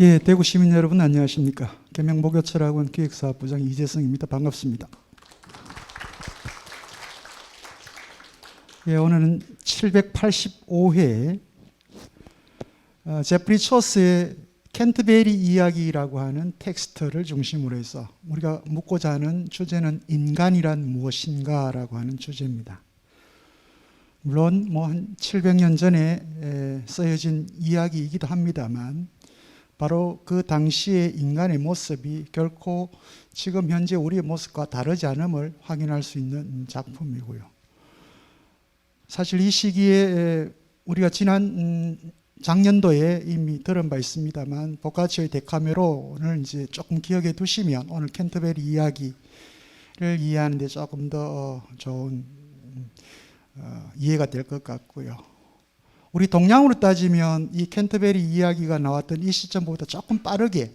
예, 대구 시민 여러분 안녕하십니까. 계명목요철학원 기획사업부장 이재성입니다. 반갑습니다. 예, 오늘은 785회 제프리 초스의 캔터베리 이야기라고 하는 텍스트를 중심으로 해서 우리가 묻고자 하는 주제는 인간이란 무엇인가라고 하는 주제입니다. 물론 한 700년 전에 쓰여진 이야기이기도 합니다만 바로 그 당시의 인간의 모습이 결코 지금 현재 우리의 모습과 다르지 않음을 확인할 수 있는 작품이고요. 사실 이 시기에 우리가 지난 작년도에 이미 들은 바 있습니다만 보카치오의 데카메론을 이제 조금 기억해 두시면 오늘 캔터베리 이야기를 이해하는 데 조금 더 좋은 이해가 될 것 같고요. 우리 동양으로 따지면 이 캔터베리 이야기가 나왔던 이 시점보다 조금 빠르게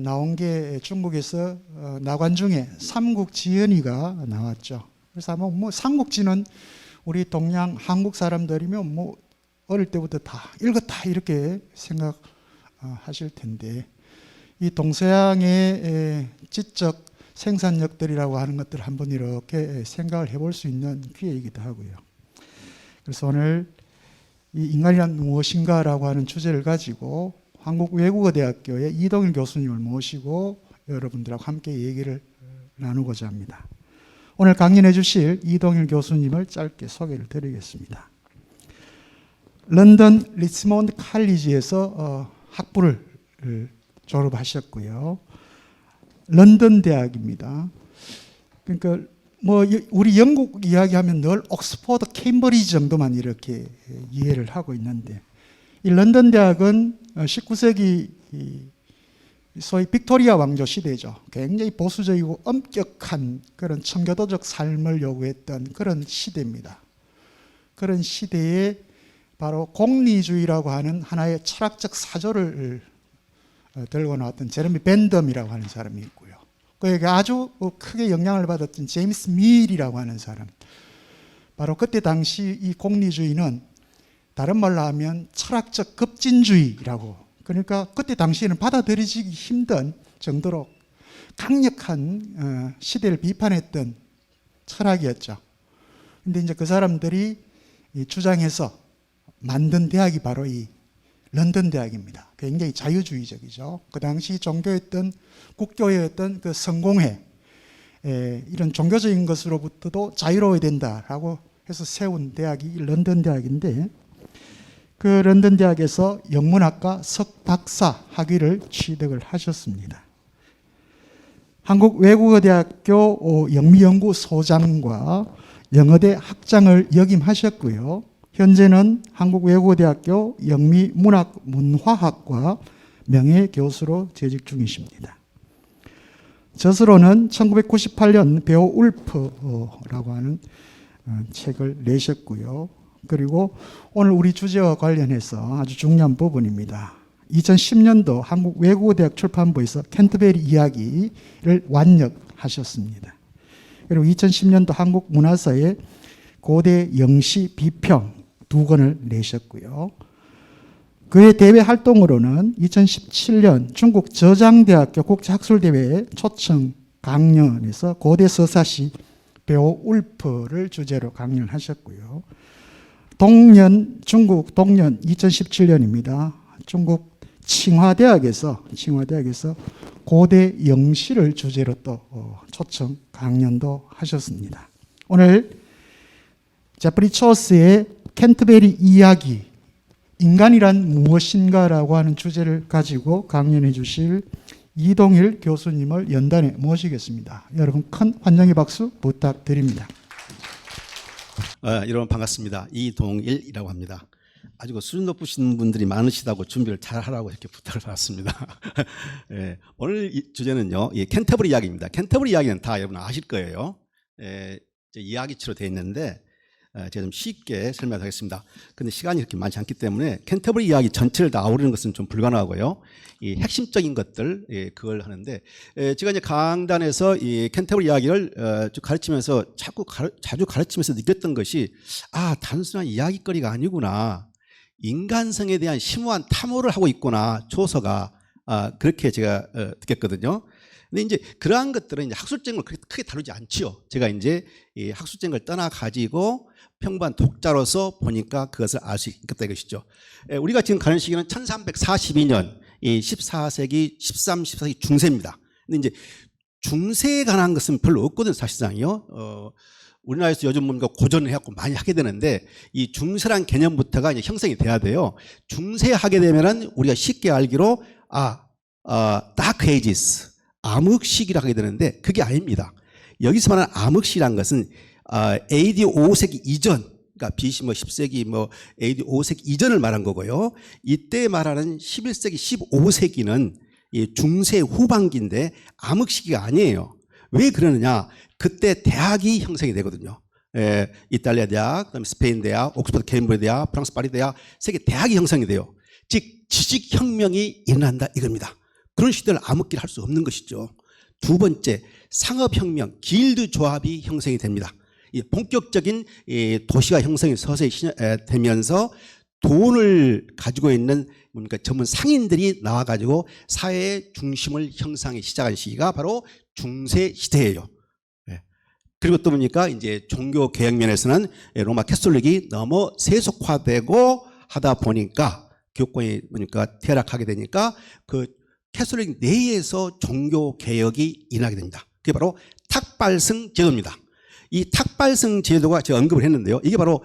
나온 게 중국에서 나관 중에 삼국지연의가 나왔죠. 그래서 아마 삼국지는 우리 동양 한국 사람들이면 어릴 때부터 다 읽었다 이렇게 생각하실 텐데 이 동서양의 지적 생산력들이라고 하는 것들을 한번 이렇게 생각을 해볼 수 있는 기회이기도 하고요. 그래서 오늘 이 인간이란 무엇인가라고 하는 주제를 가지고 한국외국어대학교의 이동일 교수님을 모시고 여러분들하고 함께 얘기를 나누고자 합니다. 오늘 강연해 주실 이동일 교수님을 짧게 소개를 드리겠습니다. 런던 리치몬드 칼리지에서 학부를 졸업하셨고요. 런던 대학입니다. 그러니까 우리 영국 이야기하면 늘 옥스퍼드, 케임브리지 정도만 이렇게 이해를 하고 있는데 이 런던 대학은 19세기 소위 빅토리아 왕조 시대죠. 굉장히 보수적이고 엄격한 그런 청교도적 삶을 요구했던 그런 시대입니다. 그런 시대에 바로 공리주의라고 하는 하나의 철학적 사조를 들고 나왔던 제레미 벤덤이라고 하는 사람이 있고요. 그에게 아주 크게 영향을 받았던 제임스 밀이라고 하는 사람. 바로 그때 당시 이 공리주의는 다른 말로 하면 철학적 급진주의라고, 그러니까 그때 당시에는 받아들이기 힘든 정도로 강력한 시대를 비판했던 철학이었죠. 근데 이제 그 사람들이 주장해서 만든 대학이 바로 이 런던 대학입니다. 굉장히 자유주의적이죠. 그 당시 종교였던 국교였던 그 성공회, 이런 종교적인 것으로부터도 자유로워야 된다라고 해서 세운 대학이 런던 대학인데 그 런던 대학에서 영문학과 석박사 학위를 취득을 하셨습니다. 한국외국어대학교 영미연구소장과 영어대 학장을 역임하셨고요. 현재는 한국외국어대학교 영미문학문화학과 명예교수로 재직 중이십니다. 저서로는 1998년 베오울프라고 하는 책을 내셨고요. 그리고 오늘 우리 주제와 관련해서 아주 중요한 부분입니다. 2010년도 한국외국어대학 출판부에서 캔터베리 이야기를 완역하셨습니다. 그리고 2010년도 한국문화사의 고대 영시 비평 2권을 내셨고요. 그의 대외 활동으로는 2017년 중국 저장대학교 국제학술대회 초청 강연에서 고대 서사시 베오울프를 주제로 강연을 하셨고요. 중국 동년 2017년입니다. 중국 칭화대학에서 고대 영시를 주제로 또 초청 강연도 하셨습니다. 오늘 제프리 초스의 캔터베리 이야기, 인간이란 무엇인가라고 하는 주제를 가지고 강연해 주실 이동일 교수님을 연단에 모시겠습니다. 여러분 큰 환영의 박수 부탁드립니다. 여러분 반갑습니다. 이동일이라고 합니다. 아주 수준 높으신 분들이 많으시다고 준비를 잘 하라고 이렇게 부탁을 받았습니다. 예, 오늘 주제는요, 캔터버리 이야기입니다. 캔터버리 이야기는 다 여러분 아실 거예요. 이야기치로 되어 있는데 제가 좀 쉽게 설명하겠습니다. 근데 시간이 그렇게 많지 않기 때문에 캔터버리 이야기 전체를 다 아우르는 것은 좀 불가능하고요. 이 핵심적인 것들 그걸 하는데 제가 이제 강단에서 이 캔터버리 이야기를 쭉 가르치면서 자주 가르치면서 느꼈던 것이 단순한 이야기거리가 아니구나. 인간성에 대한 심오한 탐호를 하고 있구나, 초서가. 그렇게 제가 느꼈거든요. 근데 이제 그러한 것들은 이제 학술적인 걸 크게 다루지 않지요. 제가 이제 이 학술적인 걸 떠나 가지고 평범한 독자로서 보니까 그것을 알 수 있겠다 이것이죠. 우리가 지금 가는 시기는 1342년, 이 14세기, 13, 14세기 중세입니다. 근데 이제 중세에 관한 것은 별로 없거든요, 사실상요. 우리나라에서 요즘 뭔가 고전을 해갖고 많이 하게 되는데, 이 중세란 개념부터가 이제 형성이 돼야 돼요. 중세 하게 되면은 우리가 쉽게 알기로 다크 에이지스, 암흑시기를 하게 되는데, 그게 아닙니다. 여기서 말하는 암흑시라는 것은 AD 5세기 이전, 그러니까 BC 10세기 AD 5세기 이전을 말한 거고요. 이때 말하는 11세기, 15세기는 이 중세 후반기인데 암흑시기가 아니에요. 왜 그러느냐? 그때 대학이 형성이 되거든요. 이탈리아 대학, 그다음에 스페인 대학, 옥스퍼드 케임브리지 대학, 프랑스 파리 대학, 세계 대학이 형성이 돼요. 즉 지식혁명이 일어난다 이겁니다. 그런 시대를 암흑기를 할 수 없는 것이죠. 두 번째, 상업혁명, 길드 조합이 형성이 됩니다. 이 본격적인 도시가 형성이 서서히 되면서 돈을 가지고 있는 전문 상인들이 나와가지고 사회의 중심을 형성하기 시작한 시기가 바로 중세 시대예요. 그리고 또 보니까 이제 종교 개혁 면에서는 로마 캐톨릭이 너무 세속화되고 하다 보니까 교권이 보니까 퇴락하게 되니까 그 캐톨릭 내에서 종교 개혁이 일어나게 됩니다. 그게 바로 탁발성 제도입니다. 이 탁발성 제도가 제가 언급을 했는데요. 이게 바로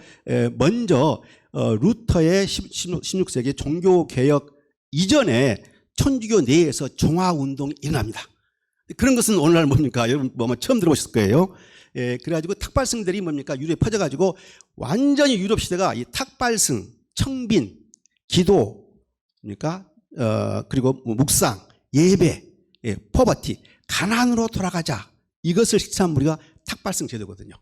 먼저 루터의 16세기 종교 개혁 이전에 천주교 내에서 종화운동이 일어납니다. 그런 것은 오늘날 뭡니까? 여러분 처음 들어보셨을 거예요. 그래가지고 탁발성들이 뭡니까? 유럽에 퍼져가지고 완전히 유럽 시대가 이 탁발성, 청빈, 기도, 그러니까 그리고 묵상, 예배, 포버티, 가난으로 돌아가자. 이것을 실천한 우리가 탁발성 제도거든요.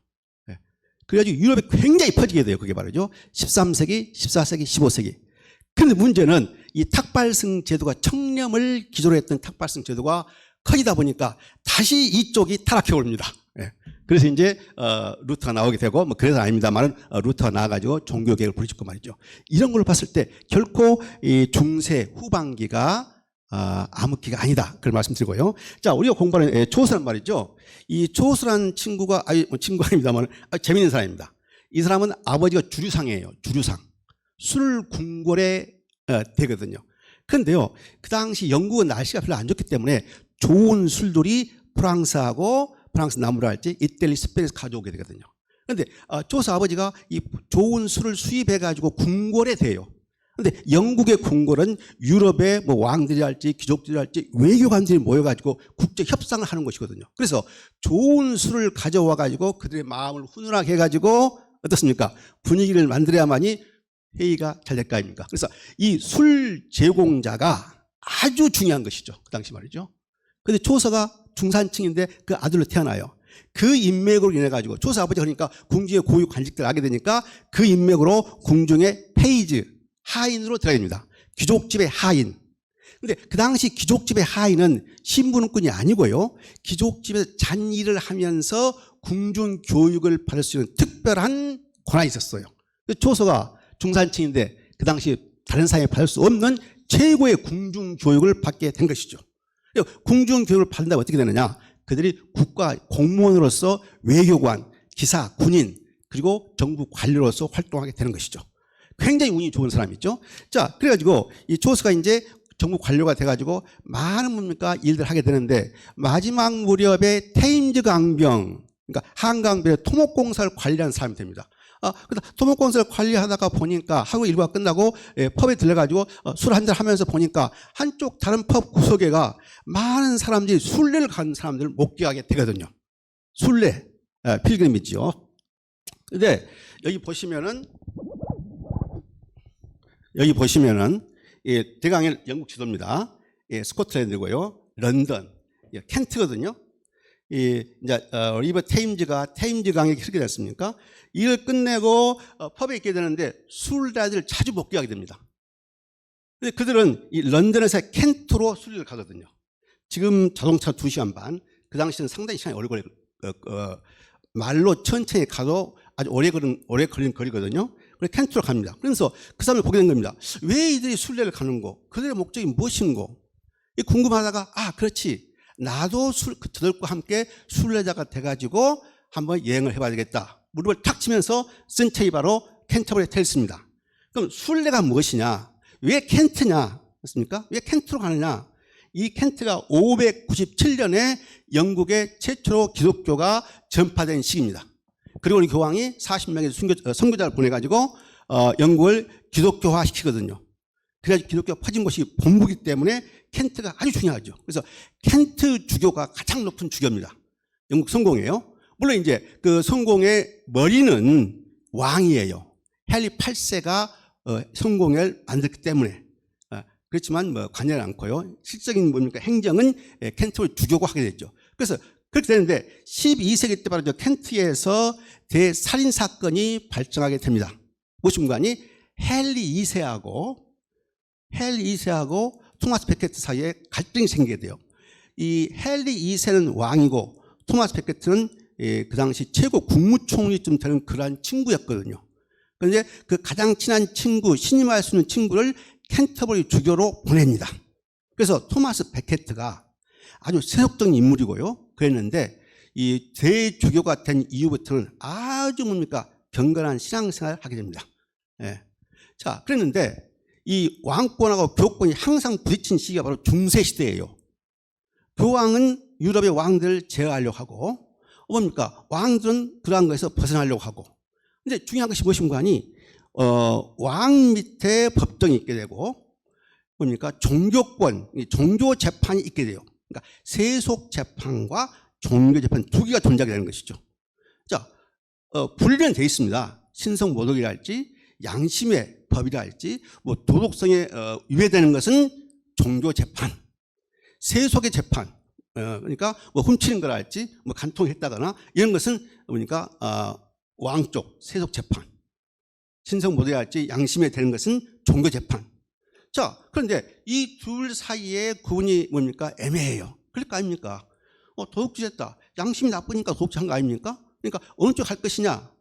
그래가지고 유럽에 굉장히 퍼지게 돼요. 그게 바로죠. 13세기, 14세기, 15세기. 그런데 문제는 이 탁발성 제도가 청렴을 기조로 했던 탁발성 제도가 커지다 보니까 다시 이쪽이 타락해 옵니다. 그래서 이제 루터가 나오게 되고 그래서 아닙니다만 루터가 나와가지고 종교개혁을 부르짖고 말이죠. 이런 걸 봤을 때 결코 이 중세 후반기가 암흑기가 아니다. 그걸 말씀드리고요. 자, 우리가 공부하는 조수란 말이죠. 이 조수란 친구가 친구가 아닙니다만 재미있는 사람입니다. 이 사람은 아버지가 주류상이에요. 주류상. 술 궁궐에 되거든요. 그런데요, 그 당시 영국은 날씨가 별로 안 좋기 때문에 좋은 술들이 프랑스하고 프랑스 나무라 할지 이탈리 스페인에서 가져오게 되거든요. 그런데 조스 아버지가 이 좋은 술을 수입해가지고 궁궐에 돼요. 그런데 영국의 궁궐은 유럽의 왕들이 할지 귀족들이 할지 외교관들이 모여가지고 국제 협상을 하는 것이거든요. 그래서 좋은 술을 가져와가지고 그들의 마음을 훈훈하게 해가지고 어떻습니까? 분위기를 만들어야만이 회의가 잘 될 거 아닙니까? 그래서 이 술 제공자가 아주 중요한 것이죠. 그 당시 말이죠. 그런데 조서가 중산층인데 그 아들로 태어나요. 그 인맥으로 인해가지고 조서 아버지가 그러니까 궁중의 고위 관직들을 하게 되니까 그 인맥으로 궁중의 페이즈, 하인으로 들어가게 됩니다. 귀족집의 하인. 근데 그 당시 귀족집의 하인은 신분군이 아니고요. 귀족집에서 잔일을 하면서 궁중 교육을 받을 수 있는 특별한 권한이 있었어요. 조서가 중산층인데 그 당시 다른 사회에 받을 수 없는 최고의 궁중 교육을 받게 된 것이죠. 궁중 교육을 받는다면 어떻게 되느냐? 그들이 국가 공무원으로서 외교관, 기사, 군인, 그리고 정부 관료로서 활동하게 되는 것이죠. 굉장히 운이 좋은 사람이죠. 자, 그래가지고 이 조스가 이제 정부 관료가 돼가지고 많은 뭡니까 일들을 하게 되는데 마지막 무렵에 테임즈 강병, 그러니까 한강변의 토목공사를 관리하는 사람이 됩니다. 그러다 토목공사를 관리하다가 보니까 하루 일과가 끝나고 펍에 들려가지고 술 한잔 하면서 보니까 한쪽 다른 펍 구석에가 많은 사람들이 순례를 간 사람들을 목격하게 되거든요. 순례, 필그림이죠. 근데 여기 보시면은 대강의 영국 지도입니다. 스코틀랜드고요, 런던, 켄트거든요. 이제 리버 테임즈가 테임즈 강에 흐르게 됐습니까? 이를 끝내고 펍에 있게 되는데 술자들을 자주 목격하게 됩니다. 근데 그들은 이 런던에서 켄트로 술을 가거든요. 지금 자동차 2시간 반, 그 당시에는 상당히 시간이 오래 걸려요. 말로 천천히 가도 아주 오래 걸린 거리거든요. 그래서 켄트로 갑니다. 그래서 그 사람을 보게 된 겁니다. 왜 이들이 순례를 가는고? 그들의 목적이 무엇인고? 궁금하다가 그렇지. 나도 저들과 함께 순례자가 돼가지고 한번 여행을 해봐야 되겠다. 무릎을 탁 치면서 쓴 책이 바로 켄터버리 테일스입니다. 그럼 순례가 무엇이냐? 왜 켄트냐? 그렇습니까? 왜 켄트로 가느냐? 이 켄트가 597년에 영국에 최초로 기독교가 전파된 시기입니다. 그리고 우리 교황이 40명의 선교자를 보내가지고 영국을 기독교화 시키거든요. 그래가지고 기독교가 퍼진 곳이 본부이기 때문에 켄트가 아주 중요하죠. 그래서 켄트 주교가 가장 높은 주교입니다. 영국 성공이에요. 물론 이제 그 성공의 머리는 왕이에요. 헨리 8세가 성공을 만들기 때문에 그렇지만 뭐 관여를 않고요. 실적인 뭡니까? 행정은 켄트를 주교가 하게 됐죠. 그래서 그렇게 되는데 12세기 때 바로 저 켄트에서 대살인 사건이 발생하게 됩니다. 무엇인가니 헨리 2세하고 토마스 베케트 사이에 갈등이 생기게 돼요. 이 헨리 2세는 왕이고 토마스 베케트는 그 당시 최고 국무총리쯤 되는 그러한 친구였거든요. 그런데 그 가장 친한 친구, 신임할 수 있는 친구를 켄터버리 주교로 보냅니다. 그래서 토마스 베케트가 아주 세속적인 인물이고요. 그랬는데 이 대주교가 된 이후부터는 아주 뭡니까? 경건한 신앙생활을 하게 됩니다. 예. 자, 그랬는데 이 왕권하고 교권이 항상 부딪힌 시기가 바로 중세시대예요. 교황은 유럽의 왕들을 제어하려고 하고 뭡니까? 왕들은 그러한 것에서 벗어나려고 하고. 근데 중요한 것이 무엇인가 하니 왕 밑에 법정이 있게 되고 뭡니까? 종교권, 종교 재판이 있게 돼요. 그러니까 세속 재판과 종교 재판 두 개가 존재하게 되는 것이죠. 자, 분리는 되어 있습니다. 신성 모독이랄지 양심의 법이랄지 뭐 도덕성에 위배되는 것은 종교 재판, 세속의 재판, 그러니까 뭐 훔치는 거랄지 뭐 간통했다거나 이런 것은 뭡니까? 왕 쪽 세속 재판, 신성 모독이랄지 양심에 되는 것은 종교 재판. 자, 그런데 이 둘 사이의 구분이 뭡니까? 애매해요. 그럴 거 아닙니까? 도둑질했다. 양심이 나쁘니까 도둑질한 거 아닙니까? 그러니까 어느 쪽 할 것이냐?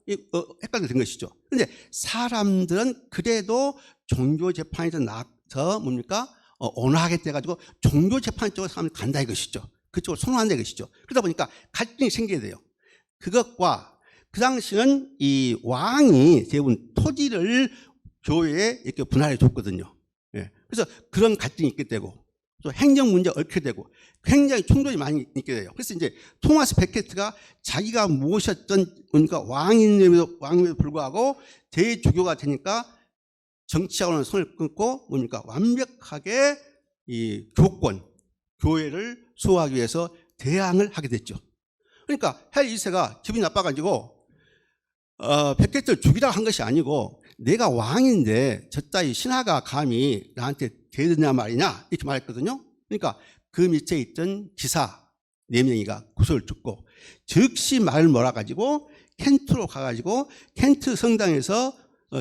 헷갈리게 된 것이죠. 그런데 사람들은 그래도 종교 재판이 더 뭡니까? 온화하게 돼가지고 종교 재판 쪽으로 사람들이 간다 이것이죠. 그쪽으로 선호한다 이것이죠. 그러다 보니까 갈등이 생기게 돼요. 그것과 그 당시는 이 왕이 대부분 토지를 교회에 이렇게 분할해 줬거든요. 예. 그래서 그런 갈등이 있게 되고 또 행정 문제가 얽히게 되고 굉장히 충돌이 많이 있게 돼요. 그래서 이제 토마스 베케트가 자기가 모셨던 그러니까 왕임에도 불구하고 대주교가 되니까 정치하고는 손을 끊고 뭡니까? 완벽하게 이 교권, 교회를 수호하기 위해서 대항을 하게 됐죠. 그러니까 헨리 2세가 기분이 나빠가지고 베케트를 죽이라고 한 것이 아니고 내가 왕인데 저 따위 신하가 감히 나한테 대드냐 말이냐 이렇게 말했거든요. 그러니까 그 밑에 있던 기사 4명이가 구설을 듣고 즉시 말을 몰아가지고 켄트로 가가지고 켄트 성당에서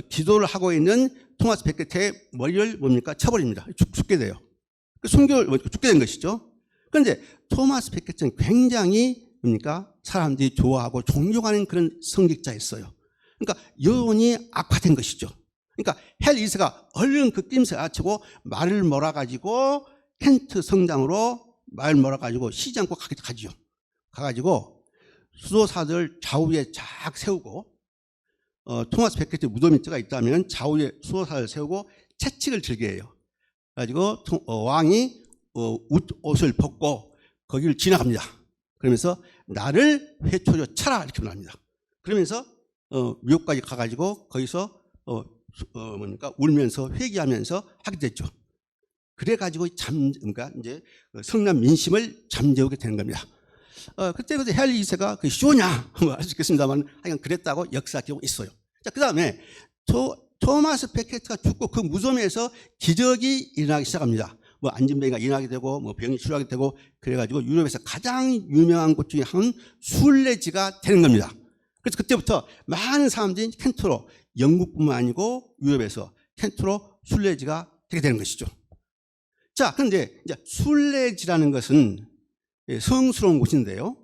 기도를 하고 있는 토마스 베케트의 머리를 뭡니까? 쳐버립니다. 죽게 돼요. 순교를 죽게 된 것이죠. 그런데 토마스 베케트는 굉장히 뭡니까? 사람들이 좋아하고 존경하는 그런 성직자였어요. 그러니까 여론이 악화된 것이죠. 그러니까 헨리 2세가 얼른 그 낌새 알아채고 말을 몰아가지고 켄트 성당으로 말 몰아가지고 쉬지 않고 가지요. 가가지고 수도사들 좌우에 쫙 세우고 토마스 베케트 무덤이 뜨가 있다면 좌우에 수도사를 세우고 채찍을 들게 해요. 그래가지고 왕이 옷을 벗고 거기를 지나갑니다. 그러면서 나를 회초리로 쳐라 이렇게 말합니다. 그러면서 미국까지 가가지고 거기서 뭡니까? 울면서 회개하면서 하게 됐죠. 그래가지고 그러니까 이제 성남 민심을 잠재우게 되는 겁니다. 그때 헨리 2세가 그 쇼냐 알 수 있겠습니다만 하여간 그랬다고 역사 기록이 있어요. 자, 그 다음에 토마스 베케트가 죽고 그 무덤에서 기적이 일어나기 시작합니다. 뭐 안진뱅이가 일어나게 되고 뭐 병이 치료하게 되고 그래가지고 유럽에서 가장 유명한 곳 중에 한 순례지가 되는 겁니다. 그래서 그때부터 많은 사람들이 켄트로 영국뿐만 아니고 유럽에서 켄트로 순례지가 되게 되는 것이죠. 자, 그런데 이제 순례지라는 것은 성스러운 곳인데요.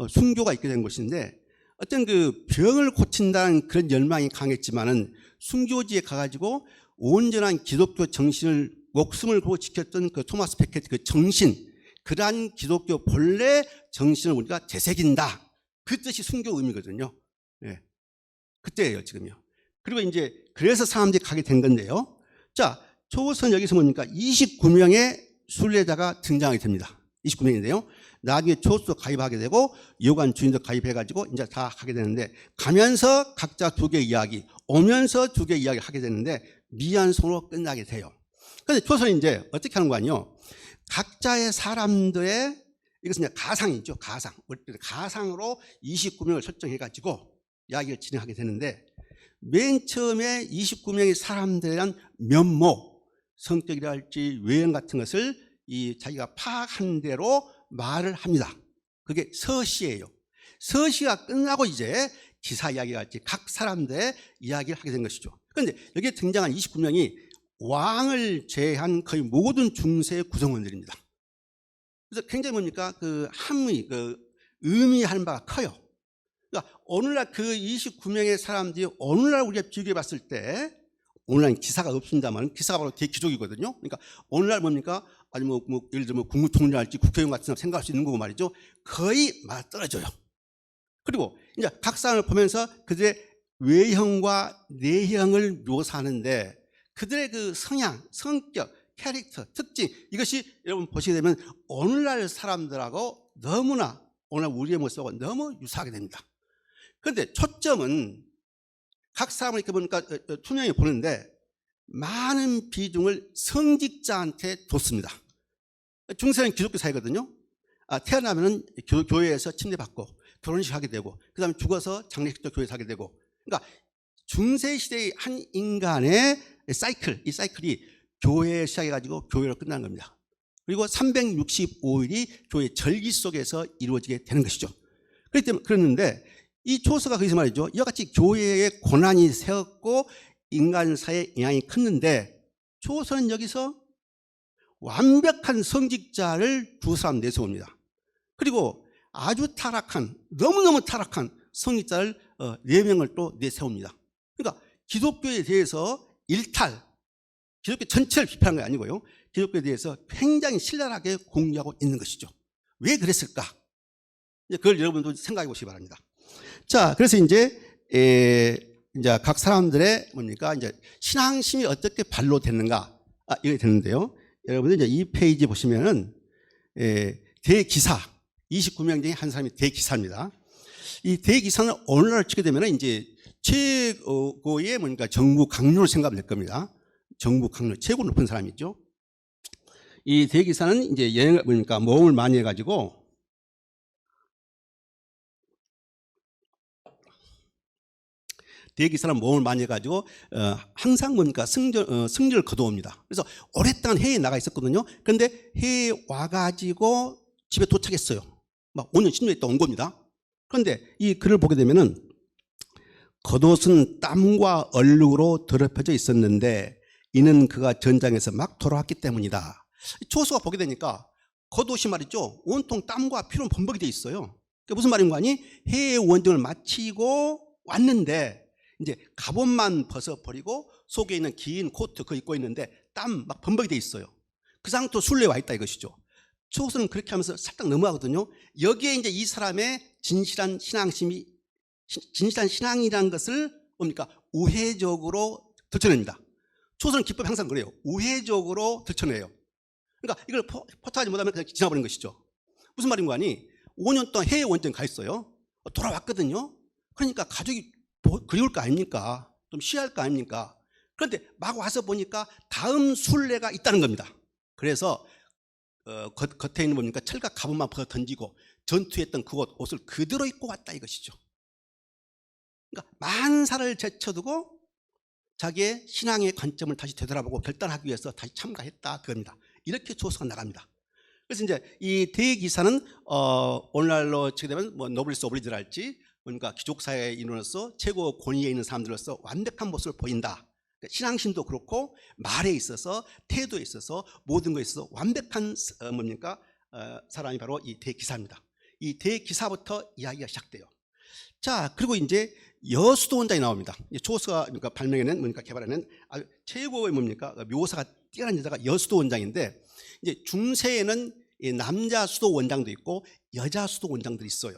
순교가 있게 된 곳인데 어떤 그 병을 고친다는 그런 열망이 강했지만은 순교지에 가가지고 온전한 기독교 정신을 목숨을 걸고 지켰던 그 토마스 베켓 그 정신, 그러한 기독교 본래 정신을 우리가 되새긴다. 그 뜻이 순교 의미거든요. 예. 그때예요, 지금요. 그리고 이제 그래서 사람들이 가게 된 건데요. 자, 초선 여기서 뭡니까? 29명의 순례자가 등장하게 됩니다. 29명인데요. 나중에 초수도 가입하게 되고 여관 주인도 가입해가지고 이제 다 하게 되는데, 가면서 각자 두 개 이야기, 오면서 두 개 이야기 하게 되는데 미완성으로 끝나게 돼요. 그런데 초선이 이제 어떻게 하는 거 아니요? 각자의 사람들의, 이것은 이제 가상이죠. 가상. 가상으로 29명을 설정해가지고 이야기를 진행하게 되는데, 맨 처음에 29명의 사람들에 대한 면모, 성격이랄지 외형 같은 것을 이 자기가 파악한 대로 말을 합니다. 그게 서시예요. 서시가 끝나고 이제 기사 이야기 같이 각 사람들의 이야기를 하게 된 것이죠. 그런데 여기에 등장한 29명이 왕을 제외한 거의 모든 중세의 구성원들입니다. 그래서 굉장히 뭡니까? 그 함의, 그 의미하는 바가 커요. 그러니까 오늘날 그 29명의 사람들이 오늘날 우리가 비교해 봤을 때, 오늘날 기사가 없습니다만 기사가 바로 대기족이거든요. 그러니까 오늘날 뭡니까? 아니 예를 들면 국무총리랄지 국회의원 같은 사람 생각할 수 있는 거고 말이죠. 거의 맞떨어져요. 그리고 이제 각 사람을 보면서 그들의 외형과 내형을 묘사하는데, 그들의 그 성향, 성격, 캐릭터, 특징, 이것이 여러분 보시게 되면 오늘날 사람들하고 너무나, 오늘 우리의 모습하고 너무 유사하게 됩니다. 그런데 초점은 각 사람을 이렇게 보니까 투명히 보는데 많은 비중을 성직자한테 뒀습니다. 중세는 기독교 사회거든요. 태어나면 교회에서 침례받고 결혼식 하게 되고, 그 다음에 죽어서 장례식도 교회에서 하게 되고, 그러니까 중세시대의 한 인간의 사이클, 이 사이클이 교회에 시작해가지고 교회로 끝나는 겁니다. 그리고 365일이 교회 절기 속에서 이루어지게 되는 것이죠. 그렇기 때문에 그랬는데, 이 초서가 거기서 말이죠. 이와 같이 교회의 고난이 세웠고 인간사의 영향이 컸는데, 초서는 여기서 완벽한 성직자를 두 사람 내세웁니다. 그리고 아주 타락한, 너무너무 타락한 성직자를 4명을 또 내세웁니다. 그러니까 기독교에 대해서 일탈, 기독교 전체를 비판한 게 아니고요, 기독교에 대해서 굉장히 신랄하게 공유하고 있는 것이죠. 왜 그랬을까? 그걸 여러분도 생각해 보시기 바랍니다. 자, 그래서 이제 각 사람들의 뭡니까? 이제 신앙심이 어떻게 발로됐는가? 이게 되는데요. 여러분들 이제 이 페이지 보시면은 대기사, 29명 중에 한 사람이 대기사입니다. 이 대기사는 오늘날 치게 되면 이제 최고의 뭡니까? 정부 강요를 생각하면 될 겁니다. 정부 강요, 최고 높은 사람이죠. 이 대기사는 이제 여행을 뭡니까? 모험을 많이 해가지고, 대기사는 모험을 많이 해가지고 항상 뭡니까? 승리를 거두옵니다. 그래서 오랫동안 해외에 나가 있었거든요. 그런데 해외에 와가지고 집에 도착했어요. 막 5년 10년 있다 온 겁니다. 그런데 이 글을 보게 되면은, 겉옷은 땀과 얼룩으로 더럽혀져 있었는데 이는 그가 전장에서 막 돌아왔기 때문이다. 초수가 보게 되니까 겉옷이 말이죠, 온통 땀과 피로 범벅이 돼 있어요. 그게 무슨 말인 거 아니? 해외 원정을 마치고 왔는데 이제 갑옷만 벗어버리고 속에 있는 긴 코트 그거 입고 있는데 땀 막 범벅이 돼 있어요. 그 상태로 순례에 와 있다 이것이죠. 초수는 그렇게 하면서 살짝 넘어가거든요. 여기에 이제 이 사람의 진실한 신앙심이, 진실한 신앙이라는 것을 뭡니까? 우회적으로 들춰냅니다. 초수는 기법이 항상 그래요. 우회적으로 들춰내요. 그러니까 이걸 포착하지 못하면 그냥 지나버린 것이죠. 무슨 말인 거 아니? 5년 동안 해외 원정 가 있어요. 돌아왔거든요. 그러니까 가족이 그리울 거 아닙니까? 좀 쉬할 거 아닙니까? 그런데 막 와서 보니까 다음 순례가 있다는 겁니다. 그래서 겉에 있는 뭡니까? 철과 갑옷만 벗어 던지고 전투했던 그 옷을 그대로 입고 왔다 이것이죠. 그러니까 만사를 제쳐두고 자기의 신앙의 관점을 다시 되돌아보고 결단하기 위해서 다시 참가했다 그겁니다. 이렇게 초서가 나갑니다. 그래서 이제 이 대기사는 오늘날로 치게 되면 뭐 노블리스 오블리드랄지, 그러니까 귀족사회의 인원으로서 최고 권위에 있는 사람들로서 완벽한 모습을 보인다. 신앙심도 그렇고 말에 있어서, 태도에 있어서, 모든 것에 있어서 완벽한 뭡니까? 사람이 바로 이 대기사입니다. 이 대기사부터 이야기가 시작돼요. 자, 그리고 이제 여수도 원장이 나옵니다. 조스가 그러니까 발명해낸 뭡니까 개발해낸 아주 최고의 뭡니까 묘사가 뛰어난 여자가 여수도 원장인데 이제 중세에는 이 남자 수도 원장도 있고 여자 수도 원장들이 있어요.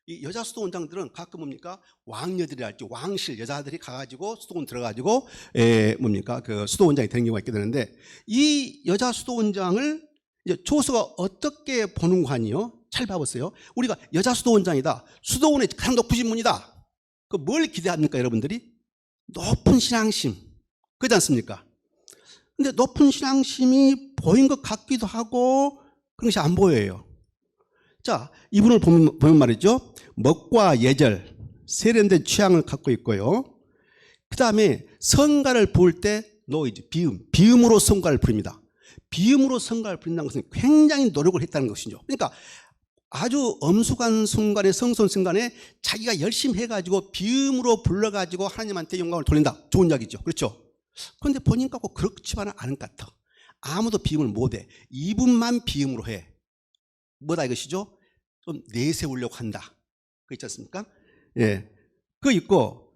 이 여자 수도 원장들은 가끔 뭡니까 왕녀들이랄지 왕실 여자들이 가가지고 수도원 들어가지고 뭡니까 그 수도 원장이 되는 경우가 있게 되는데 이 여자 수도 원장을 이제 조수가 어떻게 보는 관이요? 잘 봐보세요. 우리가 여자 수도 원장이다. 수도원의 가장 높은 신분이다. 그 뭘 기대합니까, 여러분들이? 높은 신앙심. 그렇지 않습니까? 근데 높은 신앙심이 보인 것 같기도 하고 그런 것이 안 보여요. 자, 이분을 보면 말이죠. 멋과 예절, 세련된 취향을 갖고 있고요. 그 다음에 성가를 부을 때 노이즈, 비음으로 성가를 부릅니다. 비음으로 성가를 부른다는 것은 굉장히 노력을 했다는 것이죠. 그러니까 아주 엄숙한 순간에 성선 순간에 자기가 열심히 해가지고 비음으로 불러가지고 하나님한테 영광을 돌린다. 좋은 이야기죠. 그렇죠? 그런데 본인과 꼭 그렇지만은 않은 것 같아. 아무도 비음을 못해. 이분만 비음으로 해. 뭐다 이것이죠? 좀 내세우려고 한다. 그 있지 않습니까? 예. 그거 있고,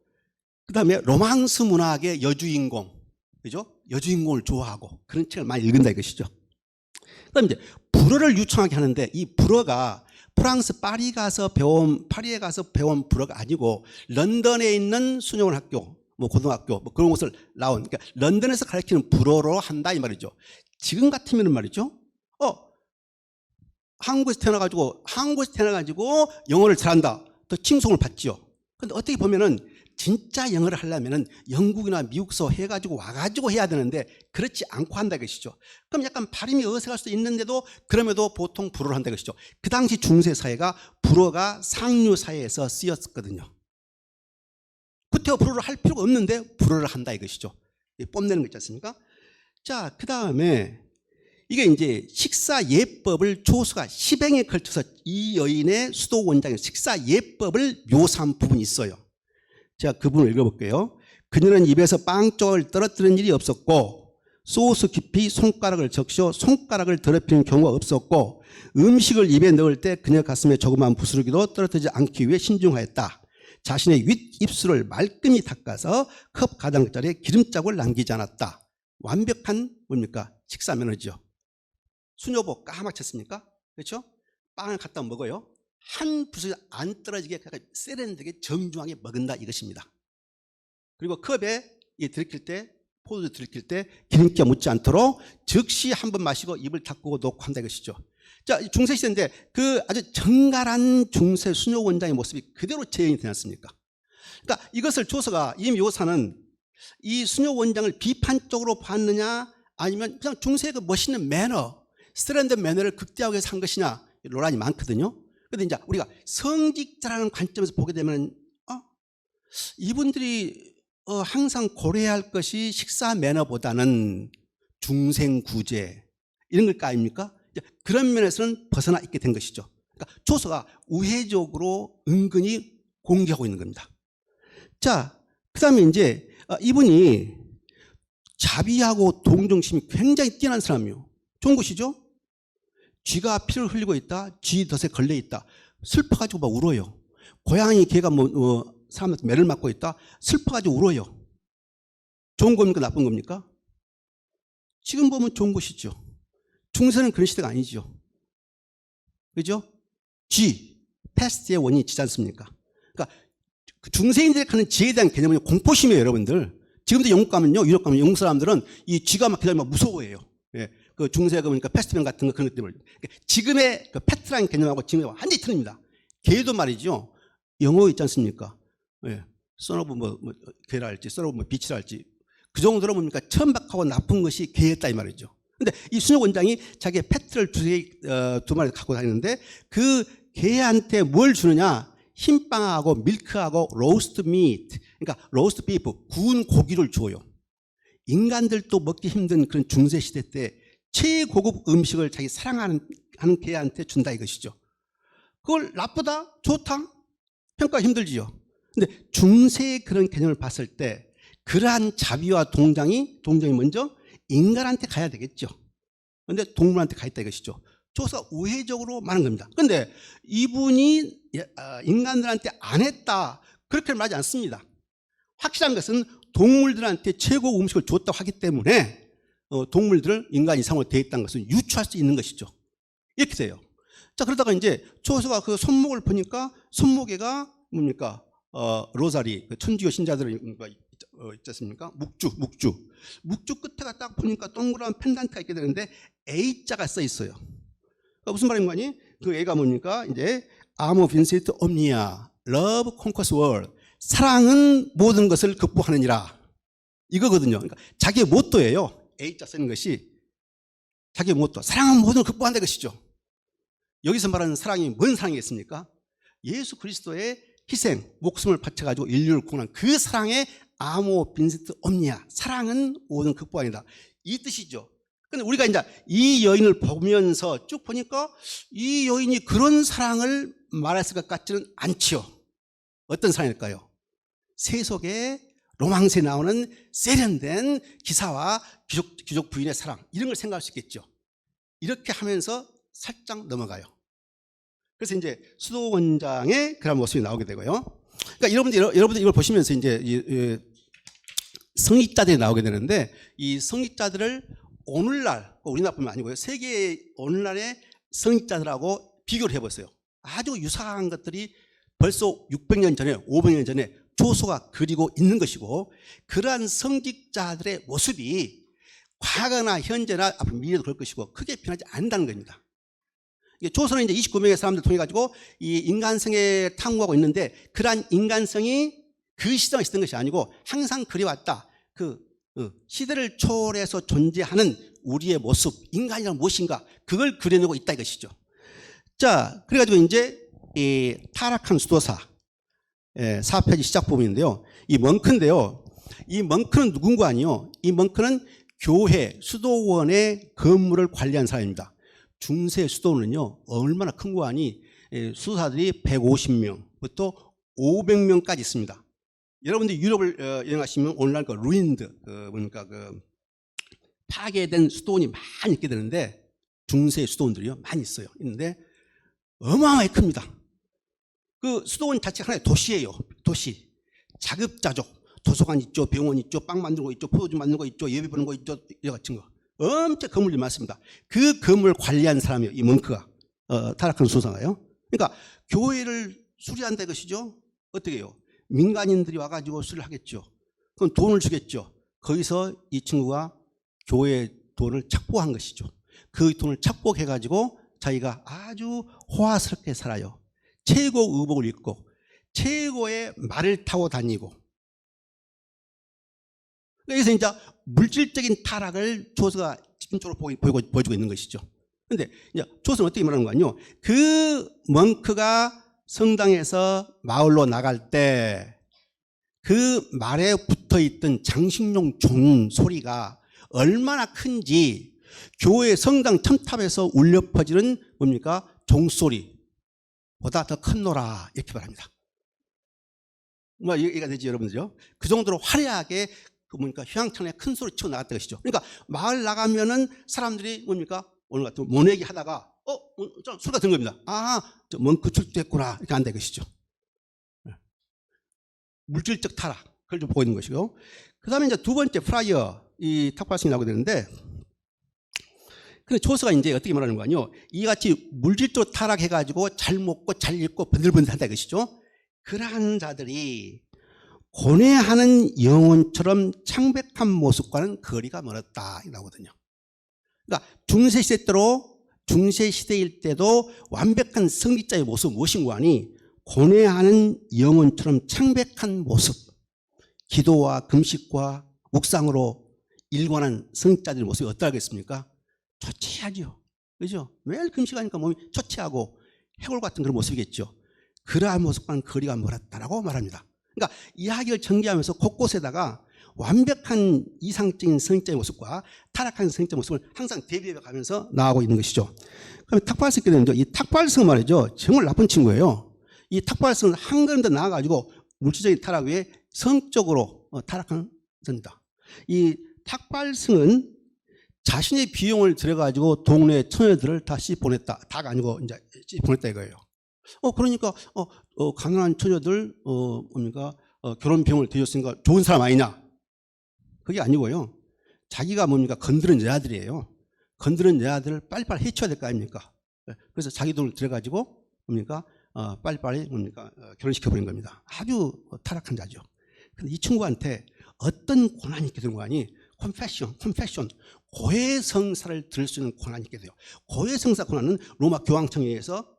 그 다음에 로망스 문학의 여주인공. 그죠? 여주인공을 좋아하고 그런 책을 많이 읽는다 이것이죠. 그 다음에 이제 불어를 유창하게 하는데 이 불어가 프랑스 파리에 가서 배운 불어가 아니고 런던에 있는 수녀원 학교, 뭐 고등학교, 뭐 그런 곳을 나온, 그러니까 런던에서 가르치는 불어로 한다 이 말이죠. 지금 같으면 말이죠. 한국에서 태어나가지고 영어를 잘한다. 또 칭송을 받지요. 근데 어떻게 보면은 진짜 영어를 하려면은 영국이나 미국서 해가지고 와가지고 해야 되는데 그렇지 않고 한다 것이죠. 그럼 약간 발음이 어색할 수도 있는데도 그럼에도 보통 불어를 한다 것이죠. 그 당시 중세 사회가 불어가 상류 사회에서 쓰였거든요. 구태여 불어를 할 필요가 없는데 불어를 한다 이것이죠. 뽐내는 거 있지 않습니까? 자, 그 다음에 이게 이제 식사 예법을 조수가 10행에 걸쳐서 이 여인의 수도 원장의 식사 예법을 묘사한 부분이 있어요. 제가 그 부분을 읽어볼게요. 그녀는 입에서 빵 쪽을 떨어뜨리는 일이 없었고 소스 깊이 손가락을 적셔 손가락을 더럽히는 경우가 없었고 음식을 입에 넣을 때 그녀 가슴에 조그만 부스러기도 떨어뜨리지 않기 위해 신중하였다. 자신의 윗입술을 말끔히 닦아서 컵 가장자리에 기름자국을 남기지 않았다. 완벽한 뭡니까? 식사 매너죠. 수녀복 까맣쳤습니까? 그렇죠? 빵을 갖다 먹어요. 한 부스러기 안 떨어지게 세련되게 정중하게 먹은다 이것입니다. 그리고 컵에 들이킬 때 포도주 들이킬 때 기름기가 묻지 않도록 즉시 한 번 마시고 입을 닫고 놓고 한다 이것이죠. 자, 중세 시대인데 그 아주 정갈한 중세 수녀 원장의 모습이 그대로 재현이 되지 않습니까? 그러니까 이것을 조서가 이 묘사는 이 수녀 원장을 비판적으로 봤느냐 아니면 그냥 중세의 그 멋있는 매너, 스트랜드 매너를 극대화하기 위해서 한 것이냐 논란이 많거든요. 그런데 이제 우리가 성직자라는 관점에서 보게 되면 이분들이 항상 고려해야 할 것이 식사 매너보다는 중생구제 이런 걸까 아닙니까? 그런 면에서는 벗어나 있게 된 것이죠. 그러니까 조서가 우회적으로 은근히 공개하고 있는 겁니다. 자, 그 다음에 이제 이분이 자비하고 동정심이 굉장히 뛰어난 사람이요. 좋은 것이죠? 쥐가 피를 흘리고 있다. 쥐 덫에 걸려 있다. 슬퍼가지고 막 울어요. 고양이 개가 사람한테 매를 맞고 있다. 슬퍼가지고 울어요. 좋은 겁니까? 나쁜 겁니까? 지금 보면 좋은 것이죠. 중세는 그런 시대가 아니죠. 그죠? 패스트의 원인이 지지 않습니까? 그러니까 중세인들이 가는 지에 대한 개념은 공포심이에요, 여러분들. 지금도 영국 가면요, 유럽 가면 영국 사람들은 이 쥐가 막 기다리면 무서워해요. 예. 그 중세 그러니까 패스트병 같은 거 그런 것 때문에. 그러니까 지금의 그 패트라는 개념하고 지금의 완전히 틀립니다. 개도 말이죠. 영어 있지 않습니까? 예. 써너브 개라 할지, 써너브 비치라 할지. 그 정도로 뭡니까? 천박하고 나쁜 것이 개였다 이 말이죠. 근데 이 수녀 원장이 자기의 패트를 두 마리 갖고 다니는데 그 개한테 뭘 주느냐? 흰빵하고 밀크하고 로스트 미트, 그러니까 로스트 비프, 구운 고기를 줘요. 인간들도 먹기 힘든 그런 중세 시대 때 최고급 음식을 자기 사랑하는 개한테 준다 이것이죠. 그걸 나쁘다? 좋다? 평가 힘들지요. 근데 중세의 그런 개념을 봤을 때 그러한 자비와 동정이 먼저 인간한테 가야 되겠죠. 그런데 동물한테 가 있다 이것이죠. 조서가 우회적으로 말한 겁니다. 그런데 이분이 인간들한테 안 했다, 그렇게 말하지 않습니다. 확실한 것은 동물들한테 최고 음식을 줬다고 하기 때문에 동물들을 인간 이상으로 대했다는 것은 유추할 수 있는 것이죠. 이렇게 돼요. 자, 그러다가 이제 조서가 그 손목을 보니까 손목에가 뭡니까? 로사리, 그 천주교 신자들이 있지 않습니까? 묵주 끝에가 딱 보니까 동그란 펜던트가 있게 되는데 A자가 써 있어요. 그러니까 무슨 말인가니? 그 A가 뭡니까? 이제 Amor vincit omnia, love conquers world. 사랑은 모든 것을 극복하느니라. 이거거든요. 그러니까 자기의 모토예요. A자 쓰는 것이 자기의 모토. 사랑은 모든 걸 극복한다는 것이죠. 여기서 말하는 사랑이 뭔 사랑이겠습니까? 예수 그리스도의 희생, 목숨을 바쳐가지고 인류를 구원한 그 사랑의 아모 빈센트 옴니아, 사랑은 모든 극복하니다, 이 뜻이죠. 근데 우리가 이제 이 여인을 보면서 쭉 보니까 이 여인이 그런 사랑을 말했을 것 같지는 않지요. 어떤 사랑일까요? 세속의 로망스에 나오는 세련된 기사와 귀족 부인의 사랑, 이런 걸 생각할 수 있겠죠. 이렇게 하면서 살짝 넘어가요. 그래서 이제 수도원장의 그런 모습이 나오게 되고요. 그러니까 여러분들 이걸 보시면서 이제 성직자들이 나오게 되는데, 이 성직자들을 오늘날, 우리나라뿐만 아니고요, 세계 오늘날의 성직자들하고 비교를 해보세요. 아주 유사한 것들이 벌써 600년 전에, 500년 전에 조서가 그리고 있는 것이고, 그러한 성직자들의 모습이 과거나 현재나 앞으로 미래도 그럴 것이고 크게 변하지 않는다는 겁니다. 조선은 이제 29명의 사람들 통해 가지고 이 인간성에 탐구하고 있는데, 그러한 인간성이 그 시대에 있었던 것이 아니고 항상 그래왔다. 그 시대를 초월해서 존재하는 우리의 모습, 인간이란 무엇인가, 그걸 그려내고 있다 이것이죠. 자, 그래가지고 이제 이 타락한 수도사 4페이지 시작 부분인데요. 이 멍크인데요. 이 멍크는 누군가 아니요. 이 멍크는 교회, 수도원의 건물을 관리한 사람입니다. 중세 수도는요, 얼마나 큰 거 아니, 수도사들이 150명부터 500명까지 있습니다. 여러분들 유럽을 여행하시면 오늘날 그 루인드, 뭡니까, 파괴된 수도원이 많이 있게 되는데, 중세 수도원들이요, 많이 있어요. 있는데, 어마어마하게 큽니다. 그 수도원 자체가 하나의 도시예요. 도시. 자급자족. 도서관 있죠, 병원 있죠, 빵 만드는 거 있죠, 포도주 만드는 거 있죠, 예배 보는 거 있죠, 이와 같은 거. 엄청 건물이 많습니다. 그 건물을 관리한 사람이에요, 이 멍크가. 타락한 수도사가요. 그러니까 교회를 수리한다 이것이죠. 어떻게 해요? 민간인들이 와가지고 수리를 하겠죠. 그럼 돈을 주겠죠. 거기서 이 친구가 교회 돈을 착보한 것이죠. 그 돈을 착복해가지고 자기가 아주 호화스럽게 살아요. 최고 의복을 입고 최고의 말을 타고 다니고. 그래서 이제 물질적인 타락을 조서가 집중적으로 보여주고 있는 것이죠. 그런데 이제 조서는 어떻게 말하는 거냐요? 그 멍크가 성당에서 마을로 나갈 때 그 말에 붙어 있던 장식용 종 소리가 얼마나 큰지 교회 성당 첨탑에서 울려 퍼지는 뭡니까? 종소리보다 더 큰노라, 이렇게 말합니다. 뭐 이해가 되지 여러분들요? 그 정도로 화려하게 뭡니까? 휘황찬에 큰 소리 치고 나갔던 것이죠. 그러니까 마을 나가면은 사람들이 뭡니까? 오늘 같은 모내기 하다가 소리가 든 겁니다. 아, 저 멍크 출두했구나, 이렇게 안다 이것이죠. 물질적 타락, 그걸 좀 보고 있는 것이고, 그 다음에 이제 두 번째 프라이어, 이 탁발성이 나오게 되는데, 근데 조서가 이제 어떻게 말하는 거냐요? 이같이 물질적으로 타락해가지고 잘 먹고 잘 입고 번들번들한다 이것이죠. 그러한 자들이 고뇌하는 영혼처럼 창백한 모습과는 거리가 멀었다, 이 나오거든요. 그러니까 중세시대일 때도 완벽한 성직자의 모습은 무엇인고 하니, 고뇌하는 영혼처럼 창백한 모습, 기도와 금식과 묵상으로 일관한 성직자들의 모습이 어떠하겠습니까? 초췌하죠. 그죠? 매일 금식하니까 몸이 초췌하고 해골 같은 그런 모습이겠죠. 그러한 모습과는 거리가 멀었다라고 말합니다. 그러니까 이야기를 전개하면서 곳곳에다가 완벽한 이상적인 성직자의 모습과 타락한 성직자의 모습을 항상 대비해 가면서 나오고 있는 것이죠. 그럼 탁발성이 되는데, 이 탁발성 말이죠, 정말 나쁜 친구예요. 이 탁발성은 한 걸음 더 나아가지고 물질적인 타락 외에 성적으로 타락한 선이다. 이 탁발성은 자신의 비용을 들여가지고 동네 처녀들을 다 씹어냈다. 다가 아니고 이제 씹어냈다 이거예요. 그러니까 가난한 처녀들 뭡니까 결혼 비용을 들였으니까 좋은 사람 아니냐? 그게 아니고요. 자기가 뭡니까 건드린 여자들이에요. 건드린 여자들을 빨리빨리 해쳐야 될 거 아닙니까? 그래서 자기 돈을 들여가지고 뭡니까 빨리빨리 뭡니까 결혼시켜 버린 겁니다. 아주 타락한 자죠. 근데 이 친구한테 어떤 고난이 있게 되는 거 아니? confession, 고해성사를 들을 수 있는 고난이 있게 돼요. 고해성사 고난은 로마 교황청에 의해서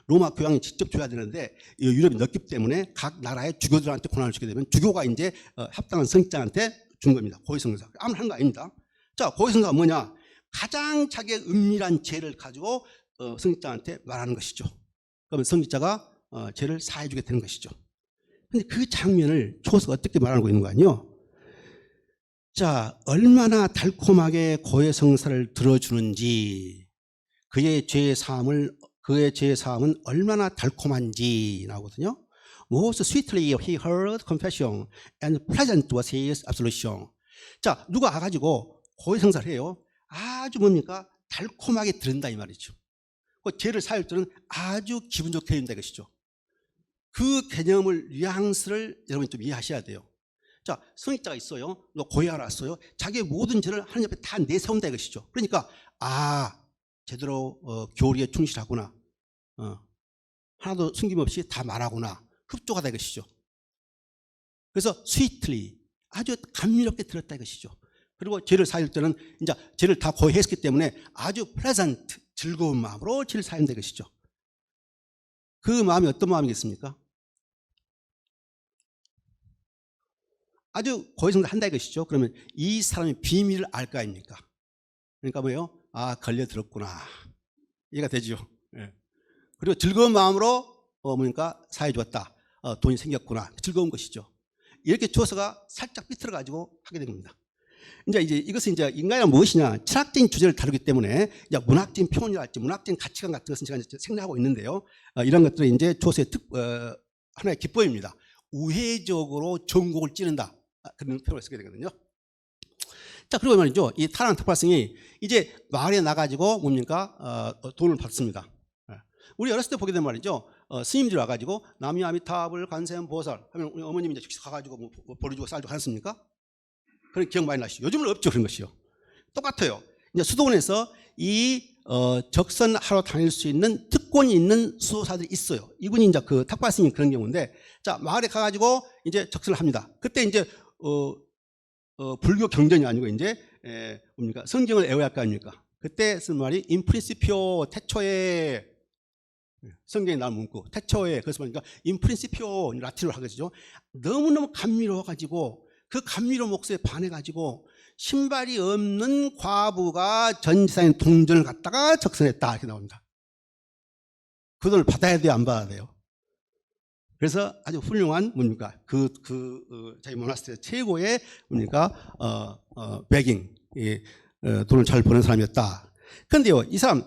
로마 교황이 직접 줘야 되는데 유럽이 넓기 때문에 각 나라의 주교들한테 고난을 주게 되면 주교가 이제 합당한 성직자한테 준 겁니다. 고해성사. 아무나 하는 거 아닙니다. 자, 고해성사가 뭐냐? 가장 자기의 은밀한 죄를 가지고 성직자한테 말하는 것이죠. 그러면 성직자가 죄를 사해 주게 되는 것이죠. 근데 그 장면을 초서가 어떻게 말하고 있는 거 아니요? 자, 얼마나 달콤하게 고해성사를 들어주는지 그의 죄의 사함은 얼마나 달콤한지 나오거든요. Most sweetly he heard confession and pleasant was his absolution. 자, 누가 가가지고 고해성사를 해요. 아주 뭡니까? 달콤하게 들은다 이 말이죠. 그 죄를 사할 때는 아주 기분 좋게 된다 이것이죠. 그 개념을 뉘앙스를 여러분이 좀 이해하셔야 돼요. 자, 성직자가 있어요. 너 고해하러 왔어요. 자기의 모든 죄를 하나님 앞에 다 내세운다 이것이죠. 그러니까 제대로 교리에 충실하구나. 하나도 숨김없이 다 말하구나. 흡족하다 이것이죠. 그래서 sweetly 아주 감미롭게 들었다 이것이죠. 그리고 죄를 사할 때는 이제 죄를 다 고해했기 때문에 아주 pleasant 즐거운 마음으로 죄를 사한다 이것이죠. 그 마음이 어떤 마음이겠습니까? 아주 고해성사 한다 이것이죠. 그러면 이 사람의 비밀을 알 거 아닙니까? 그러니까 뭐예요? 걸려들었구나. 이해가 되죠. 예. 그리고 즐거운 마음으로 뭡니까 사해 주었다. 돈이 생겼구나. 즐거운 것이죠. 이렇게 주어서가 살짝 삐뚤어가지고 하게 된 겁니다. 이제 이것은 이제 인간이 무엇이냐 철학적인 주제를 다루기 때문에 이제 문학적인 표현이랄지 문학적인 가치관 같은 것은 제가 생략하고 있는데요. 이런 것들은 이제 조서의 하나의 기법입니다. 우회적으로 전곡을 찌른다. 그런 표현을 쓰게 되거든요. 자, 그리고 말이죠. 이 타락한 탁발성이 이제 마을에 나가지고 뭡니까 돈을 받습니다. 우리 어렸을 때 보게 되면 말이죠. 스님들이 와가지고 남이 아미타불 관세음 보살 하면 우리 어머님이 이제 직접 가가지고 뭐 보리 주고 쌀 주고 하셨습니까? 그런 기억 많이 나시죠. 요즘은 없죠 그런 것이요. 똑같아요. 이제 수도원에서 이 적선하러 다닐 수 있는 특권이 있는 수도사들이 있어요. 이분이 이제 그 탁발스님 그런 경우인데, 자 마을에 가가지고 이제 적선을 합니다. 그때 이제 불교 경전이 아니고 이제 뭡니까 성경을 애워야 할 거 아닙니까? 그때 쓴 말이 in principio 태초에 성경에 나온 문구 태초에 그래서 보니까 in principio 라틴어로 하겠죠. 너무너무 감미로워가지고 그 감미로운 목소리에 반해가지고 신발이 없는 과부가 전지사인 동전을 갖다가 적선했다 이렇게 나옵니다. 그 돈을 받아야 돼요, 안 받아야 돼요? 그래서 아주 훌륭한 뭡니까 저희 모나스트리 최고의 뭡니까 베깅 돈을 잘 버는 사람이었다. 그런데요, 이 사람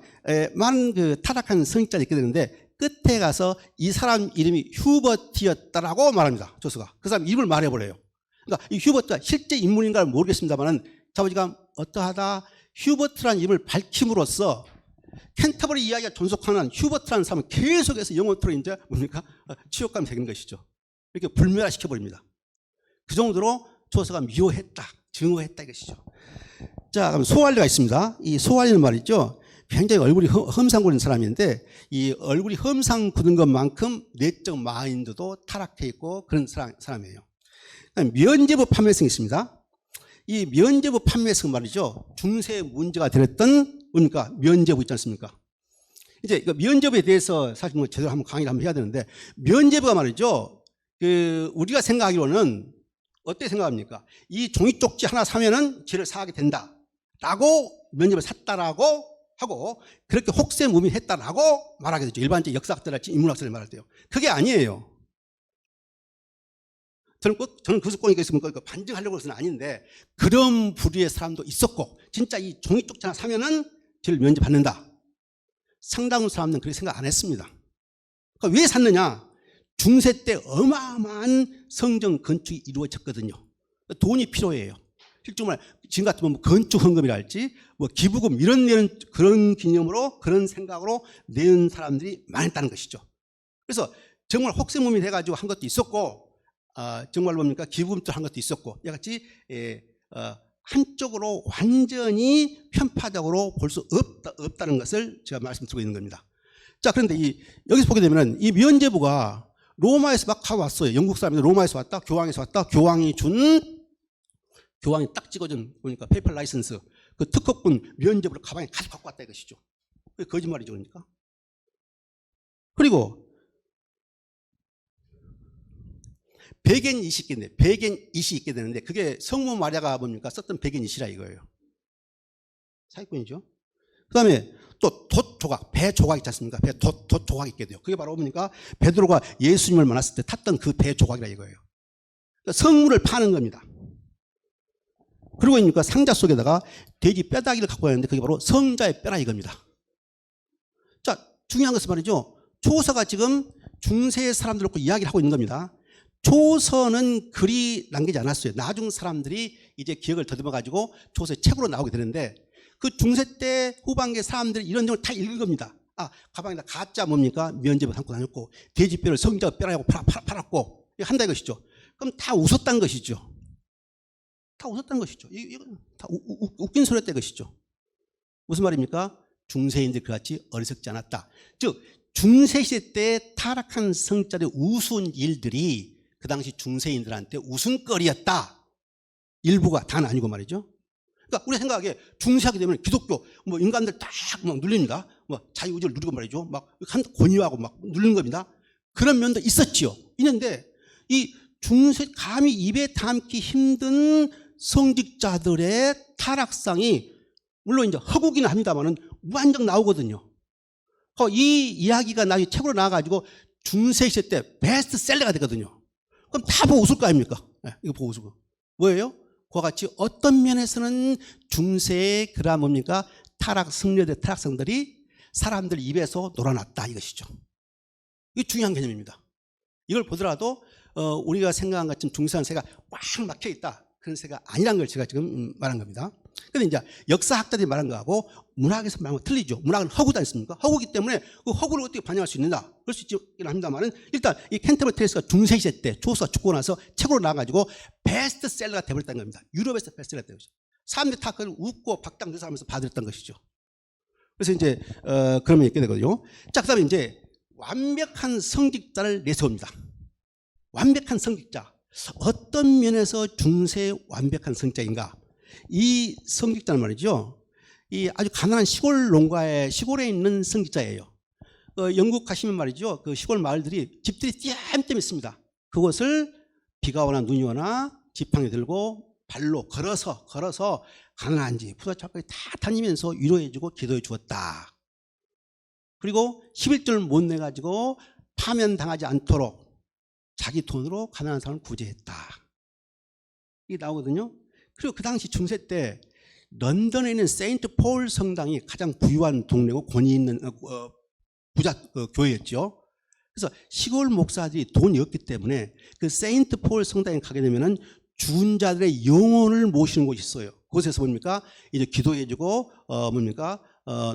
많은 그 타락한 성직자를 있게 되는데 끝에 가서 이 사람 이름이 휴버트였다라고 말합니다. 조서가 그 사람 이름을 말해버려요. 그러니까 이 휴버트가 실제 인물인가를 모르겠습니다만은 자부지가 어떠하다 휴버트라는 이름을 밝힘으로써 캔터버리 이야기가 존속하는 휴버트라는 사람은 계속해서 영어토로 이제 뭡니까 치욕감이 생긴 것이죠. 이렇게 불멸화시켜 버립니다. 그 정도로 조서가 미워했다, 증오했다 이것이죠. 자, 그럼 소알리가 있습니다. 이 소알리는 말이죠. 굉장히 얼굴이 험상궂은 사람인데 이 얼굴이 험상 굳은 것만큼 내적 마인드도 타락해 있고 그런 사람이에요. 면죄부 판매성이 있습니다. 이 면죄부 판매성 말이죠. 중세 문제가 되었던 뭡니까 면죄부 있지 않습니까? 이제 그 면죄부에 대해서 사실 뭐 제대로 한번 강의를 한번 해야 되는데 면죄부가 말이죠. 우리가 생각하기로는 어떻게 생각합니까? 이 종이 쪽지 하나 사면은 죄를 사하게 된다라고 면죄부를 샀다라고 하고 그렇게 혹세무민했다라고 말하게 되죠. 일반적인 역사학자랄지 인문학자를 말할 때요. 그게 아니에요. 저는 그것을 꼭 반증하려고 해서는 아닌데 그런 부류의 사람도 있었고 진짜 이 종이 쪽지 하나 사면은 죄를 면제받는다. 상당한 사람들은 그렇게 생각 안 했습니다. 그러니까 왜 샀느냐? 중세 때 어마어마한 성전 건축이 이루어졌거든요. 돈이 필요해요. 실제 말 지금 같으면 뭐 건축 헌금이랄지 뭐 기부금 이런 내는 그런 개념으로 그런 생각으로 내는 사람들이 많았다는 것이죠. 그래서 정말 혹세무민이 돼가지고 한 것도 있었고 정말 뭡니까 기부금도 한 것도 있었고 이같이 한쪽으로 완전히 편파적으로 볼 수 없다는 것을 제가 말씀드리고 있는 겁니다. 자, 그런데 여기서 보게 되면 이 면죄부가 로마에서 막 가왔어요. 영국 사람들 로마에서 왔다, 교황에서 왔다, 교황이 딱 찍어준 보니까 페이퍼 라이선스 그 특허권 면죄부를 가방에 가지고 갖고 왔다 이것이죠. 그게 거짓말이죠, 그러니까. 그리고 백엔이시 있게 되는데 그게 성모 마리아가 뭡니까 썼던 백엔이시라 이거예요. 사기꾼이죠. 그 다음에 또 돛 조각, 배 조각 있지 않습니까? 배 돛 조각 있게 돼요. 그게 바로 뭡니까 베드로가 예수님을 만났을 때 탔던 그 배 조각이라 이거예요. 그러니까 성물을 파는 겁니다. 그리고 그러니까 상자 속에다가 돼지 뼈다귀를 갖고 왔는데 그게 바로 성자의 뼈라 이겁니다. 자, 중요한 것은 말이죠. 초서가 지금 중세의 사람들 놓고 이야기를 하고 있는 겁니다. 초서는 글이 남기지 않았어요. 나중 사람들이 이제 기억을 더듬어 가지고 초서의 책으로 나오게 되는데 그 중세 때 후반기의 사람들이 이런 내용을 다 읽은 겁니다. 가방에다 가짜 뭡니까 면죄부 담고 다녔고 돼지뼈를 성자 뼈라고 팔았고 한다 이것이죠. 그럼 다 웃었다는 것이죠. 다 웃었다는 것이죠. 이건 다 웃긴 소리였다 이것이죠. 무슨 말입니까? 중세인들이 그같이 어리석지 않았다. 즉 중세시대 때 타락한 성자들의 우스운 일들이 그 당시 중세인들한테 웃음거리였다. 일부가 다는 아니고 말이죠. 그러니까 우리 생각에 중세하게 되면 기독교 뭐 인간들 딱 막 눌립니다. 뭐 자유의지를 누리고 말이죠. 막 권유하고 막 누르는 겁니다. 그런 면도 있었지요. 있는데 이 중세 감히 입에 담기 힘든 성직자들의 타락상이 물론 이제 허구기는 합니다만은 무한정 나오거든요. 이 이야기가 나중에 책으로 나와가지고 중세시대 때 베스트셀러가 되거든요. 그럼 다 보고 웃을 거 아닙니까? 네, 이거 보고 웃을 거. 뭐예요? 그와 같이 어떤 면에서는 중세의 그런 뭡니까? 승려대 타락성들이 사람들 입에서 놀아났다 이것이죠. 이게 중요한 개념입니다. 이걸 보더라도 우리가 생각한 것처럼 중세한 세가 꽉 막혀 있다. 그런 세가 아니란 걸 제가 지금 말한 겁니다. 그런데 이제 역사학자들이 말한 거하고 문학에서 말한 거 틀리죠. 문학은 허구지 않습니까? 허구기 때문에 그 허구를 어떻게 반영할 수 있느냐? 그럴 수 있긴 합니다만은 일단 이 캔터버리 트레이스가 중세시대 때 초서가 죽고 나서 책으로 나와가지고 베스트셀러가 되어버렸다는 겁니다. 유럽에서 베스트셀러가 되어버렸죠. 사람들이 다 그걸 웃고 박장 대사하면서 받아들였던 것이죠. 그래서 이제 그러면 있게 되거든요. 자, 그다음에 이제 완벽한 성직자를 내세웁니다. 완벽한 성직자. 어떤 면에서 중세의 완벽한 성직자인가? 이 성직자는 말이죠. 이 아주 가난한 시골 농가의 시골에 있는 성직자예요. 영국 가시면 말이죠. 그 시골 마을들이 집들이 띄엄띄엄 있습니다. 그것을 비가 오나 눈이 오나 지팡이 들고 발로 걸어서 가난한지 부잣집까지 다 다니면서 위로해주고 기도해 주었다. 그리고 11조를 못 내가지고 파면당하지 않도록 자기 돈으로 가난한 사람을 구제했다. 이게 나오거든요. 그리고 그 당시 중세 때 런던에 있는 세인트 폴 성당이 가장 부유한 동네고 권위 있는 부자 교회였죠. 그래서 시골 목사들이 돈이 없기 때문에 그 세인트 폴 성당에 가게 되면은 죽은 자들의 영혼을 모시는 곳이 있어요. 그곳에서 뭡니까? 이제 기도해주고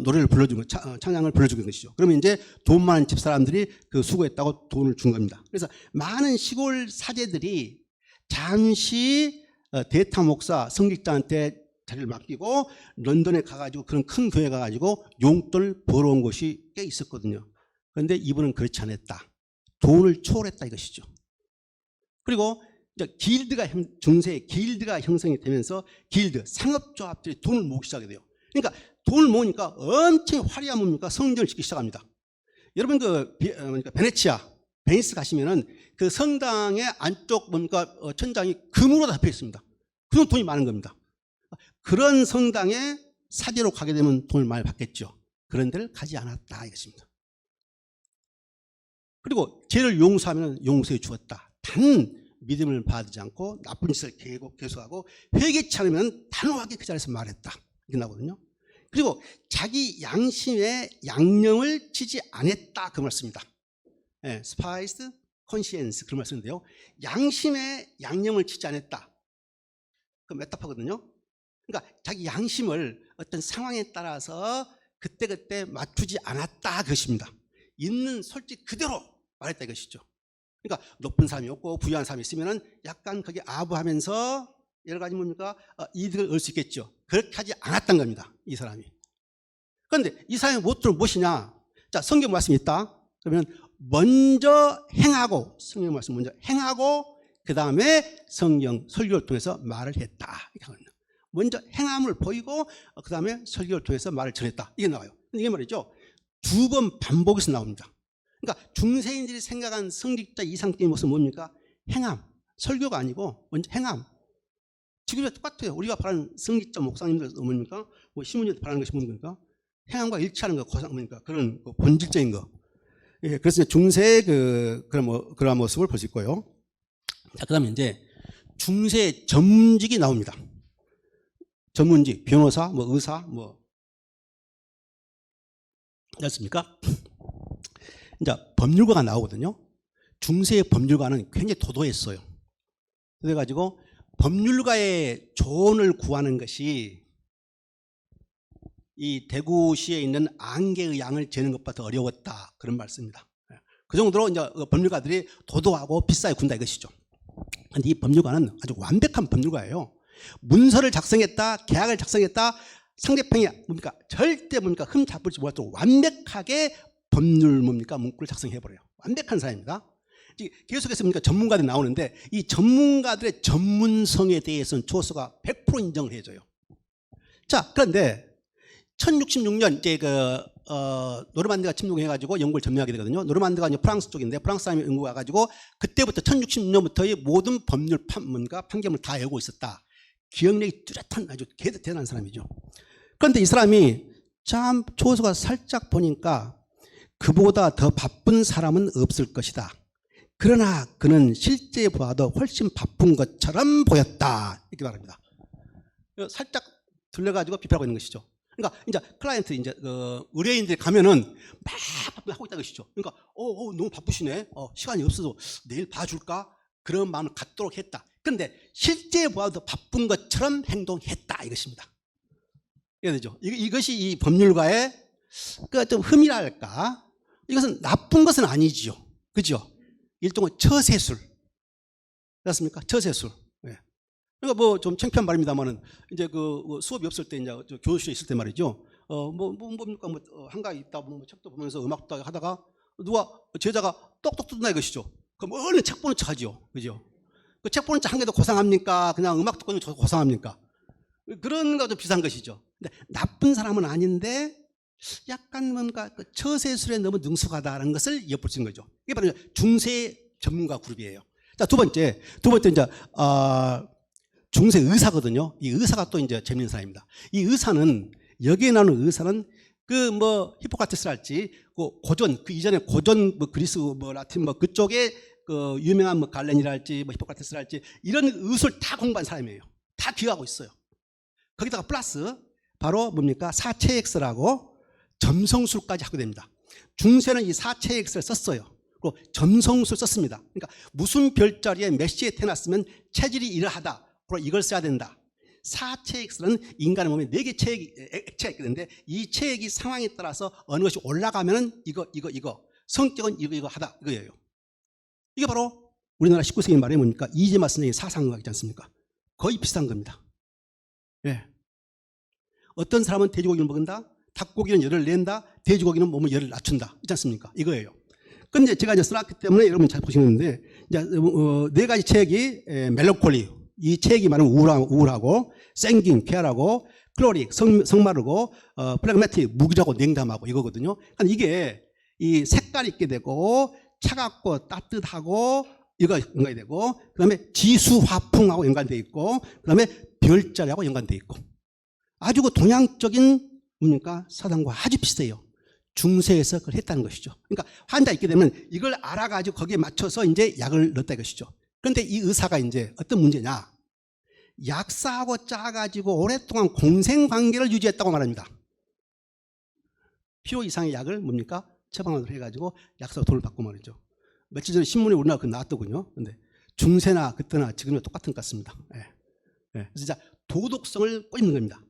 노래를 불러주는 찬양을 불러주는 것이죠. 그러면 이제 돈 많은 집 사람들이 그 수고했다고 돈을 준 겁니다. 그래서 많은 시골 사제들이 잠시 대타 목사 성직자한테 자리를 맡기고 런던에 가가지고 그런 큰 교회 가가지고 용돈을 벌어온 곳이 꽤 있었거든요. 그런데 이분은 그렇지 않았다. 돈을 초월했다 이것이죠. 그리고 이제 중세의 길드가 형성이 되면서 상업조합들이 돈을 모으기 시작하게 돼요. 그러니까 돈을 모으니까 엄청 화려한 뭡니까? 성전을 짓기 시작합니다. 여러분 베네치아, 베니스 가시면은 그 성당의 안쪽 뭡니까? 천장이 금으로 덮여 있습니다. 그런 돈이 많은 겁니다. 그런 성당에 사제로 가게 되면 돈을 많이 받겠죠. 그런 데를 가지 않았다 이것입니다. 그리고 죄를 용서하면 용서해 주었다. 단 믿음을 받지 않고 나쁜 짓을 계속하고 회개치 않으면 단호하게 그 자리에서 말했다. 이렇게 나오거든요. 그리고 자기 양심에 양념을 치지 않았다 그 말씀입니다. 스파이스 컨시엔스 그런 말씀인데요. 양심에 양념을 치지 않았다. 그 메타파거든요. 그러니까 자기 양심을 어떤 상황에 따라서 그때그때 맞추지 않았다 그것입니다. 있는 솔직 그대로 말했다 이것이죠. 그러니까 높은 사람이 없고 부유한 사람이 있으면은 약간 거기 아부하면서 여러 가지 뭡니까 이득을 얻을 수 있겠죠. 그렇게 하지 않았던 겁니다. 이 사람이. 그런데 이 사람의 모토는 무엇이냐? 자, 성경 말씀이 있다. 그러면 먼저 행하고, 성경 말씀 먼저 행하고 그 다음에 성경 설교를 통해서 말을 했다. 이렇게 하거든요. 먼저 행함을 보이고 그 다음에 설교를 통해서 말을 전했다. 이게 나와요. 이게 말이죠. 2번 반복해서 나옵니다. 그러니까 중세인들이 생각한 성직자 이상적인 모습은 뭡니까? 행함. 설교가 아니고 먼저 행함. 지금도 똑같아요. 우리가 바라는 성직자 목사님들 뭡니까? 뭐 신문이 바라는 것이 뭡니까? 행함과 일치하는 거, 뭡니까? 그런 본질적인 거. 예, 그래서 중세의 그런 모습을 볼 수 있고요. 자, 그 다음에 이제 중세 전문직이 나옵니다. 전문직, 변호사, 뭐 의사, 뭐. 그렇습니까? 이제 법률가가 나오거든요. 중세의 법률가는 굉장히 도도했어요. 그래가지고 법률가의 조언을 구하는 것이 이 대구시에 있는 안개의 양을 재는 것보다 더 어려웠다. 그런 말씀입니다. 그 정도로 이제 법률가들이 도도하고 비싸게 군다 이것이죠. 그런데 이 법률가는 아주 완벽한 법률가예요. 문서를 작성했다, 계약을 작성했다, 상대방이 뭡니까? 절대 뭡니까? 흠 잡을지 못하도록 완벽하게 법률 뭡니까? 문구를 작성해버려요. 완벽한 사람입니다. 계속해서 뭡니까? 전문가들이 나오는데 이 전문가들의 전문성에 대해서는 조서가 100% 인정을 해줘요. 자, 그런데 1066년 이제 노르만드가 침공해가지고 영국을 점령하게 되거든요. 노르만드가 이제 프랑스 쪽인데 프랑스 사람이 영국 와가지고 그때부터 1066년부터의 모든 법률 판결을 다 외우고 있었다. 기억력이 뚜렷한 아주 대단한 사람이죠. 그런데 이 사람이 참 조서가 살짝 보니까 그보다 더 바쁜 사람은 없을 것이다. 그러나 그는 실제 보아도 훨씬 바쁜 것처럼 보였다. 이렇게 말합니다. 살짝 들려가지고 비판하고 있는 것이죠. 그러니까 이제 클라이언트 이제 의뢰인들이 가면은 막 하고 있다는 것이죠. 그러니까 너무 바쁘시네. 시간이 없어서 내일 봐줄까? 그런 마음을 갖도록 했다. 그런데 실제 보아도 바쁜 것처럼 행동했다 이것입니다. 이해되죠? 이것이 이 법률가의 그 좀 흠이랄까? 이것은 나쁜 것은 아니지요. 그죠? 일종의 처세술. 그렇습니까? 처세술. 네. 그러니까 뭐 좀 창피한 말입니다만은 이제 수업이 없을 때 이제 교실에 있을 때 말이죠. 뭡니까? 한가위 있다 보면 책도 보면서 음악도 하다가 누가 제자가 똑똑 뜯나 이것이죠. 그럼 얼른 책 보는 척 하죠. 그죠? 그 책 보는 척 한 게 더 고상합니까? 그냥 음악 듣고 있는 게 고상합니까? 그런 거도 비슷한 것이죠. 근데 나쁜 사람은 아닌데 약간 뭔가 그 처세술에 너무 능숙하다는 것을 엿볼 수 있는 거죠. 이게 바로 중세 전문가 그룹이에요. 자, 두 번째 이제 중세 의사거든요. 이 의사가 또 이제 재밌는 사람입니다. 이 의사는 여기에 나오는 의사는 히포크라테스랄지 고전 이전에 고전 그리스 라틴 그쪽에 유명한 갈렌이랄지 히포크라테스랄지 이런 의술 다 공부한 사람이에요. 다 기억하고 있어요. 거기다가 플러스 바로 뭡니까? 사체엑스라고 점성술까지 하게 됩니다. 중세는 이 사체엑스를 썼어요. 그리고 점성술 썼습니다. 그러니까 무슨 별자리에 몇 시에 태어났으면 체질이 이러하다. 그리고 이걸 써야 된다. 사체엑스는 인간의 몸에 4개 액체가 있는데 이 체액이 상황에 따라서 어느 것이 올라가면은 이거 성격은 이거 하다 이거예요. 이게 바로 우리나라 19세기 말에 뭡니까? 이재마 선생의 사상과학 있지 않습니까? 거의 비슷한 겁니다. 예. 어떤 사람은 돼지고기를 먹는다. 닭고기는 열을 낸다. 돼지고기는 몸의 열을 낮춘다. 있지 않습니까? 이거예요. 근데 제가 이제 써놨기 때문에 여러분 잘 보시는데 이제 4가지 체액이 멜로콜리 이 체액이 말하면 우울하고 생긴 쾌활하고 클로릭 성마르고 플래그매틱 무기라고 냉담하고 이거거든요. 그러니까 이게 이 색깔이 있게 되고 차갑고 따뜻하고 이거 연관이 되고 그다음에 지수화풍하고 연관되어 있고 그다음에 별자리하고 연관되어 있고 아주 동양적인 뭡니까? 사상과 아주 비슷해요. 중세에서 그걸 했다는 것이죠. 그러니까 환자 있게 되면 이걸 알아가지고 거기에 맞춰서 이제 약을 넣었다 이것이죠. 그런데 이 의사가 이제 어떤 문제냐? 약사하고 짜가지고 오랫동안 공생관계를 유지했다고 말합니다. 필요 이상의 약을 뭡니까? 처방을 해가지고 약사가 돈을 받고 말이죠. 며칠 전에 신문에 우리나라 그 나왔더군요. 근데 중세나 그때나 지금이나 똑같은 것 같습니다. 예. 그래서 진짜 도덕성을 꼬집는 겁니다.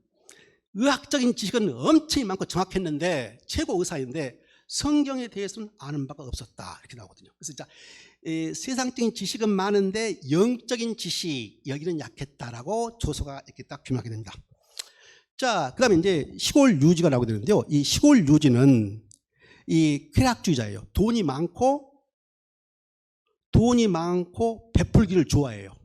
의학적인 지식은 엄청 많고 정확했는데 최고 의사인데 성경에 대해서는 아는 바가 없었다 이렇게 나오거든요. 그래서 진짜 세상적인 지식은 많은데 영적인 지식 여기는 약했다라고 조서가 이렇게 딱 규명하게 됩니다. 자, 그다음에 이제 시골 유지가 나오게 되는데요. 이 시골 유지는 이 쾌락주의자예요. 돈이 많고 베풀기를 좋아해요.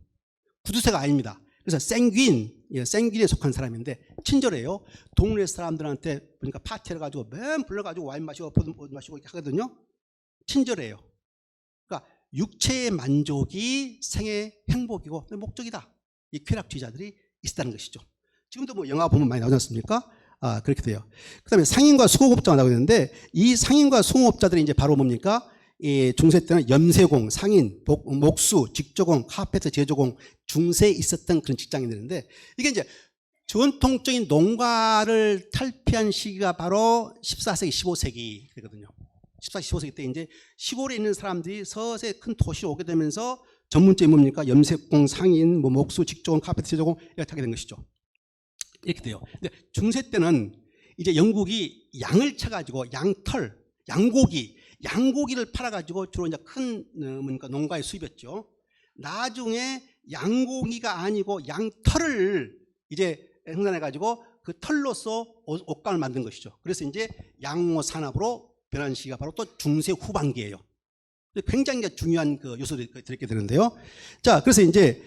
구두쇠가 아닙니다. 그래서 생귀인에 속한 사람인데 친절해요. 동네 사람들한테 보니까 파티를 가지고 맨 불러가지고 와인 마시고 포도 마시고 이렇게 하거든요. 친절해요. 그러니까 육체의 만족이 생의 행복이고 목적이다. 이 쾌락주의자들이 있다는 것이죠. 지금도 뭐 영화 보면 많이 나오지 않습니까? 그렇게 돼요. 그 다음에 상인과 수공업자가 나오고 있는데 이 상인과 수공업자들이 이제 바로 뭡니까? 이 중세 때는 염세공, 상인, 목수, 직조공, 카페트 제조공, 중세에 있었던 그런 직장인들인데 이게 이제 전통적인 농가를 탈피한 시기가 바로 14세기, 15세기거든요. 14세기, 15세기 때 이제 시골에 있는 사람들이 서서히 큰 도시로 오게 되면서 전문점이 뭡니까? 염세공, 상인, 뭐 목수, 직조공, 카페트 제조공 이렇게 하게 된 것이죠. 이렇게 돼요. 근데 중세 때는 이제 영국이 양을 쳐가지고 양고기를 팔아가지고 주로 이제 큰 뭔가 농가에 수입했죠. 나중에 양고기가 아니고 양털을 이제 생산해가지고 그 털로서 옷감을 만든 것이죠. 그래서 이제 양호 산업으로 변한 시기가 바로 또 중세 후반기예요. 굉장히 중요한 그 요소들이 들었게 되는데요. 자, 그래서 이제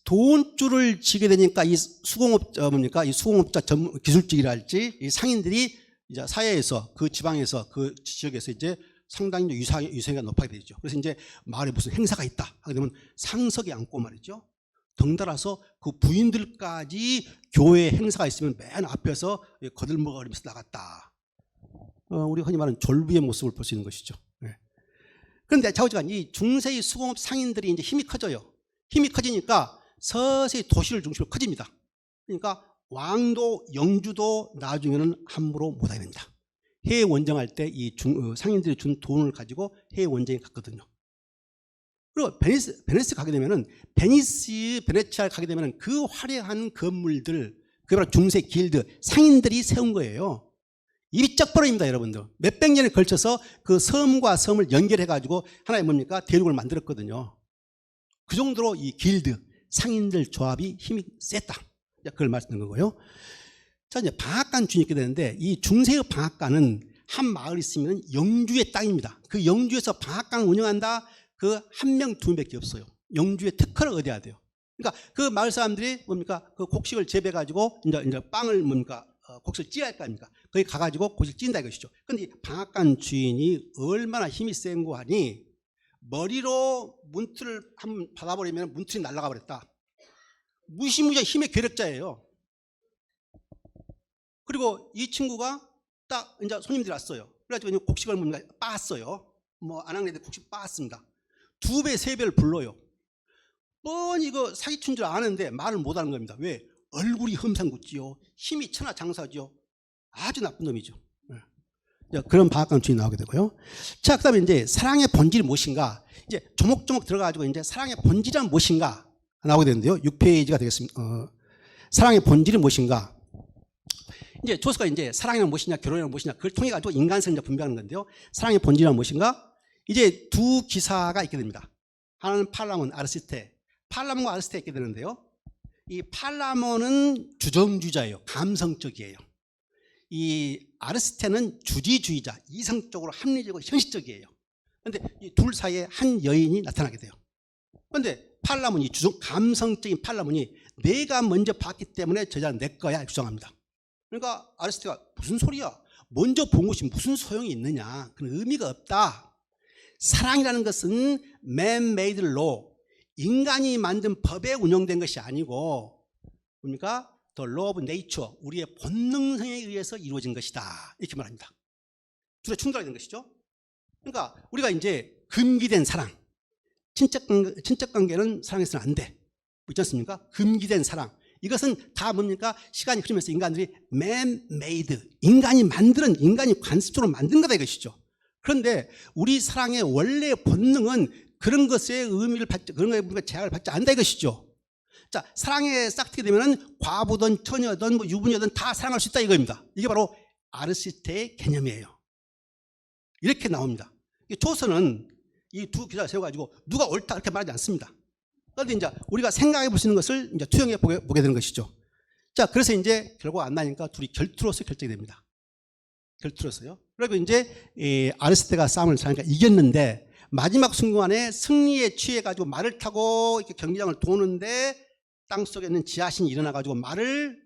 돈줄을 지게 되니까 이 수공업자 기술직이랄지 이 상인들이 이제 사회에서 그 지방에서 그 지역에서 이제 상당히 유세가 높아게 되죠. 그래서 이제 마을에 무슨 행사가 있다 하게 되면 상석에 앉고 말이죠. 덩달아서 그 부인들까지 교회 행사가 있으면 맨 앞에서 거들먹거리면서 나갔다. 우리 흔히 말하는 졸부의 모습을 볼 수 있는 것이죠. 네. 그런데 좌우지간 이 중세의 수공업 상인들이 이제 힘이 커져요. 힘이 커지니까 서서히 도시를 중심으로 커집니다. 그러니까 왕도 영주도 나중에는 함부로 못하게 됩니다. 해외 원정할 때 이 상인들이 준 돈을 가지고 해외 원정에 갔거든요. 그리고 베니스 가게 되면은 베네치아를 가게 되면은 그 화려한 건물들, 그게 바로 중세 길드 상인들이 세운 거예요. 입이 쩍 벌어집니다, 여러분들. 몇백 년에 걸쳐서 그 섬과 섬을 연결해 가지고 하나의 뭡니까? 대륙을 만들었거든요. 그 정도로 이 길드 상인들 조합이 힘이 셌다. 그걸 말씀드린 거고요. 자, 이제 방앗간 주인이 있게 되는데 이 중세의 방앗간은 한 마을 있으면 영주의 땅입니다. 그 영주에서 방앗간을 운영한다. 그 한 명, 두 명밖에 없어요. 영주의 특허를 얻어야 돼요. 그러니까 그 마을 사람들이 뭡니까? 그 곡식을 재배해 가지고 이제 빵을 뭡니까? 곡식을 찌어야 할 거 아닙니까? 거기 가가지고 곡식을 찐다 이것이죠. 그런데 방앗간 주인이 얼마나 힘이 센고 하니 머리로 문틀을 한번 받아버리면 문틀이 날아가 버렸다. 무시무시한 힘의 괴력자예요. 그리고 이 친구가 딱 이제 손님들이 왔어요. 그래가지고 곡식을 뭡니까? 빻았어요. 뭐 안학내들 곡식 빻았습니다. 2배, 3배를 불러요. 뻔히 이거 사기친 줄 아는데 말을 못하는 겁니다. 왜? 얼굴이 험상궂지요. 힘이 천하장사죠. 아주 나쁜 놈이죠. 그런 방앗간 주인이 나오게 되고요. 자, 그다음에 이제 사랑의 본질이 무엇인가? 이제 조목조목 들어가지고 이제 사랑의 본질은 무엇인가 나오게 되는데요. 6페이지가 되겠습니다. 사랑의 본질이 무엇인가? 이제 조서가 이제 사랑이란 무엇이냐, 결혼이란 무엇이냐, 그걸 통해 가지고 인간성을 분별하는 건데요. 사랑의 본질은 무엇인가? 이제 두 기사가 있게 됩니다. 하나는 팔라몬, 아르시테. 팔라몬과 아르시테 있게 되는데요. 이 팔라몬은 주정주의자예요. 감성적이에요. 이 아르시테는 주지주의자, 이성적으로 합리적이고 현실적이에요. 그런데 이 둘 사이에 한 여인이 나타나게 돼요. 그런데 팔라몬이 감성적인 팔라몬이 내가 먼저 봤기 때문에 저 여자는 내 거야 주장합니다. 그러니까 아르시테가 무슨 소리야? 먼저 본 것이 무슨 소용이 있느냐? 그런 의미가 없다. 사랑이라는 것은 man-made law, 인간이 만든 법에 운영된 것이 아니고 뭡니까? The law of nature, 우리의 본능성에 의해서 이루어진 것이다. 이렇게 말합니다. 둘의 충돌이 된 것이죠. 그러니까 우리가 이제 금기된 사랑, 친척 관계는 사랑해서는 안 돼. 있지 않습니까? 금기된 사랑. 이것은 다 뭡니까? 시간이 흐르면서 인간들이 man-made, 인간이 관습적으로 만든 거다 이것이죠. 그런데 우리 사랑의 원래 본능은 그런 것의 의미를 받지, 그런 것에 제약을 받지 않는다 이것이죠. 자, 사랑에 싹트게 되면은 과부든 처녀든 뭐 유부녀든 다 사랑할 수 있다 이겁니다. 이게 바로 아르시테의 개념이에요. 이렇게 나옵니다. 조선은 이 두 기사를 세워가지고 누가 옳다 이렇게 말하지 않습니다. 그런데 이제 우리가 생각해 볼 수 있는 것을 이제 투영해 보게 되는 것이죠. 자, 그래서 이제 결국 안 나니까 둘이 결투로서 결정이 됩니다. 결투로서요. 그리고 이제 아르시테가 싸움을 잘하니까 이겼는데 마지막 순간에 승리에 취해가지고 말을 타고 이렇게 경기장을 도는데 땅 속에 있는 지하신이 일어나가지고 말을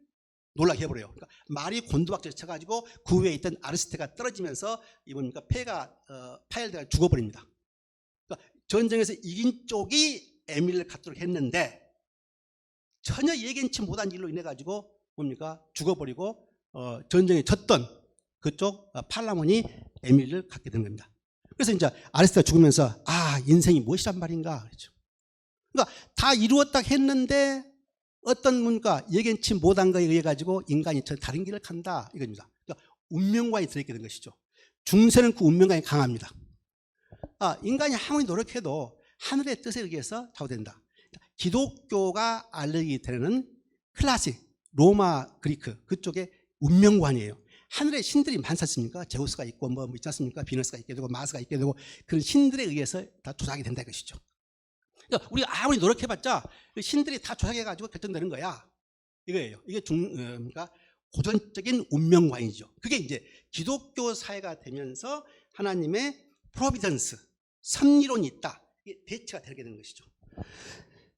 놀라게 해버려요. 그러니까 말이 곤두박질 쳐가지고 그 위에 있던 아르시테가 떨어지면서 이 뭡니까 폐가 파열돼가 죽어버립니다. 그러니까 전쟁에서 이긴 쪽이 에밀을 갖도록 했는데 전혀 예견치 못한 일로 인해 가지고 뭡니까 죽어버리고 전쟁에 졌던 그쪽 팔라몬이 에밀을 갖게 된 겁니다. 그래서 이제 아르시테가 죽으면서 아 인생이 무엇이란 말인가 그렇죠. 그러니까 다 이루었다 했는데 어떤 뭔가 예견치 못한 거에 의해 가지고 인간이 저 다른 길을 간다 이겁니다. 그러니까 운명관이 들어있게 된 것이죠. 중세는 그 운명관이 강합니다. 인간이 아무리 노력해도 하늘의 뜻에 의해서 좌우된다. 기독교가 알려지기 전에는 클래식, 로마, 그리크 그쪽에 운명관이에요. 하늘에 신들이 많지 않습니까? 제우스가 있고 뭐 있지 않습니까? 비너스가 있게 되고 마스가 있게 되고 그런 신들에 의해서 다 조작이 된다 이것이죠. 그러니까 우리가 아무리 노력해봤자 신들이 다 조작해가지고 결정되는 거야. 이거예요. 이게 그러니까 고전적인 운명관이죠. 그게 이제 기독교 사회가 되면서 하나님의 프로비던스, 섭리론이 있다. 이게 대체가 되게 되는 것이죠.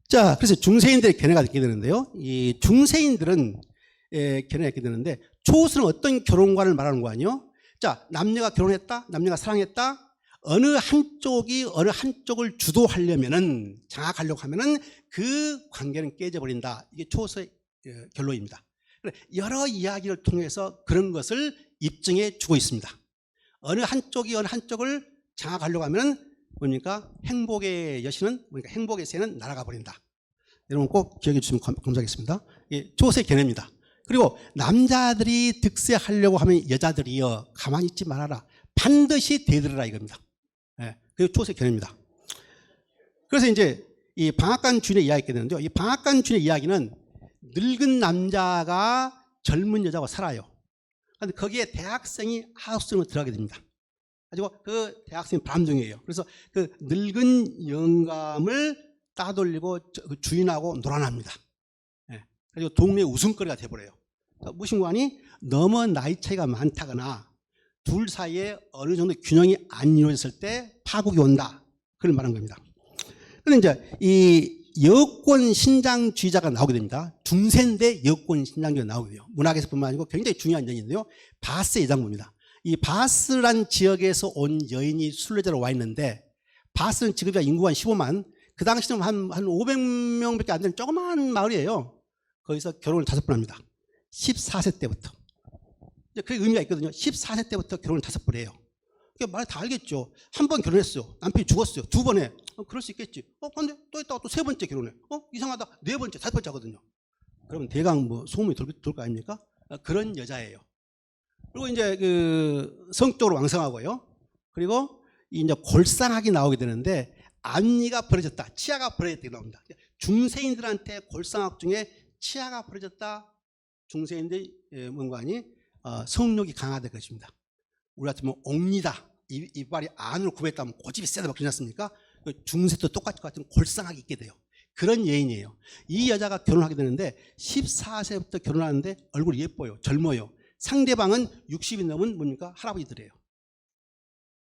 자, 그래서 중세인들의 견해가 있게 되는데요. 이 중세인들은 견해가 있게 되는데 초호수는 어떤 결혼관을 말하는 거 아니요? 자, 남녀가 결혼했다, 남녀가 사랑했다. 어느 한쪽이 어느 한쪽을 주도하려면은 장악하려고 하면은 그 관계는 깨져버린다. 이게 초호수의 결론입니다. 여러 이야기를 통해서 그런 것을 입증해 주고 있습니다. 어느 한쪽이 어느 한쪽을 장악하려고 하면 뭡니까? 행복의 여신은 뭡니까? 행복의 새는 날아가 버린다. 여러분 꼭 기억해 주시면 감사하겠습니다. 예, 초호수의 견해입니다. 그리고 남자들이 득세하려고 하면 여자들이여 가만히 있지 말아라. 반드시 대들으라 이겁니다. 예, 그게 초호수의 견해입니다. 그래서 이제 이 방앗간 주인의 이야기가 되는데요. 이 방앗간 주인의 이야기는 늙은 남자가 젊은 여자와 살아요. 그런데 거기에 대학생이 하우스로 들어가게 됩니다. 가지고 그 대학생이 바람둥이에요. 그래서 그 늙은 영감을 따돌리고 그 주인하고 놀아납니다. 예, 그리고 동네 웃음거리가 돼버려요. 무신관이 너무 나이 차이가 많다거나 둘 사이에 어느 정도 균형이 안 이루어졌을 때 파국이 온다. 그걸 말한 겁니다. 그런데 이제 이 여권 신장주의자가 나오게 됩니다. 중세인데 여권 신장주의가 나오게 돼요. 문학에서뿐만 아니고 굉장히 중요한 여인인데요. 바스의 여장부입니다. 이 바스란 지역에서 온 여인이 순례자로 와 있는데 바스는 지금 인구가 한 15만 그 당시는 한 500명밖에 안 되는 조그마한 마을이에요. 거기서 결혼을 5번 합니다. 14세 때부터. 그게 의미가 있거든요. 14세 때부터 결혼을 5번 해요. 말 다 알겠죠. 한 번 결혼했어요. 남편이 죽었어요. 2번 해. 그럴 수 있겠지. 근데 또 있다가 또 3번째 결혼해. 이상하다. 4번째, 5번째 하거든요. 그러면 대강 뭐 소문이 돌 거 아닙니까? 그런 여자예요. 그리고 이제 그 성적으로 왕성하고요. 그리고 이제 골상학이 나오게 되는데 앞니가 벌어졌다. 치아가 벌어졌다 나옵니다. 중세인들한테 골상학 중에 치아가 벌어졌다. 중세인들 문관이 성욕이 강하다 것입니다. 우리 같으면 옥니다. 이빨이 안으로 굽었다면 고집이 세다 막 그러지 않습니까? 중세도 똑같은 골상학이 있게 돼요. 그런 여인이에요. 이 여자가 결혼하게 되는데 14세부터 결혼하는데 얼굴이 예뻐요. 젊어요. 상대방은 60이 넘은 뭡니까? 할아버지들이에요.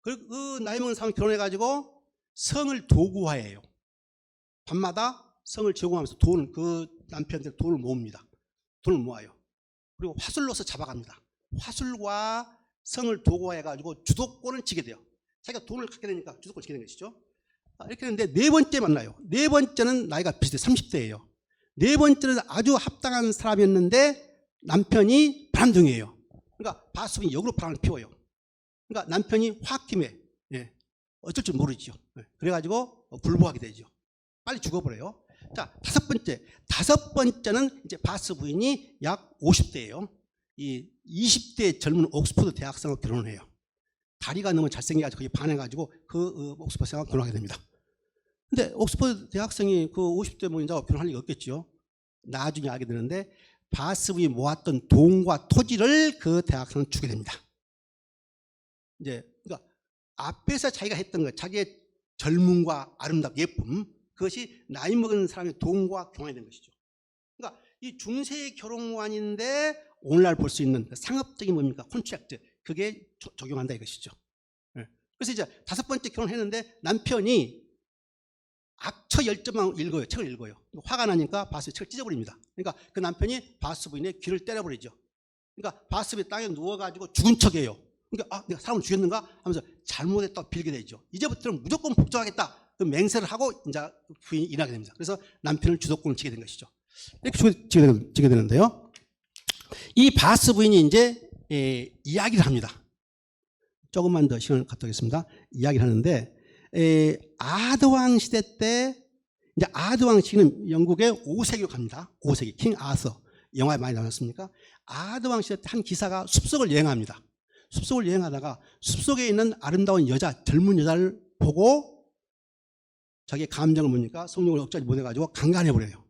그 나이 먹은 사람이 결혼해가지고 성을 도구화해요. 밤마다 성을 제공하면서 그 남편들 돈을 모읍니다. 돈을 모아요. 그리고 화술로서 잡아갑니다. 화술과 성을 도구화해가지고 주도권을 지게 돼요. 자기가 돈을 갖게 되니까 주도권을 지게 되는 것이죠. 이렇게 했는데 4번째 만나요. 4번째는 나이가 비슷해요. 30대예요. 4번째는 아주 합당한 사람이었는데 남편이 바람둥이에요. 그러니까 바스이 역으로 바람을 피워요. 그러니까 남편이 화학김에 어쩔 줄 모르죠. 그래가지고 불복하게 되죠. 빨리 죽어버려요. 자, 5번째. 5번째는 이제 바스 부인이 약 50대예요. 이 20대 젊은 옥스퍼드 대학생하고 결혼을 해요. 다리가 너무 잘생겨가지고 거기 반해가지고 그 옥스퍼드 대학생하고 결혼하게 됩니다. 근데 옥스퍼드 대학생이 그 50대 뭐 여자하고 결혼할 리가 없겠죠. 나중에 알게 되는데 바스부인이 모았던 돈과 토지를 그 대학생은 주게 됩니다. 이제 그러니까 앞에서 자기가 했던 것, 자기의 젊음과 아름답, 예쁨, 그것이 나이 먹은 사람의 돈과 경환이 된 것이죠. 그러니까 이 중세의 결혼관인데 오늘날 볼 수 있는 상업적인 뭡니까? 콘트랙트, 그게 적용한다 이것이죠. 그래서 이제 5번째 결혼했는데 남편이 앞처 10점만 읽어요. 책을 읽어요. 화가 나니까 바스 책을 찢어버립니다. 그러니까 그 남편이 바스 부인의 귀를 때려버리죠. 그러니까 바스 부인 땅에 누워가지고 죽은 척이에요. 그러니까 내가 사람을 죽였는가 하면서 잘못했다고 빌게 되죠. 이제부터는 무조건 복종하겠다. 그 맹세를 하고 이제 부인이 일하게 됩니다. 그래서 남편을 주도권을 지게 된 것이죠. 이렇게 지게 되는데요. 이 바스 부인이 이제 이야기를 합니다. 조금만 더 시간을 갖도록 하겠습니다. 이야기를 하는데 아드왕 시대 때 이제 아드왕 시기는 영국의 5세기로 갑니다. 5세기 킹 아서 영화에 많이 나왔습니까? 아드왕 시대 때 한 기사가 숲속을 여행합니다. 숲속을 여행하다가 숲속에 있는 아름다운 여자, 젊은 여자를 보고 자기의 감정을 뭡니까? 성욕을 억제하지 못해가지고 강간해버려요.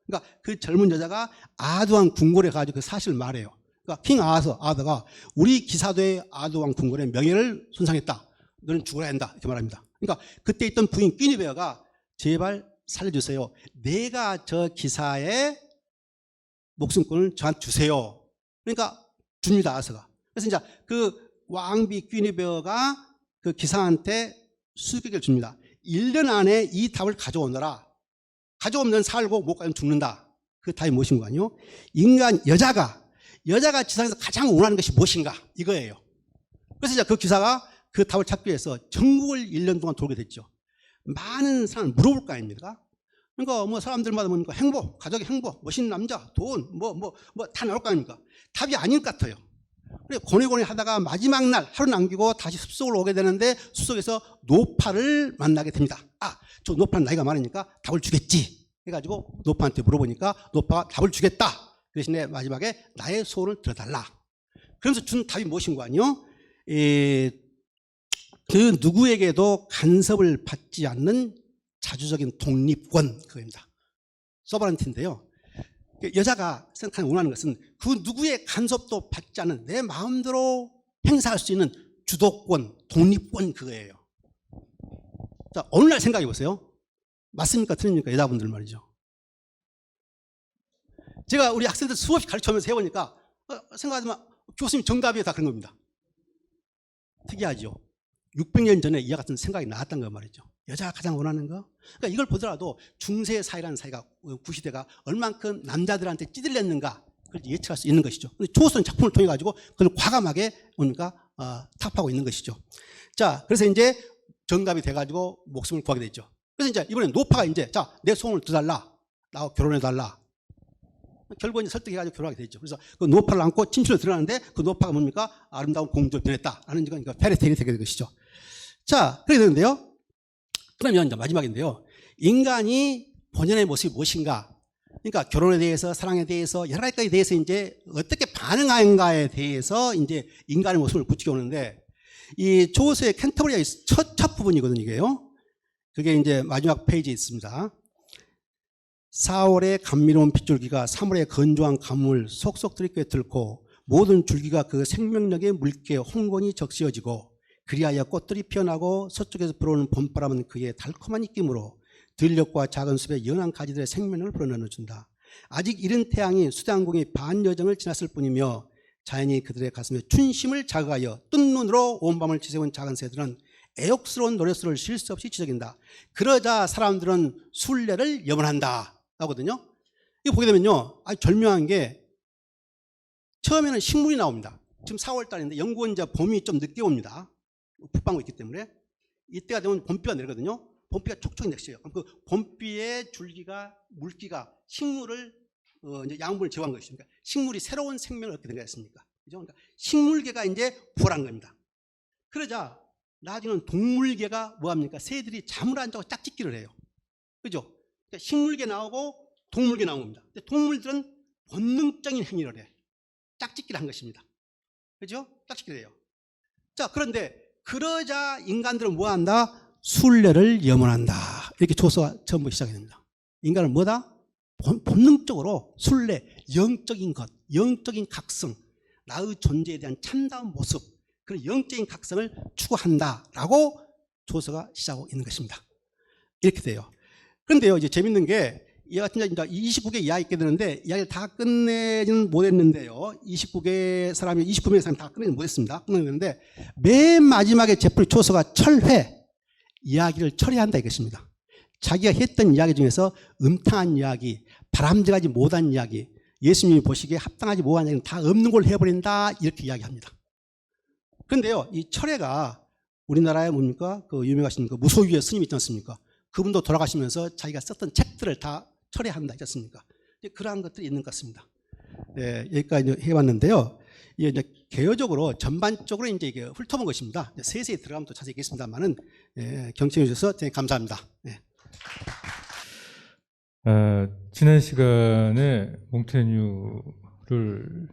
그러니까 그 젊은 여자가 아드왕 궁궐에 가지고 그 사실을 말해요. 그러니까 킹 아더가 우리 기사도의 아드왕 궁궐의 명예를 손상했다. 너는 죽어야 한다. 이렇게 말합니다. 그러니까 그때 있던 부인 끼니베어가 제발 살려주세요. 내가 저 기사의 목숨권을 저한테 주세요. 그러니까 줍니다. 아서가. 그래서 이제 그 왕비 끼니베어가 그 기사한테 수수께끼를 줍니다. 1년 안에 이 답을 가져오너라. 가져오면 살고 못 가면 죽는다. 그 답이 무엇인 거 아니요? 여자가 지상에서 가장 원하는 것이 무엇인가? 이거예요. 그래서 이제 그 기사가 그 답을 찾기 위해서 전국을 1년 동안 돌게 됐죠. 많은 사람을 물어볼 거 아닙니까? 그러니까 뭐 사람들마다 뭡니까? 행복, 가족의 행복, 멋있는 남자, 돈, 다 나올 거 아닙니까? 답이 아닐 것 같아요. 그래 고뇌고뇌 하다가 마지막 날 하루 남기고 다시 숲속으로 오게 되는데 숲속에서 노파를 만나게 됩니다. 저 노파는 나이가 많으니까 답을 주겠지 해가지고 노파한테 물어보니까 노파가 답을 주겠다. 그 대신에 마지막에 나의 소원을 들어달라. 그러면서 준 답이 무엇인 거 아니요? 그 누구에게도 간섭을 받지 않는 자주적인 독립권, 그겁니다. 서버런티인데요. 여자가 생각하는 원하는 것은 그 누구의 간섭도 받지 않는 내 마음대로 행사할 수 있는 주도권, 독립권, 그거예요. 자, 오늘날 생각해 보세요. 맞습니까? 틀립니까? 여자분들 말이죠. 제가 우리 학생들 수없이 가르쳐오면서 해보니까 생각하지만 교수님 정답이 다 그런 겁니다. 특이하죠. 600년 전에 이와 같은 생각이 나왔던 거 말이죠. 여자가 가장 원하는 거. 그러니까 이걸 보더라도 중세 사회라는 사회가, 구시대가 얼만큼 남자들한테 찌들렸는가 그걸 예측할 수 있는 것이죠. 조선 작품을 통해 가지고 그걸 과감하게 뭡니까? 타파하고 있는 것이죠. 자, 그래서 이제 정답이 돼가지고 목숨을 구하게 됐죠. 그래서 이제 이번에 노파가 이제 자, 내 소원을 들어달라. 나하고 결혼해달라. 결국 이제 설득해가지고 결혼하게 됐죠. 그래서 그 노파를 안고 침실로 들어가는데 그 노파가 뭡니까? 아름다운 공주로 변했다. 라는 건 페리테일이 되게 된 것이죠. 자, 그렇게 되는데요. 그러면 이제 마지막인데요. 인간이 본연의 모습이 무엇인가? 그러니까 결혼에 대해서, 사랑에 대해서, 여러 가지에 대해서 이제 어떻게 반응하는가에 대해서 이제 인간의 모습을 굳히게 오는데 이 조서의 캔터버리의 첫 부분이거든요, 이게요. 그게 이제 마지막 페이지에 있습니다. 4월의 감미로운 빗줄기가 3월의 건조한 가물 속속 들이켜 들고 모든 줄기가 그 생명력의 물기에 홍건히 적시어지고 그리하여 꽃들이 피어나고 서쪽에서 불어오는 봄바람은 그의 달콤한 입김으로 들녘과 작은 숲의 연한 가지들의 생명력을 불어넣어준다. 아직 이른 태양이 수단공의 반여정을 지났을 뿐이며 자연이 그들의 가슴에 춘심을 자극하여 뜬 눈으로 온 밤을 지새운 작은 새들은 애욕스러운 노랫소리를 쉴 수 없이 지적인다. 그러자 사람들은 순례를 염원한다. 나오거든요. 이거 보게 되면요. 아주 절묘한 게 처음에는 식물이 나옵니다. 지금 4월 달인데 영국은 이제 봄이 좀 늦게 옵니다. 북방구 있기 때문에. 이때가 되면 봄비가 내리거든요. 봄비가 촉촉히 내리죠. 그럼 그 봄비의 줄기가, 물기가 식물을 이제 양분을 제거한 것이죠. 그러니까 식물이 새로운 생명을 얻게 된 거 아닙니까? 그죠? 그러니까 식물계가 이제 부활한 겁니다. 그러자 나중에는 동물계가 뭐합니까? 새들이 잠을 안 자고 짝짓기를 해요. 그죠? 그러니까 식물계 나오고 동물계 나온 겁니다. 근데 동물들은 본능적인 행위를 해. 짝짓기를 한 것입니다. 그죠? 짝짓기를 해요. 자, 그런데 그러자 인간들은 뭐 한다? 순례를 염원한다. 이렇게 조서가 전부 시작이 됩니다. 인간은 뭐다? 본능적으로 순례, 영적인 것, 영적인 각성, 나의 존재에 대한 참다운 모습, 그런 영적인 각성을 추구한다라고 조서가 시작하고 있는 것입니다. 이렇게 돼요. 그런데요, 이제 재밌는 게 이와 같은 이제 29개 이야기 있게 되는데 이야기를 다 끝내지는 못했는데요. 29명의 사람이 다 끝내지 못했습니다. 끝내는데 맨 마지막에 제프리 초서가 철회 이야기를 처리한다 이것입니다. 자기가 했던 이야기 중에서 음탕한 이야기, 바람직하지 못한 이야기, 예수님이 보시기에 합당하지 못한 이야기는 다 없는 걸 해버린다 이렇게 이야기합니다. 그런데요, 이 철회가 우리나라에 뭡니까? 그 유명하신 그 무소유의 스님 있지 않습니까? 그분도 돌아가시면서 자기가 썼던 책들을 다 철회한다 있지 않습니까? 그러한 것들이 있는 것 같습니다. 네, 여기까지 해봤는데요. 이게 이제 개요적으로 전반적으로 이제 이게 훑어본 것입니다. 세세히 들어가면 또 자세히 있겠습니다만은 경청해 주셔서 되게 감사합니다. 네. 지난 시간에 몽테뉴를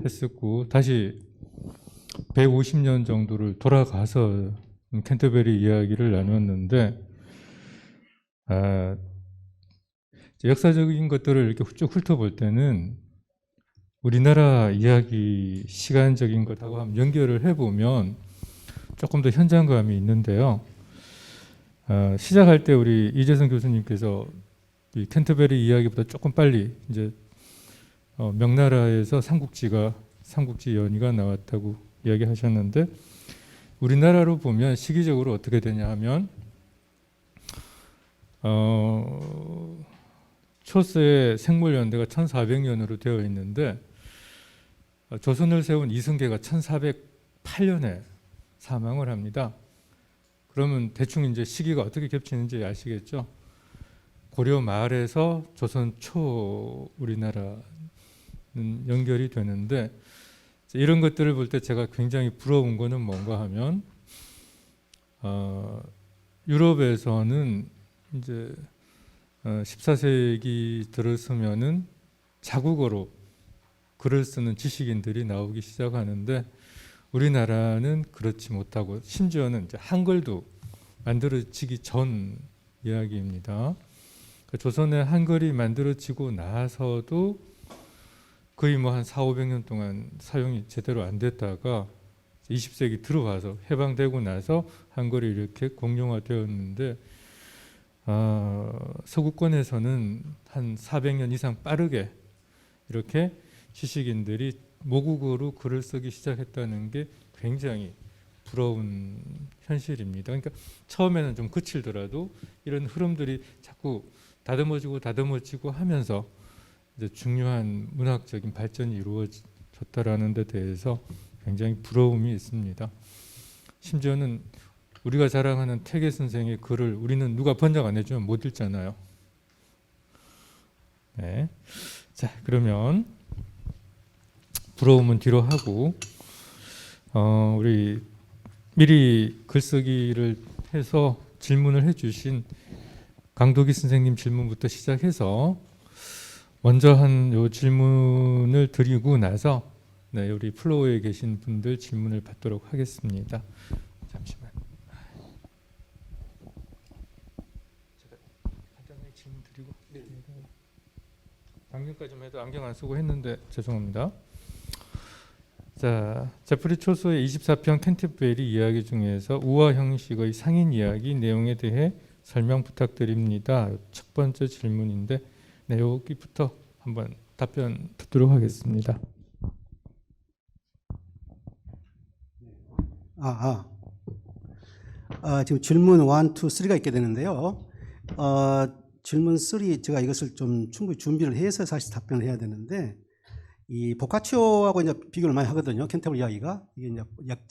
했었고 다시 150년 정도를 돌아가서 캔터베리 이야기를 나눴는데 역사적인 것들을 이렇게 쭉 훑어볼 때는 우리나라 이야기 시간적인 것하고 한번 연결을 해보면 조금 더 현장감이 있는데요. 시작할 때 우리 이재성 교수님께서 이 캔터베리 이야기보다 조금 빨리 이제 명나라에서 삼국지 연의가 나왔다고 이야기하셨는데 우리나라로 보면 시기적으로 어떻게 되냐 하면 초서의 생물연대가 1400년으로 되어 있는데 조선을 세운 이승계가 1408년에 사망을 합니다. 그러면 대충 이제 시기가 어떻게 겹치는지 아시겠죠? 고려 말에서 조선 초 우리나라는 연결이 되는데 이런 것들을 볼 때 제가 굉장히 부러운 거는 뭔가 하면 유럽에서는 이제 14세기 들어서면은 자국어로 글을 쓰는 지식인들이 나오기 시작하는데 우리나라는 그렇지 못하고 심지어는 이제 한글도 만들어지기 전 이야기입니다. 조선의 한글이 만들어지고 나서도 거의 뭐 한 400~500년 동안 사용이 제대로 안 됐다가 20세기 들어와서 해방되고 나서 한글이 이렇게 공용화되었는데 서구권에서는 한 400년 이상 빠르게 이렇게 지식인들이 모국어로 글을 쓰기 시작했다는 게 굉장히 부러운 현실입니다. 그러니까 처음에는 좀 거칠더라도 이런 흐름들이 자꾸 다듬어지고 하면서 이제 중요한 문학적인 발전이 이루어졌다라는 데 대해서 굉장히 부러움이 있습니다. 심지어는 우리가 자랑하는 태계 선생의 글을 우리는 누가 번역 안 해주면 못 읽잖아요. 네. 자, 그러면 부러움은 뒤로 하고 우리 미리 글쓰기를 해서 질문을 해주신 강도기 선생님 질문부터 시작해서 먼저 한 요 질문을 드리고 나서 네, 우리 플로어에 계신 분들 질문을 받도록 하겠습니다. 잠시만. 제가 간단하게 질문 드리고 방금까지만 해도 안경 안 쓰고 했는데 죄송합니다. 자, 제프리 초서의 24편 캔터베리 이야기 중에서 우화 형식의 상인 이야기 내용에 대해 설명 부탁드립니다. 첫 번째 질문인데 네, 여기부터 한번 답변 듣도록 하겠습니다. 지금 질문 1, 2, 3가 있게 되는데요. 질문 3 제가 이것을 좀 충분히 준비를 해서 사실 답변을 해야 되는데 이 보카치오하고 이제 비교를 많이 하거든요. 캔터베리 이야기가 이게 이제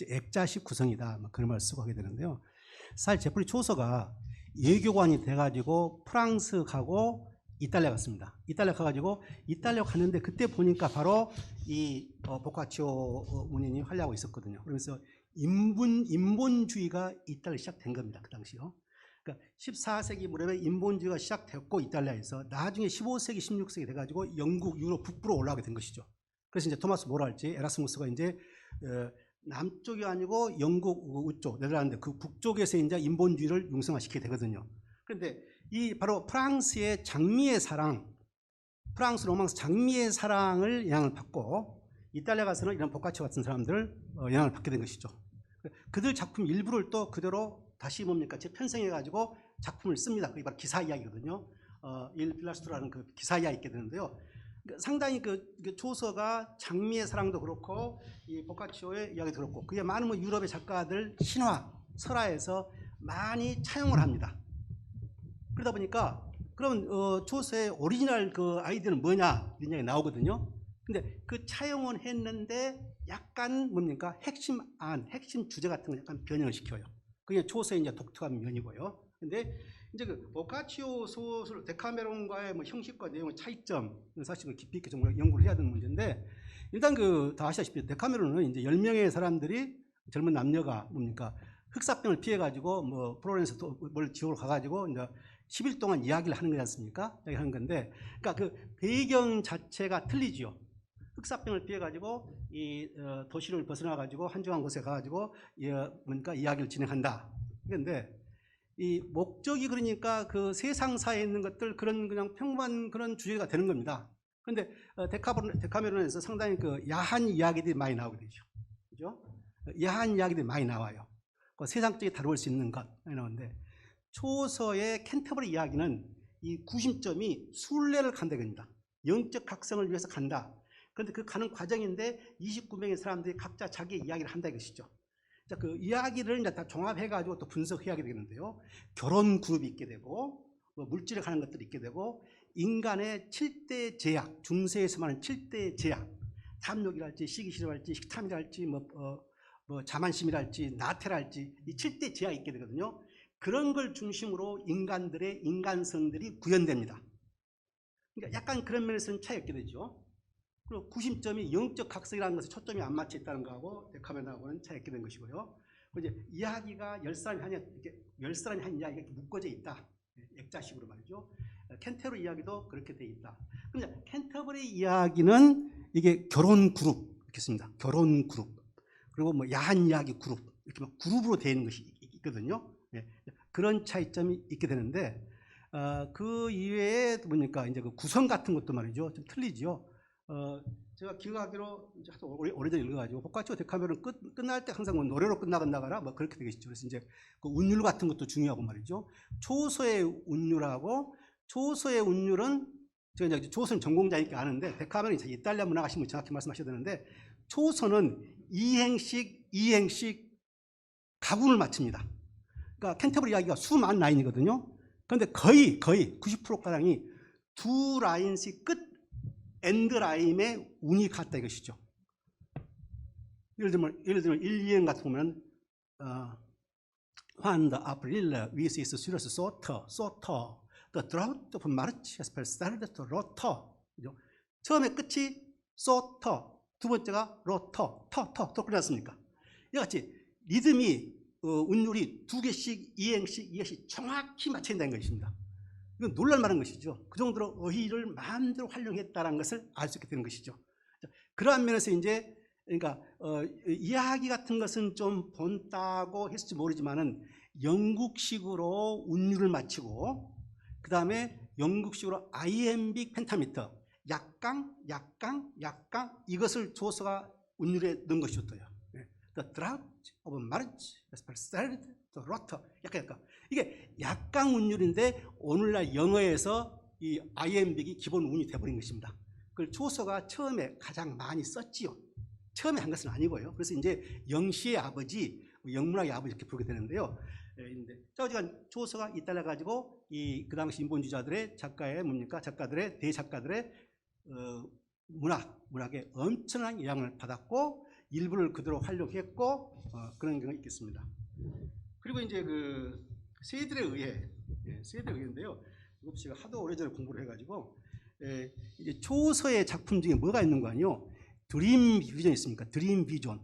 액자식 구성이다 그런 말을 쓰고 하게 되는데요. 사실 제프리 초서가 외교관이 돼가지고 프랑스 가고 이탈리아 갔습니다. 이탈리아 가가지고 이탈리아 갔는데 그때 보니까 바로 이 보카치오 문인이 활약하고 있었거든요. 그러면서 인본주의가 이탈리아 시작된 겁니다. 그 당시요. 그러니까 14세기 무렵에 인본주의가 시작됐고 이탈리아에서 나중에 15세기, 16세기 돼가지고 영국, 유럽 북부로 올라가게 된 것이죠. 그래서 이제 토마스 모랄지 에라스무스가 이제 남쪽이 아니고 영국 우쪽 네덜란드 그 북쪽에서 이제 인본주의를 융성화시키게 되거든요. 그런데 이 바로 프랑스의 장미의 사랑, 프랑스 로망스 장미의 사랑을 영향을 받고 이탈리아 가서는 이런 보카치오 같은 사람들 영향을 받게 된 것이죠. 그들 작품 일부를 또 그대로 다시 뭡니까 재편성해 가지고 작품을 씁니다. 그게 바로 기사 이야기거든요. 일 필라스트라는 그 기사 이야기 있게 되는데요. 상당히 그 조서가 장미의 사랑도 그렇고 이 보카치오의 이야기도 그렇고 그게 많은 뭐 유럽의 작가들 신화 설화에서 많이 차용을 합니다. 그러다 보니까 그러면 조서의 오리지널 그 아이디어는 뭐냐 이런 이야기 나오거든요. 근데 그 차용은 했는데 약간 뭡니까 핵심 주제 같은 걸 약간 변형을 시켜요. 그게 조서의 이제 독특한 면이고요. 근데 이제 그 보카치오 소설 데카메론과의 뭐 형식과 내용의 차이점 사실 깊이 있게 정말 연구를 해야 되는 문제인데 일단 다 아시다시피 데카메론은 이제 10명의 사람들이 젊은 남녀가 뭡니까 흑사병을 피해 가지고 뭐 프로렌스 뭘 지역으로 가 가지고 이제 10일 동안 이야기를 하는 거지 않습니까? 이야기하는 건데 그러니까 그 배경 자체가 틀리지요. 흑사병을 피해 가지고 이 도시를 벗어나 가지고 한적한 곳에 가 가지고 뭔가 이야기를 진행한다. 그런데 이 목적이 그러니까 그 세상사에 있는 것들 그런 그냥 평범한 그런 주제가 되는 겁니다. 그런데 데카메론에서 상당히 그 야한 이야기들이 많이 나오게 되죠. 그죠? 야한 이야기들이 많이 나와요. 그 세상적이 다룰 수 있는 것 많이 나오는데 초서의 캔터버리 이야기는 이 구심점이 순례를 간다 겁니다. 영적 각성을 위해서 간다. 그런데 그 가는 과정인데 29명의 사람들이 각자 자기 이야기를 한다 이것이죠. 자, 그 이야기를 이제 다 종합해가지고 또 분석해야 되겠는데요. 결혼 그룹이 있게 되고, 뭐 물질에 관한 것들이 있게 되고, 인간의 7대 제약, 중세에서 말하는 7대 제약, 탐욕이랄지, 시기시름할지, 식탐이랄지, 뭐 자만심이랄지, 나태랄지, 이 7대 제약이 있게 되거든요. 그런 걸 중심으로 인간들의 인간성들이 구현됩니다. 그러니까 약간 그런 면에서는 차이가 있게 되죠. 그리고 구심점이 영적 각성이라는 것에 초점이 안 맞춰 있다는 거하고 데카메론하고는 차이가 있게 된 것이고요. 그리고 이제 이야기가 10사람이 한 이야기가 이렇게 묶어져 있다. 액자식으로 말이죠. 캔터버리 이야기도 그렇게 돼 있다. 근데 캔터버리 이야기는 이게 결혼 그룹 이렇게 씁니다. 결혼 그룹. 그리고 뭐 야한 이야기 그룹 이렇게 막 그룹으로 되어 있는 것이 있거든요. 그런 차이점이 있게 되는데 그 이외에 보니까 이제 그 구성 같은 것도 말이죠. 좀 틀리죠. 제가 기억하기로 오래전에 읽어가지고 보카치오 데카메론 끝날 때 항상 뭐 노래로 끝나거나 뭐 그렇게 되겠죠. 그래서 이제 그 운율 같은 것도 중요하고 말이죠. 초서의 운율하고 초서의 운율은 제가 이제 초서는 전공자니까 아는데 데카메론이 이탈리아 문학 하시면 정확히 말씀하셔야 되는데 초서는 이행식 가군을 맞춥니다. 그러니까 캔터버리 이야기가 수많은 라인이거든요. 그런데 거의 90%가량이 두 라인씩 끝 엔드 라인의 운이 같다 이것이죠. 예를 들면 1, 2행 같은 거면 When the April with its serious soter, the drought of March has started to rotter. 처음에 끝이 soter, 두 번째가 rotter, 터 끝났습니까? 이같이 리듬이 운율이 두 개씩 이행씩 정확히 맞춰진다는 것입니다. 이건 놀랄만한 것이죠. 그 정도로 어휘를 마음대로 활용했다는 것을 알 수 있게 되는 것이죠. 그러한 면에서 이제 그러니까 이야기 같은 것은 좀 본다고 했을지 모르지만은 영국식으로 운율을 맞추고 그 다음에 영국식으로 iambic 펜타미터 약강 이것을 조서가 운율에 넣은 것이었어요. The drought of March has started to rotter. 약간 이게 약강 운율인데 오늘날 영어에서 이 iambic이 기본 운이 돼버린 것입니다. 그걸 조서가 처음에 가장 많이 썼지요. 처음에 한 것은 아니고요. 그래서 이제 영시의 아버지, 영문학의 아버지 이렇게 부르게 되는데요. 자, 어쨌든 조서가 이탈리아 가지고 그 당시 인본주의자들의 작가들의 대작가들의 문학에 엄청난 영향을 받았고 일부를 그대로 활용했고 그런 경우가 있겠습니다. 그리고 이제 그 세들에 의해인데요. 이거 제가 하도 오래전에 공부를 해가지고 이제 초서의 작품 중에 뭐가 있는 거 아니요? 드림 비전이 있습니까? 드림 비전.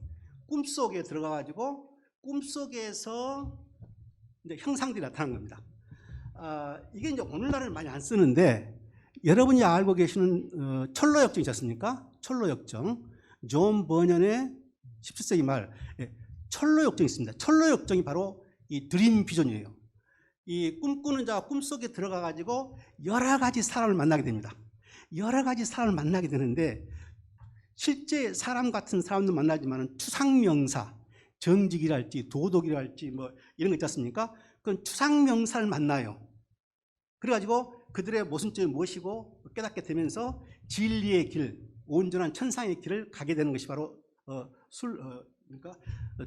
꿈속에 들어가가지고 꿈속에서 이제 형상들이 나타난 겁니다. 이게 이제 오늘날은 많이 안 쓰는데 여러분이 알고 계시는 철로역정 있지 않습니까? 철로역정. 존 버년의 17세기 말 철로역정이 있습니다. 철로역정이 바로 이 드림 비전이에요. 이 꿈꾸는 자가 꿈속에 들어가 가지고 여러 가지 사람을 만나게 됩니다. 여러 가지 사람을 만나게 되는데 실제 사람 같은 사람도 만나지만 추상명사, 정직이랄지 도덕이랄지 뭐 이런 거 있지 않습니까? 그건 추상명사를 만나요. 그래가지고 그들의 모순점이 무엇이고 깨닫게 되면서 진리의 길, 온전한 천상의 길을 가게 되는 것이 바로 그러니까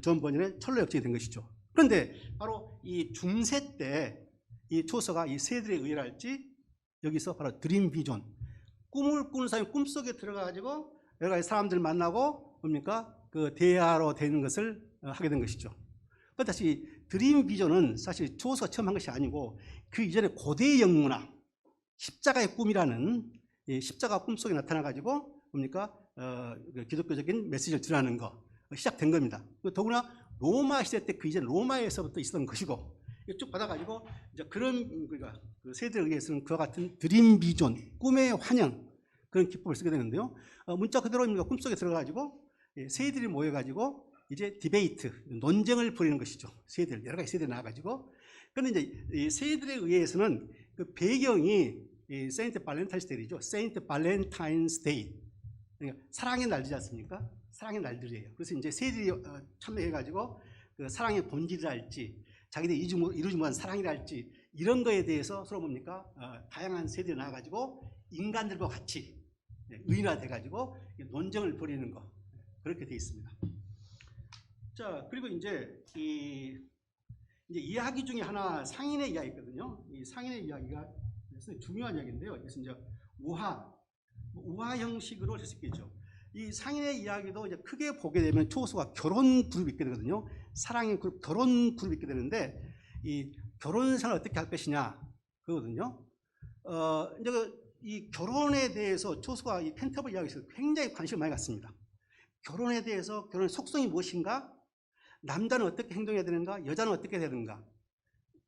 존 버년의 철로 역정이 된 것이죠. 그런데 바로 이 중세 때 이 초서가 이 세들의 의랄지 여기서 바로 드림 비전, 꿈을 꾸는 사람이 꿈속에 들어가가지고 여러 가지 사람들 만나고 뭡니까? 그 대화로 되는 것을 하게 된 것이죠. 그런데 다시 드림 비전은 사실 초서가 처음 한 것이 아니고 그 이전에 고대 영문학 십자가의 꿈이라는 십자가 꿈속에 나타나가지고 뭡니까? 기독교적인 메시지를 전하는 거 시작된 겁니다. 더구나 로마 시대 때 그 이전 로마에서부터 있었던 것이고 쭉 받아가지고 이제 그런 그러니까 그 세대에 의해서는 그와 같은 드림 비전, 꿈의 환영 그런 기법을 쓰게 되는데요. 문자 그대로 꿈속에 들어가가지고 세들이 모여가지고 이제 디베이트, 논쟁을 벌이는 것이죠. 세들 여러 가지 세들이 나와가지고 그런데 이제 이 세들에 의해서는 그 배경이 세인트 발렌타인스 데이죠. 세인트 발렌타인스 데이, 그러니까 사랑의 날이지 않습니까? 사랑의 날들이에요. 그래서 이제 세들이 참여해가지고 그 사랑의 본질이랄지 자기들이 이루지 못한 사랑이랄지 이런 거에 대해서 서로 뭡니까? 다양한 세대에 나와가지고 인간들과 같이 의인화돼가지고 논쟁을 벌이는 거 그렇게 돼 있습니다. 자, 그리고 이제 이야기 중에 하나 상인의 이야기거든요. 이 상인의 이야기가 중요한 이야기인데요. 그래서 이제 우화 형식으로 할 수 있겠죠. 이 상인의 이야기도 이제 크게 보게 되면 초소가 결혼 그룹이 있게 되거든요. 사랑의 그룹, 결혼 그룹이 있게 되는데 이 결혼 생활을 어떻게 할 것이냐 그거거든요. 이제 이 결혼에 대해서 초소가 이 켄터버리 이야기에서 굉장히 관심을 많이 갖습니다. 결혼에 대해서 결혼의 속성이 무엇인가? 남자는 어떻게 행동해야 되는가? 여자는 어떻게 해야 되는가?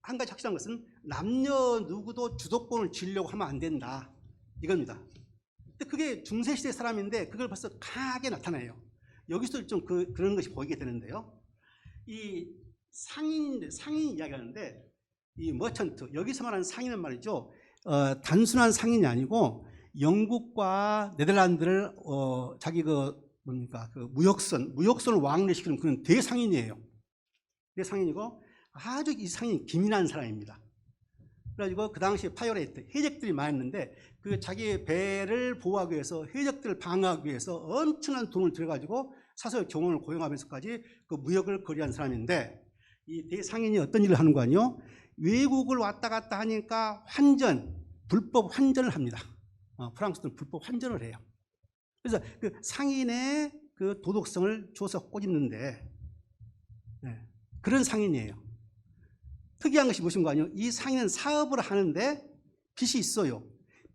한 가지 확실한 것은 남녀 누구도 주도권을 쥐려고 하면 안 된다. 이겁니다. 근데 그게 중세시대 사람인데 그걸 벌써 강하게 나타나요. 여기서 좀 그런 것이 보이게 되는데요. 이 상인 이야기하는데 이 머천트, 여기서 말하는 상인은 말이죠. 단순한 상인이 아니고 영국과 네덜란드를 자기 뭡니까? 그 무역선을 왕래시키는 그런 대상인이에요. 대상인이고 아주 이 상인이 기민한 사람입니다. 그래가지고 그 당시에 파이어레이트, 해적들이 많았는데 그 자기의 배를 보호하기 위해서 해적들을 방어하기 위해서 엄청난 돈을 들여가지고 사서의 경호원을 고용하면서까지 그 무역을 거래한 사람인데 이 대상인이 어떤 일을 하는 거 아니요? 외국을 왔다 갔다 하니까 불법 환전을 합니다. 프랑스는 불법 환전을 해요. 그래서 그 상인의 그 도덕성을 줘서 꼬집는데 그런 상인이에요. 특이한 것이 무엇인가 아니요? 이 상인은 사업을 하는데 빚이 있어요.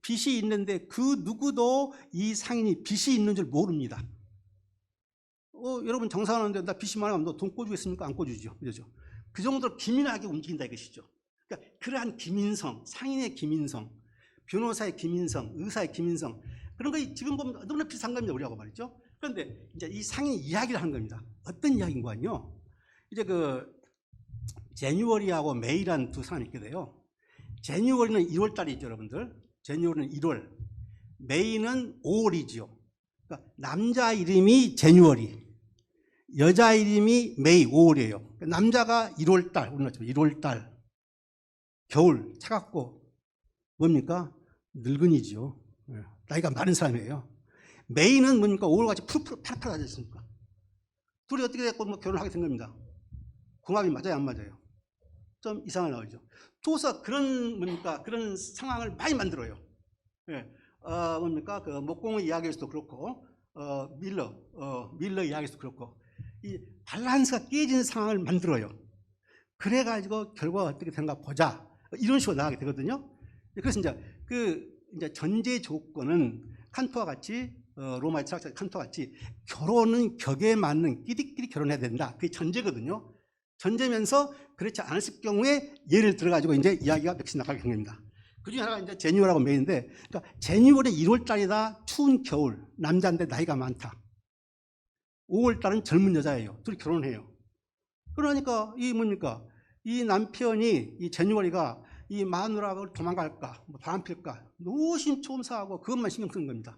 빚이 있는데 그 누구도 이 상인이 빚이 있는 줄 모릅니다. 여러분 장사하는데 나 빚이 많으면 너 돈 꿔주겠습니까? 안 꿔주죠. 그죠? 그 정도로 기민하게 움직인다 이것이죠. 그러니까 그러한 기민성, 상인의 기민성, 변호사의 기민성, 의사의 기민성 그런 거 지금 보면 너무나 비슷한 겁니다. 우리하고 말이죠. 그런데 이제 이 상인이 이야기를 하는 겁니다. 어떤 이야기인 거 아니요? 이제 제뉴얼리하고 메이라는 두 사람이 있게 돼요. 제뉴얼리는 1월 달이죠, 여러분들. 제뉴얼리는 1월, 메이는 5월이죠. 그러니까 남자 이름이 제뉴얼리, 여자 이름이 메이 5월이에요. 그러니까 남자가 1월 달, 우리나라 1월 달, 겨울 차갑고 뭡니까? 늙은이죠. 나이가 많은 사람이에요. 메이는 뭡니까? 5월같이 푸르푸르 파랗파랗하지 않습니까? 둘이 어떻게 됐고 결혼하게 된 겁니다. 궁합이 맞아요, 안 맞아요? 좀 이상하게 나오죠. 투어서 그런 상황을 많이 만들어요. 뭡니까? 그 목공의 이야기에서도 그렇고, 밀러 이야기에서도 그렇고, 이 밸런스가 깨진 상황을 만들어요. 그래가지고 결과가 어떻게 되는가 보자. 이런 식으로 나가게 되거든요. 그래서 이제 전제 조건은 칸토와 같이, 로마의 철학자 칸토와 같이 결혼은 격에 맞는 끼리끼리 결혼해야 된다. 그게 전제거든요. 전제면서 그렇지 않았을 경우에 예를 들어가지고 이제 이야기가 몇씩 나가게 된 겁니다. 그 중에 하나가 이제 제니월하고 메이인데, 그러니까 제니월이 1월 달이다, 추운 겨울, 남자인데 나이가 많다. 5월 달은 젊은 여자예요. 둘이 결혼해요. 그러니까 이 남편이 이 제니월이가 이 마누라가 도망갈까, 뭐 바람필까, 노심초사하고 그것만 신경 쓰는 겁니다.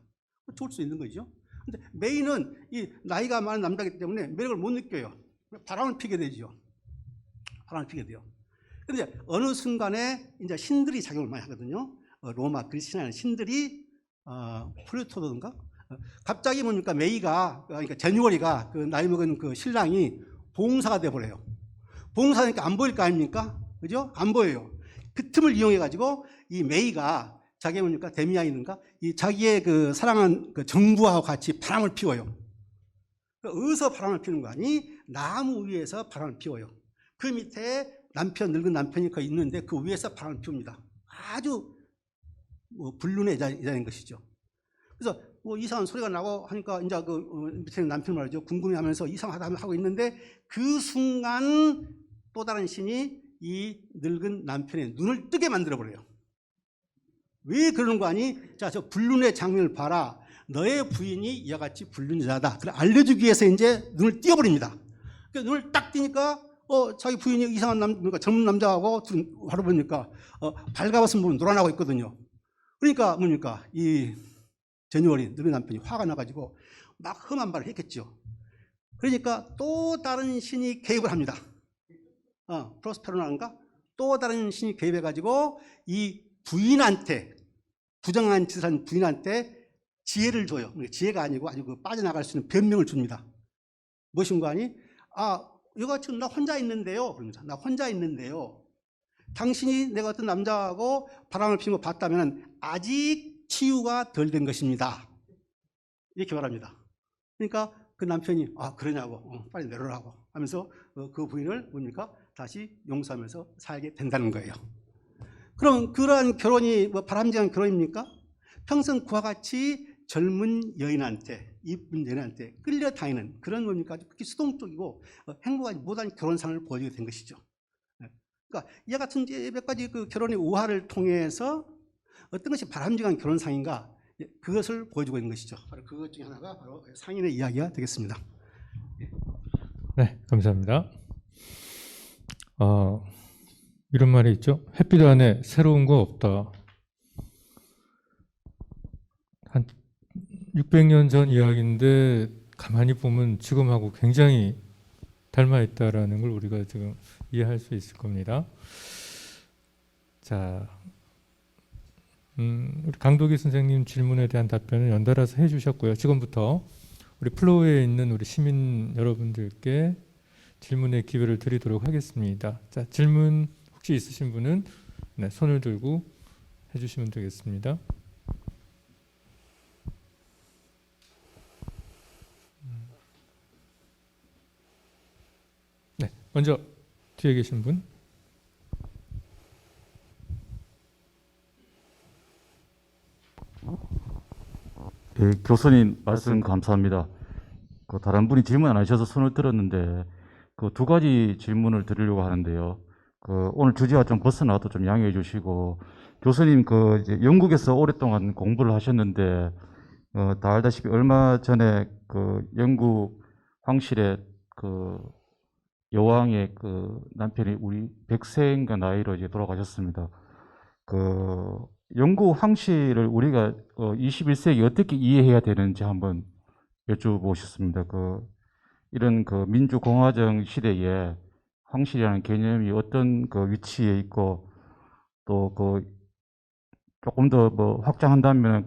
좋을 수 있는 거죠. 근데 메이는 이 나이가 많은 남자이기 때문에 매력을 못 느껴요. 바람을 피게 되죠. 바람을 피게 돼요. 근데 어느 순간에 이제 신들이 작용을 많이 하거든요. 로마 그리스 신화의 신들이 플루토든가 갑자기 뭡니까 메이가 그러니까 제뉴얼이가 그 나이 먹은 그 신랑이 봉사가 돼 버려요. 봉사니까 안 보일 거 아닙니까? 그죠? 안 보여요. 그 틈을 이용해 가지고 이 메이가 자기 뭡니까 데미아이든가 이 자기의 그 사랑한 그 정부하고 같이 바람을 피워요. 어디서 바람을 피는 거 아니? 나무 위에서 바람을 피워요. 그 밑에 늙은 남편이 거기 있는데 그 위에서 바람을 피웁니다. 아주 뭐 불륜의 여자인 것이죠. 그래서 뭐 이상한 소리가 나고 하니까 이제 그 밑에 남편 말이죠. 궁금해하면서 이상하다 하고 있는데 그 순간 또 다른 신이 이 늙은 남편의 눈을 뜨게 만들어 버려요. 왜 그러는 거 아니? 자, 저 불륜의 장면을 봐라. 너의 부인이 이와 같이 불륜 여자다. 그걸 알려주기 위해서 이제 눈을 띄어버립니다. 그래서 눈을 딱 띄니까 자기 부인이 이상한 그러니까 젊은 남자하고 바로 보니까 발가벗은 부분 놀아나고 있거든요. 그러니까 뭡니까 이 제뉴얼이 늙은 남편이 화가 나가지고 막 험한 말을 했겠죠. 그러니까 또 다른 신이 개입을 합니다. 프로스페로나인가 또 다른 신이 개입해가지고 이 부인한테 부정한 짓을 한 부인한테 지혜를 줘요. 지혜가 아니고 아주 그 빠져나갈 수 있는 변명을 줍니다. 무엇인가 하니 이거 지금 나 혼자 있는데요. 그럽니다. 나 혼자 있는데요. 당신이 내가 어떤 남자하고 바람을 피는 거 봤다면 아직 치유가 덜 된 것입니다. 이렇게 말합니다. 그러니까 그 남편이 그러냐고 빨리 내려라고 하면서 그 부인을 뭡니까 다시 용서하면서 살게 된다는 거예요. 그럼 그러한 결혼이 뭐 바람직한 결혼입니까? 평생 그와 같이 젊은 여인한테 이쁜 여인한테 끌려다니는 그런 뭡니까 그렇게 수동적이고 행복하지 못한 결혼상을 보여주게 된 것이죠. 그러니까 이와 같은 몇 가지 그 결혼의 우화를 통해서 어떤 것이 바람직한 결혼상인가 그것을 보여주고 있는 것이죠. 바로 그것 중에 하나가 바로 상인의 이야기가 되겠습니다. 네, 감사합니다. 이런 말이 있죠. 햇빛 안에 새로운 거 없다. 한 600년 전 이야기인데 가만히 보면 지금하고 굉장히 닮아 있다라는 걸 우리가 지금 이해할 수 있을 겁니다. 자, 우리 강도기 선생님 질문에 대한 답변을 연달아서 해주셨고요. 지금부터 우리 플로우에 있는 우리 시민 여러분들께 질문의 기회를 드리도록 하겠습니다. 자, 질문 혹시 있으신 분은 손을 들고 해주시면 되겠습니다. 네, 먼저 뒤에 계신 분. 예, 교수님 말씀 감사합니다. 다른 분이 질문 안 하셔서 손을 들었는데 두 가지 질문을 드리려고 하는데요. 오늘 주제와 좀 벗어나도 좀 양해해 주시고 교수님 이제 영국에서 오랫동안 공부를 하셨는데 다 알다시피 얼마 전에 영국 황실의 여왕의 남편이 우리 100세인가 나이로 이제 돌아가셨습니다. 영국 황실을 우리가 21세기 어떻게 이해해야 되는지 한번 여쭤보고 싶습니다. 이런 민주공화정 시대에 황실이라는 개념이 어떤 위치에 있고 또 조금 더 확장한다면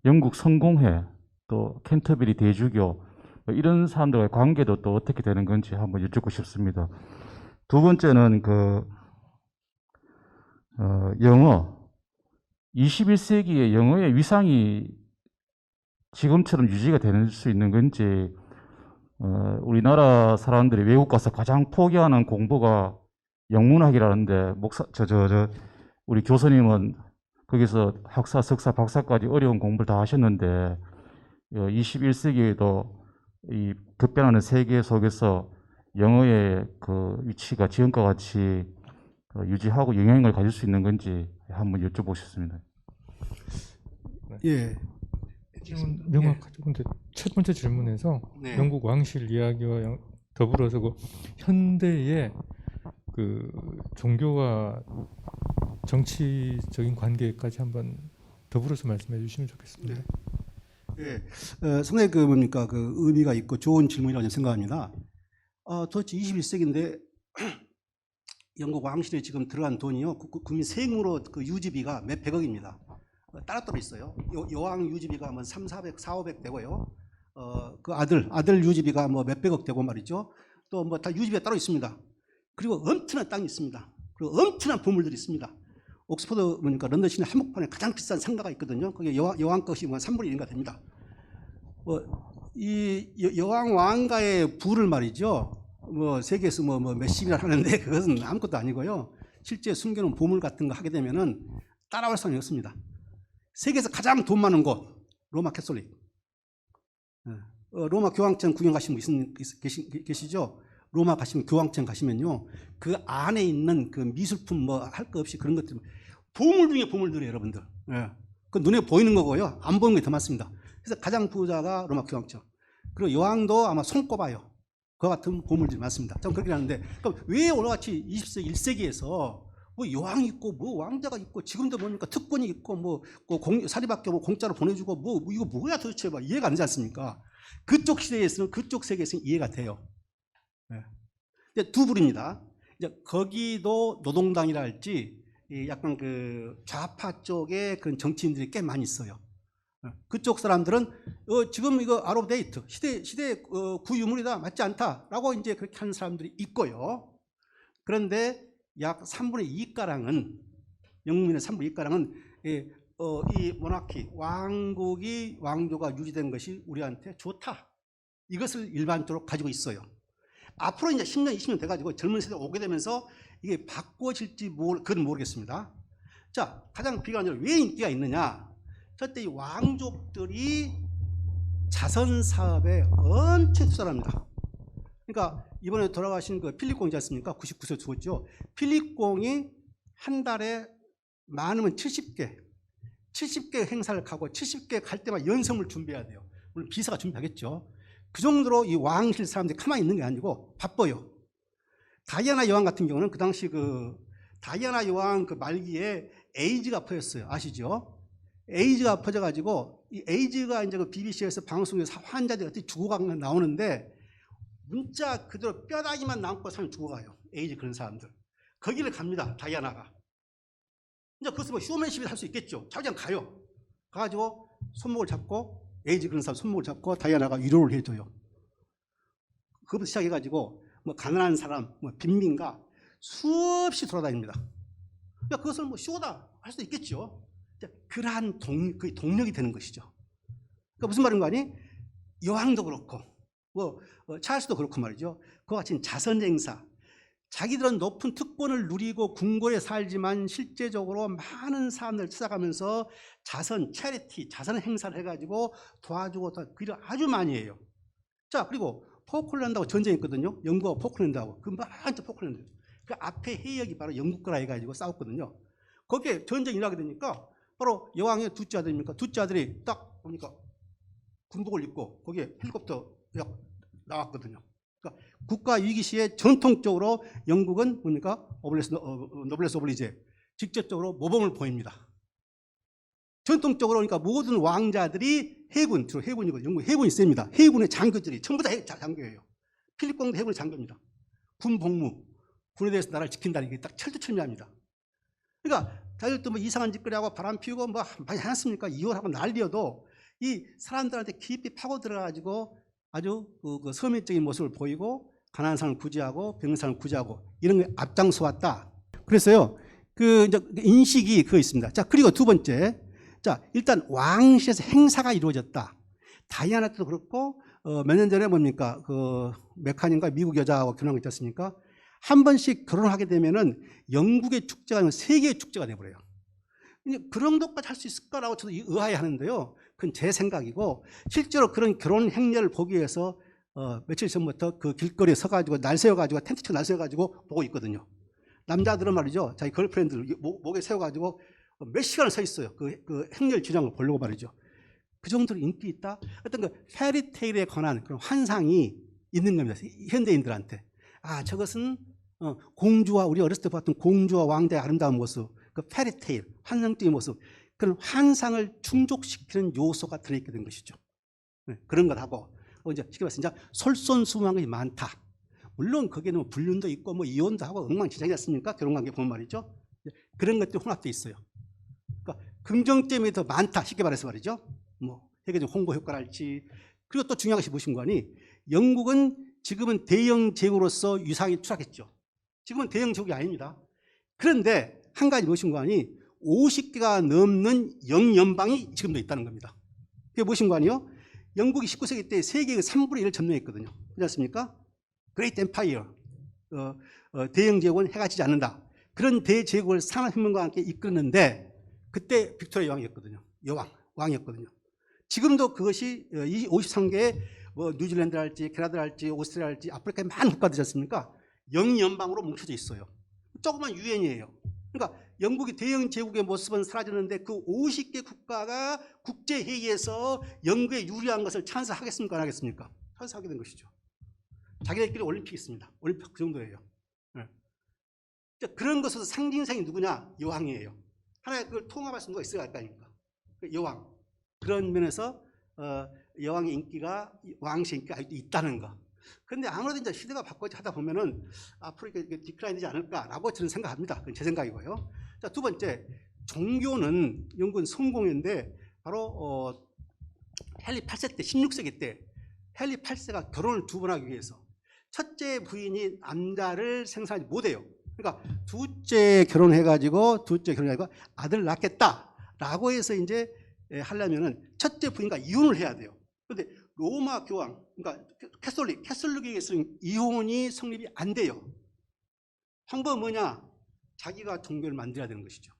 영국 성공회 또 캔터베리 대주교 이런 사람들과의 관계도 또 어떻게 되는 건지 한번 여쭙고 싶습니다. 두 번째는 영어 21세기의 영어의 위상이 지금처럼 유지가 될 수 있는 건지 우리나라 사람들이 외국 가서 가장 포기하는 공부가 영문학이라는데 우리 교수님은 거기서 학사, 석사, 박사까지 어려운 공부를 다 하셨는데 21세기에도 이 급변하는 세계 속에서 영어의 위치가 지금과 같이 유지하고 영향을 가질 수 있는 건지 한번 여쭤보고 싶습니다. 예. 질문 명확하죠. 근데 첫 번째 질문에서 네. 영국 왕실 이야기와 더불어서 현대의 종교와 정치적인 관계까지 한번 더불어서 말씀해 주시면 좋겠습니다. 네. 상당히 그 뭡니까 그 의미가 있고 좋은 질문이라고 저는 생각합니다. 도대체 21세기인데 영국 왕실에 지금 들어간 돈이요 국민 세금으로 그 유지비가 몇 백억입니다. 따로따로 있어요. 여왕 유지비가 뭐 300, 400 되고요. 그 아들 유지비가 뭐 몇백억 되고 말이죠. 또 뭐 다 유지비가 따로 있습니다. 그리고 엄청난 땅이 있습니다. 그리고 엄청난 보물들이 있습니다. 옥스퍼드 뭡니까 런던 시내 한복판에 가장 비싼 상가가 있거든요. 그게 여왕 것이 뭐 3분의 1인가 됩니다. 이 여왕 왕가의 부를 말이죠. 뭐 세계에서 뭐 몇십이나 하는데 그것은 아무것도 아니고요. 실제 숨겨놓은 보물 같은 거 하게 되면은 따라올 수는 없습니다. 세계에서 가장 돈 많은 곳 로마 캐톨릭. 로마 교황청 구경 가신 분 계시죠? 로마 가시면 교황청 가시면요 그 안에 있는 그 미술품 뭐 할 거 없이 그런 것들 보물 중에 보물들이에요, 여러분들. 그 눈에 보이는 거고요, 안 보이는 게 더 많습니다. 그래서 가장 부자가 로마 교황청. 그리고 여왕도 아마 손꼽아요. 그와 같은 보물들이 많습니다. 저는 그렇게 하는데 그럼 왜 오늘같이 20세기 1세기에서 뭐 여왕이 있고 뭐 왕자가 있고 지금도 보니까 특권이 있고 뭐 사립학교 뭐 공짜로 보내주고 뭐 이거 뭐야 도대체 막 이해가 안 되지 않습니까? 그쪽 시대에서는 그쪽 세계에서는 이해가 돼요. 이제 두 부류입니다. 이제 거기도 노동당이라 할지 약간 그 좌파 쪽에 그런 정치인들이 꽤 많이 있어요. 그쪽 사람들은 지금 이거 아웃 오브 데이트 시대 구유물이다 맞지 않다라고 이제 그렇게 하는 사람들이 있고요. 그런데 약 3분의 2가량은 영국민의 3분의 2가량은 이 모나키 왕조가 유지된 것이 우리한테 좋다. 이것을 일반적으로 가지고 있어요. 앞으로 이제 10년, 20년 돼가지고 젊은 세대가 오게 되면서 이게 바꿔질지 그건 모르겠습니다. 자, 가장 비관적으로 왜 인기가 있느냐? 저때 이 왕족들이 자선 사업에 엄청 투자를 합니다. 그러니까 이번에 돌아가신 그 필립공이지 않습니까? 99세 죽었죠. 필립공이 한 달에 많으면 70개 행사를 가고 70개 갈 때마다 연설을 준비해야 돼요. 물론 비서가 준비하겠죠. 그 정도로 이 왕실 사람들이 가만히 있는 게 아니고 바빠요. 다이애나 여왕 같은 경우는 그 당시 그 다이애나 여왕 그 말기에 에이즈가 퍼졌어요. 아시죠? 에이즈가 퍼져가지고 이 에이즈가 이제 그 BBC에서 방송에서 환자들이 어떻게 죽어간 거 나오는데 문자 그대로 뼈다귀만 남고 사람이 죽어가요. 에이즈 그런 사람들. 거기를 갑니다. 다이애나가. 이제 그것을 뭐 쇼맨십을 할 수 있겠죠. 자기장 가요. 가가지고 손목을 잡고 에이즈 그런 사람 손목을 잡고 다이애나가 위로를 해줘요. 그것부터 시작해가지고 뭐 가난한 사람, 뭐 빈민가 수없이 돌아다닙니다. 그러니까 그것을 뭐 쇼다 할 수도 있겠죠. 그러한 동력이 되는 것이죠. 그러니까 무슨 말인가 하니 여왕도 그렇고 뭐 찰스도 그렇고 말이죠. 그와 같이 자선 행사, 자기들은 높은 특권을 누리고 궁궐에 살지만 실제적으로 많은 사람들을 찾아가면서 자선, 체리티, 자선 행사를 해가지고 도와주고 그걸 아주 많이 해요. 자, 그리고 포클랜드하고 전쟁이 있거든요. 영국하고 포클랜드하고 그 많은 포클랜드. 그 앞에 해역이 바로 영국 거라 해가지고 싸웠거든요. 거기에 전쟁이 일어나게 되니까 바로 여왕의 둘째 아들입니까? 둘째 아들이 딱 보니까 군복을 입고 거기에 헬리콥터 나왔거든요. 그러니까 국가 위기 시에 전통적으로 영국은 뭡니까? 노블레스 오블리제 직접적으로 모범을 보입니다. 전통적으로 그러니까 모든 왕자들이 해군, 주로 해군이고 영국 해군이 셉니다. 해군의 장교들이 전부 다 장교예요. 필립공도 해군의 장교입니다. 군 복무, 군에 대해서 나라를 지킨다는 게 딱 철두철미합니다. 그러니까 자기들도 뭐 이상한 짓거리하고 바람 피우고 뭐 많이 해놨습니까? 이혼하고 난리여도 이 사람들한테 깊이 파고 들어가지고 아주 그 서민적인 모습을 보이고 가난한 사람을 구제하고 병든 사람을 구제하고 이런 게 앞장서 왔다. 그래서요, 그 이제 인식이 그거 있습니다. 자, 그리고 두 번째, 자 일단 왕실에서 행사가 이루어졌다. 다이아나 때도 그렇고 몇 년 전에 뭡니까 그 메카닌과 미국 여자하고 결혼한 거 있지 않습니까? 한 번씩 결혼하게 되면은 영국의 축제가 아니면 세계의 축제가 돼버려요. 그런 것까지 할 수 있을까라고 저도 의아해하는데요. 그건 제 생각이고 실제로 그런 결혼 행렬을 보기 위해서 며칠 전부터 그 길거리에 서가지고 날 세워가지고 텐트 치고 날 세워가지고 보고 있거든요. 남자들은 말이죠. 자기 걸프렌드를 목에 세워가지고 몇 시간을 서 있어요. 그 행렬 주장을 보려고 말이죠. 그 정도로 인기 있다. 어떤 그 페리테일에 관한 그런 환상이 있는 겁니다. 현대인들한테. 아, 저것은 공주와 우리 어렸을 때 봤던 공주와 왕자의 아름다운 모습, 그 페리테일, 환상적인 모습, 그런 환상을 충족시키는 요소가 들어있게 된 것이죠. 네, 그런 것하고 이제 쉽게 말해서 이제 솔선수범한 것이 많다. 물론 거기에는 뭐 불륜도 있고 뭐 이혼도 하고 엉망진창이지 않습니까? 결혼관계 보면 말이죠. 그런 것들이 혼합되어 있어요. 그러니까 긍정점이 더 많다. 쉽게 말해서 말이죠. 뭐 세계적 홍보 효과랄지. 그리고 또 중요한 것이 무엇인가 하니 영국은 지금은 대영 제국으로서 위상이 추락했죠. 지금은 대영 제국이 아닙니다. 그런데 한 가지 무엇인가 하니 50개가 넘는 영연방이 지금도 있다는 겁니다. 그게 무엇인가 하니요. 영국이 19세기 때 세계의 3분의 1을 점령했거든요. 그렇지 않습니까? 그레이트 엠파이어, 대영 제국은 해가 지지 않는다. 그런 대제국을 산업혁명과 함께 이끌었는데 그때 빅토리아 여왕이었거든요. 왕이었거든요. 지금도 그것이 이 53개의 뭐 뉴질랜드랄지 캐나다랄지 오스트리아랄지 아프리카의 많은 국가들이 않습니까? 영연방으로 뭉쳐져 있어요. 조그만 유엔이에요. 그러니까 영국이 대영 제국의 모습은 사라졌는데 그 50개 국가가 국제회의에서 영국에 유리한 것을 찬성하겠습니까? 안 하겠습니까? 찬성하게 된 것이죠. 자기들끼리 올림픽이 있습니다. 올림픽 그 정도예요. 네. 그런 것에서 상징성이 누구냐? 여왕이에요. 하나의 그걸 통합할 수가 있어야 할 거 아닙니까? 여왕. 그런 면에서 여왕의 인기가, 왕실 인기가 아직도 있다는 거. 그런데 아무래도 이제 시대가 바꿔지 하다 보면은 앞으로 이게 디클라인 되지 않을까라고 저는 생각합니다. 그건 제 생각이고요. 자, 두 번째, 종교는 영국은 성공인데 바로 헨리 8세 때, 16세기 때 헨리 8세가 결혼을 2번 하기 위해서 첫째 부인이 남자를 생산하지 못해요. 그러니까 둘째 결혼해가지고 아들을 낳겠다라고 해서 이제 하려면은 첫째 부인과 이혼을 해야 돼요. 그런데 로마 교황, 그러니까 캐톨릭에서는 이혼이 성립이 안 돼요. 방법은 뭐냐? 자기가 종교를 만들어야 되는 것이죠.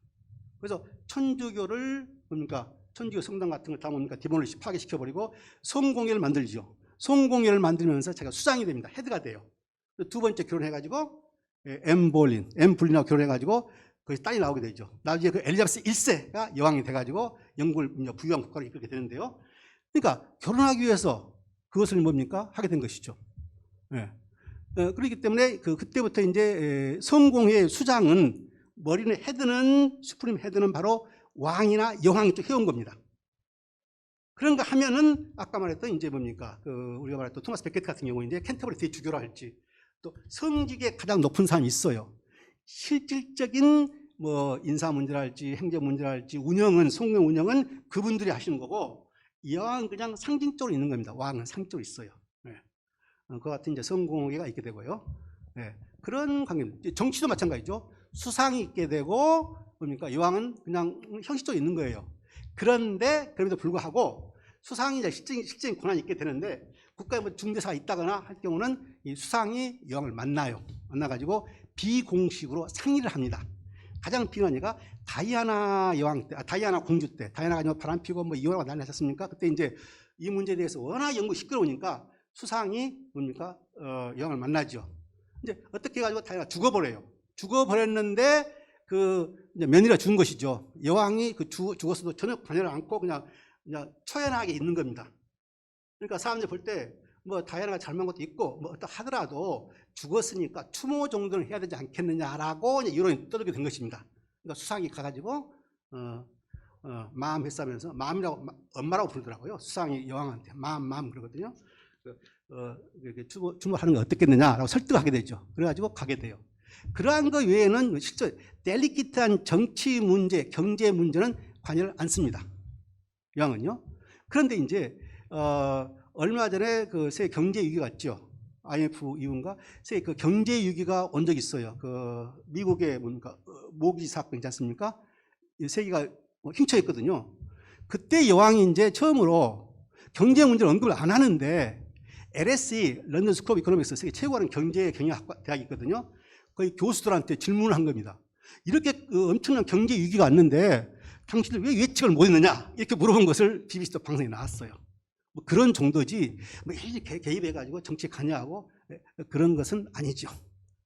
그래서 천주교를 뭡니까? 천주교 성당 같은 걸 다 뭡니까? 디모리시 파괴시켜버리고 성공회를 만들죠. 성공회를 만들면서 자기가 수장이 됩니다. 헤드가 돼요. 두 번째 결혼해가지고 엠볼린하고 결혼해가지고 거기서 딸이 나오게 되죠. 나중에 그 엘리자베스 1세가 여왕이 돼가지고 영국을 부유한 국가로 이끌게 되는데요. 그러니까 결혼하기 위해서 그것을 뭡니까? 하게 된 것이죠. 예. 그렇기 때문에 그때부터 이제 성공회의 수장은 머리는 헤드는 슈프림 헤드는 바로 왕이나 여왕이 또 해온 겁니다. 그런 거 하면은 아까 말했던 이제 뭡니까? 우리가 말했던 토마스 베켓 같은 경우 이제 캔터버리 대주교라 할지 또 성직에 가장 높은 사람이 있어요. 실질적인 뭐 인사 문제랄지 행정 문제랄지 운영은 성공 운영은 그분들이 하시는 거고 여왕은 그냥 상징적으로 있는 겁니다. 왕은 상징적으로 있어요. 네. 그 같은 이제 성공회가 있게 되고요. 네. 그런 관계. 정치도 마찬가지죠. 수상이 있게 되고 뭡니까? 여왕은 그냥 형식적으로 있는 거예요. 그런데 그럼에도 불구하고 수상이 이제 실질적인 권한이 있게 되는데 국가에 뭐 중대사가 있다거나 할 경우는 이 수상이 여왕을 만나가지고 비공식으로 상의를 합니다. 가장 비난한 예가 다이아나 여왕 때, 다이아나 공주 때, 다이아나가 바람 피고 뭐 이혼하고 난리 났었습니까? 그때 이제 이 문제에 대해서 워낙 연구 시끄러우니까 수상이 뭡니까? 여왕을 만나죠. 이제 어떻게 해가지고 다이아나가 죽어버려요. 죽어버렸는데 이제 며느리가 죽은 것이죠. 여왕이 죽었어도 전혀 관여를 않고 그냥 초연하게 있는 겁니다. 그러니까 사람들이 볼 때 뭐 다이아나가 잘못한 것도 있고 뭐 어떠 하더라도 죽었으니까 추모 정도는 해야 되지 않겠느냐라고 이제 여론이 떠들게 된 것입니다. 그러니까 수상이 가가지고 마음 회사면서 마음이라고 엄마라고 부르더라고요. 수상이 여왕한테 마음 그러거든요. 추모하는 거 어떻겠느냐라고 설득하게 되죠. 그래가지고 가게 돼요. 그러한 것 외에는 실제 델리키트한 정치 문제, 경제 문제는 관여를 않습니다. 여왕은요. 그런데 이제 얼마 전에 그 세계 경제 위기가 왔죠. IMF 이후인가 세계 그 경제 위기가 온 적이 있어요. 미국의 뭡니까 모기 사건 있지 않습니까? 세계가 흉처했거든요. 그때 여왕이 이제 처음으로 경제 문제를 언급을 안 하는데 LSE 런던 스쿨 오브 이코노믹스 세계 최고하는 경제 경영학 대학이 있거든요. 거기 교수들한테 질문을 한 겁니다. 이렇게 엄청난 경제 위기가 왔는데 당신들 왜 예측을 못했느냐 이렇게 물어본 것을 BBC 방송에 나왔어요. 뭐 그런 정도지 뭐 일일이 개입해가지고 정치에 관여하고 그런 것은 아니죠.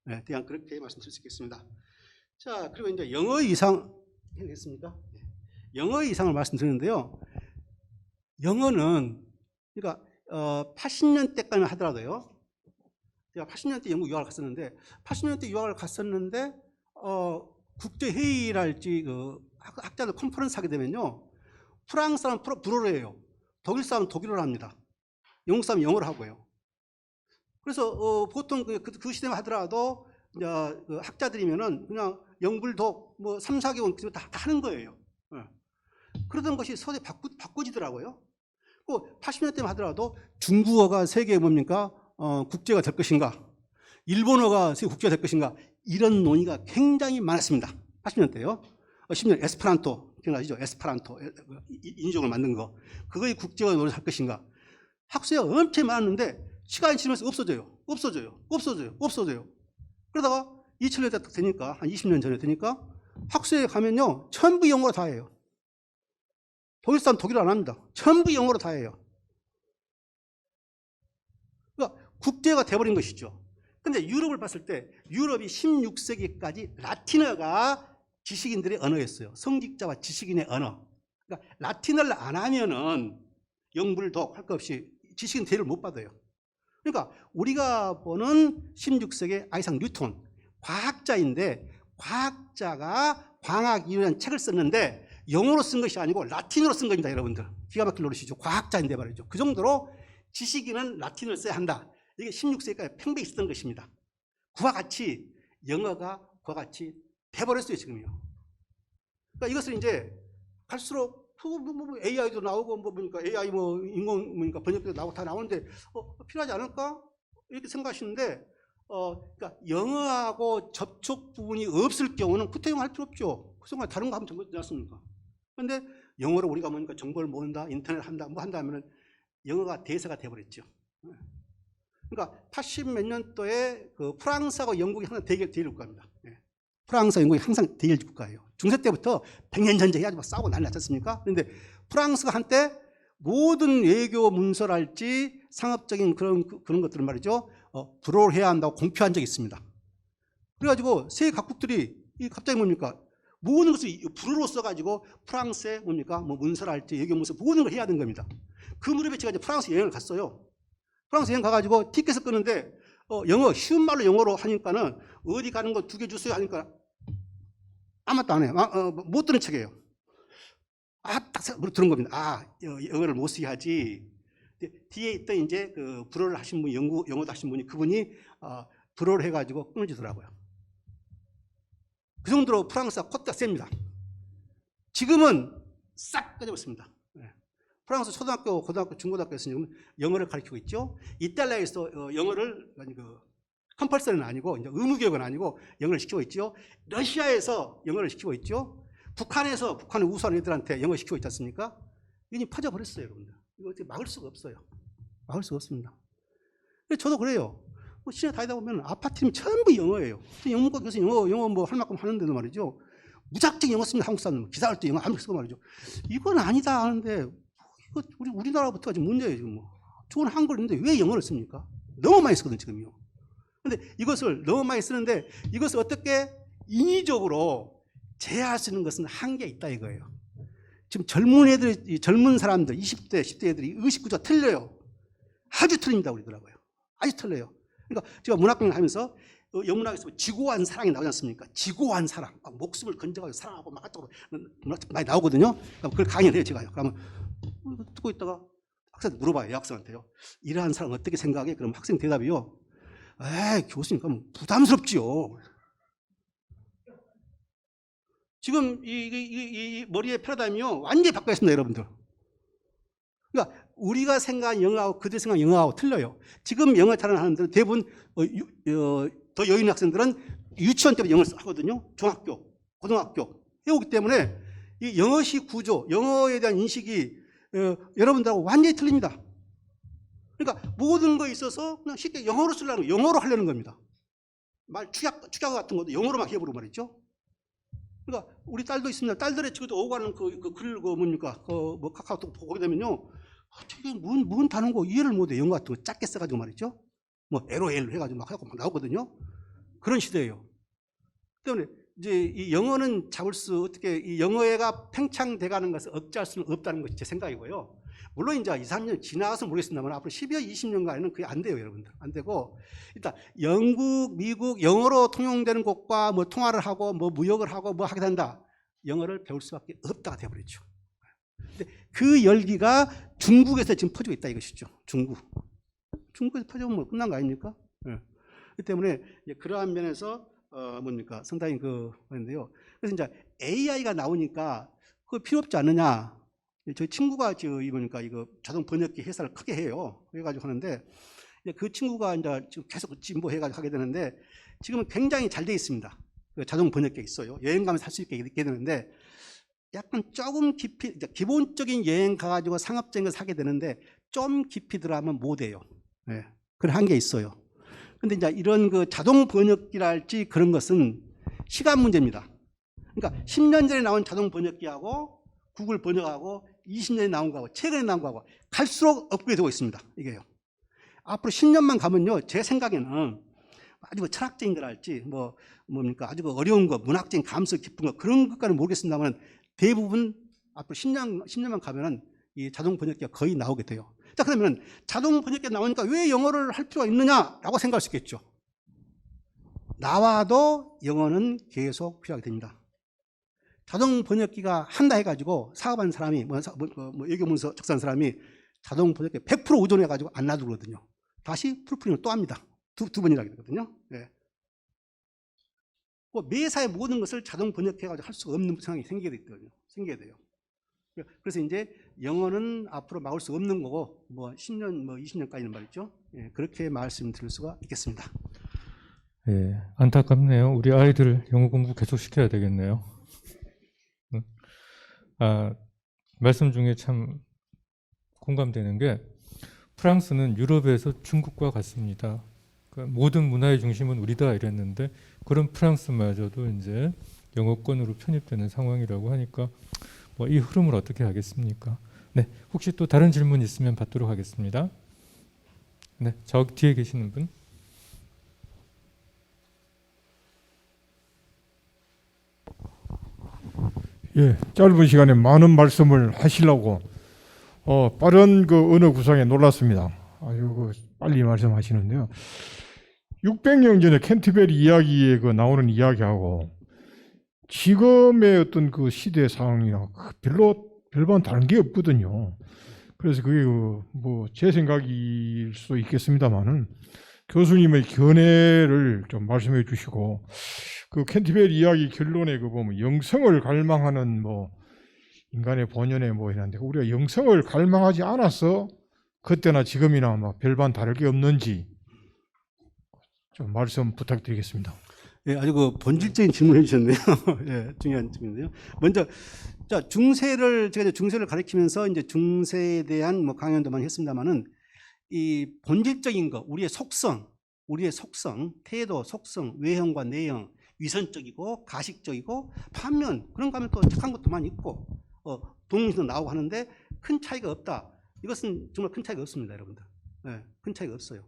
네, 그냥 그렇게 말씀드릴 수 있겠습니다. 자, 그리고 이제 영어 이상 했습니까? 영어 이상을 말씀드리는데요. 영어는 그러니까 80년대까지만 하더라도요. 제가 80년대 영국 유학을 갔었는데 80년대 유학을 갔었는데 국제 회의랄지 학자들 컨퍼런스 하게 되면요, 프랑스 사람 불어를 해요. 독일 사람 독일어를 합니다. 영국 사람 영어를 하고요. 그래서 보통 그 시대만 하더라도 이제 학자들이면은 그냥 영불독 뭐 3, 4개월 다 하는 거예요. 예. 그러던 것이 서서히 바꿔지더라고요. 80년대만 하더라도 중국어가 세계 뭡니까? 국제가 될 것인가? 일본어가 세계 국제가 될 것인가? 이런 논의가 굉장히 많았습니다. 80년대요. 심지어 에스페란토, 기억나시죠? 에스페란토, 인종을 만든 거. 그거의 국제가 노릇할 것인가? 학수가 엄청 많았는데 시간이 지나면서 없어져요. 그러다가 2000년대 되니까, 한 20년 전에 되니까 학수에 가면요, 전부 영어로 다 해요. 독일 사람 독일어 안 합니다. 전부 영어로 다 해요. 그러니까 국제가 돼버린 것이죠. 근데 유럽을 봤을 때 유럽이 16세기까지 라틴어가 지식인들의 언어였어요. 성직자와 지식인의 언어. 그러니까 라틴어를 안 하면은 영불독 할 것 없이 지식인 대우를 못 받아요. 그러니까 우리가 보는 16세기 아이작 뉴턴, 과학자인데 과학자가 광학 이론이라는 책을 썼는데 영어로 쓴 것이 아니고 라틴어로 쓴 겁니다, 여러분들. 기가 막힐 노릇이죠. 과학자인데 말이죠. 그 정도로 지식인은 라틴어를 써야 한다. 이게 16세기까지 팽배히 있었던 것입니다. 그와 같이 영어가 그와 같이 돼버렸어요, 지금요. 그러니까 이것을 이제 갈수록 AI도 나오고 보니까 AI 인공 번역도 나오고 다 나오는데 필요하지 않을까? 이렇게 생각하시는데 그러니까 영어하고 접촉 부분이 없을 경우는 구태영 할 필요 없죠. 그 순간 다른 거 하면 되지 않습니까? 그런데 영어로 우리가 뭐니까 정보를 모은다, 인터넷 한다, 뭐 한다 하면은 영어가 대세가 돼버렸죠. 그러니까 80 몇 년도에 그 프랑스하고 영국이 항상 대결 국가입니다. 프랑스와 영국이 항상 대결 국가예요. 중세 때부터 100년 전쟁 해가지고 싸우고 난리 났지 않습니까? 그런데 프랑스가 한때 모든 외교 문서랄지 상업적인 그런 것들을 말이죠, 불어를 해야 한다고 공표한 적이 있습니다. 그래가지고 세계 각국들이 갑자기 뭡니까? 모든 것을 불어로 써가지고 프랑스에 뭡니까? 뭐 문서랄지 외교 문서 모든 걸 해야 되는 겁니다. 그 무렵에 제가 이제 프랑스 여행을 갔어요. 프랑스 여행 가가지고 티켓을 끄는데 영어, 쉬운 말로 영어로 하니까는 어디 가는 거 2개 주세요 하니까 아무것도 안 해요. 못 들은 척이에요. 딱 들은 겁니다. 영어를 못 쓰게 하지. 뒤에 있던 이제 그 불어를 하신 분이, 영어도 하신 분이, 그분이 불어를 해가지고 끊어지더라고요. 그 정도로 프랑스가 콧대가 셉니다. 지금은 싹 꺼져버렸습니다. 프랑스 초등학교, 고등학교, 중고등학교에서 영어를 가르치고 있죠. 이탈리아에서 영어를 컴펄서리는 아니고 이제 의무교육은 아니고 영어를 시키고 있죠. 러시아에서 영어를 시키고 있죠. 북한에서 북한의 우수한 애들한테 영어 시키고 있지 않습니까? 이게 퍼져버렸어요, 여러분들. 이거 어떻게 막을 수가 없어요. 막을 수가 없습니다. 저도 그래요. 시내 다니다 보면 아파트면 전부 영어예요. 영문과 교수 영어 뭐 할 만큼 하는데도 말이죠. 무작정 영어 씁니다. 한국 사람들. 기사할 때 영어 아무리 쓰고 말이죠. 이건 아니다 하는데 이거 우리나라부터가 지금 문제예요, 지금 뭐. 좋은 한글인데 왜 영어를 씁니까? 너무 많이 쓰거든, 지금요. 근데 이것을 너무 많이 쓰는데 이것을 어떻게 인위적으로 제어할 수 있는 것은 한계가 있다 이거예요. 지금 젊은 사람들, 20대, 10대 애들이 의식 구조가 틀려요. 아주 틀립니다, 우리더라고요. 아주 틀려요. 그러니까 제가 문학강의를 하면서 영문학에서 지고한 사랑이 나오지 않습니까? 지고한 사랑. 목숨을 건져가지고 사랑하고 막 같은 거 많이 나오거든요. 그걸 강의를 해요, 제가요. 그러면 듣고 있다가 학생한테 물어봐요, 여학생한테요. 이러한 사람 어떻게 생각해? 그럼 학생 대답이요. 교수님, 그럼 부담스럽지요. 지금 이 머리의 패러다임이요, 완전히 바뀌었습니다, 여러분들. 그러니까 우리가 생각한 영어하고 그들 생각한 영어하고 틀려요. 지금 영어 잘하는 사람들은 대부분 더 여유 있는 학생들은 유치원 때부터 영어를 하거든요. 중학교, 고등학교 해오기 때문에 이 영어식 구조, 영어에 대한 인식이 여러분들하고 완전히 틀립니다. 그러니까 모든 거에 있어서 그냥 쉽게 영어로 쓰려는 거예요. 영어로 하려는 겁니다. 말 축약 같은 것도 영어로 막 해버리고 말이죠. 그러니까 우리 딸도 있습니다. 딸들의 지금도 오고 가는 그 글, 뭡니까? 뭐 카카오톡 보게 되면요. 저게 뭔 단어고 이해를 못해. 영어 같은 거 작게 써가지고 말이죠. 뭐 LOL 해가지고 막 하고 막 나오거든요. 그런 시대예요. 때문에 이제 이 영어는 어떻게 이 영어가 팽창돼가는 것을 억제할 수는 없다는 것이 제 생각이고요. 물론 이제 2, 3년 지나서 모르겠습니다만 앞으로 10여 20년간에는 그게 안 돼요, 여러분들. 안 되고 일단 영국, 미국 영어로 통용되는 곳과 뭐 통화를 하고 뭐 무역을 하고 뭐 하게 된다. 영어를 배울 수밖에 없다가 되어버렸죠. 근데 그 열기가 중국에서 지금 퍼지고 있다 이것이죠. 중국에서 퍼지면 뭐 끝난 거 아닙니까? 네. 그렇기 때문에 이제 그러한 면에서 뭡니까 상당히 그런데요. 그래서 이제 AI가 나오니까 그 필요 없지 않느냐. 저희 친구가 이거 자동 번역기 회사를 크게 해요. 그래가지고 하는데 그 친구가 이제 지금 계속 진보해가지고 하게 되는데 지금은 굉장히 잘 돼 있습니다. 그 자동 번역기 있어요. 여행 가면서 할 수 있게 되는데 약간 조금 깊이 기본적인 여행 가가지고 상업적인 걸 사게 되는데 좀 깊이 들어가면 못 해요. 네. 그런 한계 있어요. 근데 이제 이런 그 자동 번역기랄지 그런 것은 시간 문제입니다. 그러니까 10년 전에 나온 자동 번역기하고 구글 번역하고 20년에 나온 거하고 최근에 나온 거하고 갈수록 업그레이드 되고 있습니다. 이게요. 앞으로 10년만 가면요. 제 생각에는 아주 철학적인 거랄지 뭡니까 아주 어려운 거 문학적인 감성 깊은 거 그런 것까지는 모르겠습니다만 대부분 앞으로 10년만 가면은 이 자동 번역기가 거의 나오게 돼요. 자, 그러면 자동 번역기가 나오니까 왜 영어를 할 필요가 있느냐라고 생각할 수 있겠죠. 나와도 영어는 계속 필요하게 됩니다. 자동 번역기가 한다 해가지고 사업하는 사람이 외교문서 작성하는 사람이 자동 번역기 100% 의존해가지고 안 놔두거든요. 다시 풀프링을 또 합니다. 두 번이나 하게 되거든요. 네. 매사의 모든 것을 자동 번역해가지고 할 수가 없는 상황이 생기게 되거든요. 생기게 돼요. 그래서 이제 영어는 앞으로 막을 수 없는 거고 10년 20년까지는 말이죠. 예, 그렇게 말씀드릴 수가 있겠습니다. 예, 안타깝네요. 우리 아이들 영어 공부 계속 시켜야 되겠네요. 말씀 중에 참 공감되는 게 프랑스는 유럽에서 중국과 같습니다. 그러니까 모든 문화의 중심은 우리다 이랬는데 그런 프랑스마저도 이제 영어권으로 편입되는 상황이라고 하니까 이 흐름을 어떻게 하겠습니까? 네, 혹시 또 다른 질문 있으면 받도록 하겠습니다. 네, 저 뒤에 계시는 분. 예, 짧은 시간에 많은 말씀을 하시려고 빠른 그 언어 구상에 놀랐습니다. 아주 빨리 말씀하시는데요. 600년 전에 캔터베리 이야기에 나오는 이야기하고 지금의 어떤 그 시대 상황이랑 별반 다른 게 없거든요. 그래서 그게 제 생각일 수도 있겠습니다만은 교수님의 견해를 좀 말씀해 주시고 그 캔터베리 이야기 결론에 보면 영성을 갈망하는 인간의 본연에 이런데 우리가 영성을 갈망하지 않아서 그때나 지금이나 별반 다를 게 없는지 좀 말씀 부탁드리겠습니다. 예, 아주 본질적인 질문을 해주셨네요. 예, 중요한 질문인데요. 먼저, 자, 제가 중세를 가르치면서 이제 중세에 대한 강연도 많이 했습니다만은 이 본질적인 거, 우리의 속성, 태도, 속성, 외형과 내형, 위선적이고 가식적이고 반면 그런 거 하면 또 착한 것도 많이 있고 동물도 나오고 하는데 큰 차이가 없다. 이것은 정말 큰 차이가 없습니다, 여러분들. 예, 큰 차이가 없어요.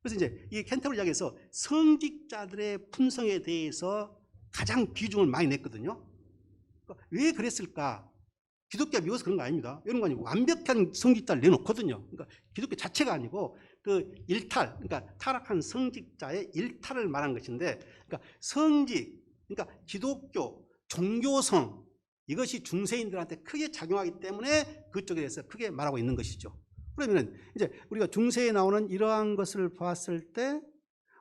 그래서 이제 이 캔터버리 이야기에서 성직자들의 품성에 대해서 가장 비중을 많이 냈거든요. 그러니까 왜 그랬을까? 기독교가 미워서 그런 거 아닙니다. 이런 거 아니고 완벽한 성직자를 내놓거든요. 그러니까 기독교 자체가 아니고 그 일탈, 그러니까 타락한 성직자의 일탈을 말한 것인데, 그러니까 성직, 그러니까 기독교, 종교성 이것이 중세인들한테 크게 작용하기 때문에 그쪽에 대해서 크게 말하고 있는 것이죠. 그러면 이제 우리가 중세에 나오는 이러한 것을 봤을 때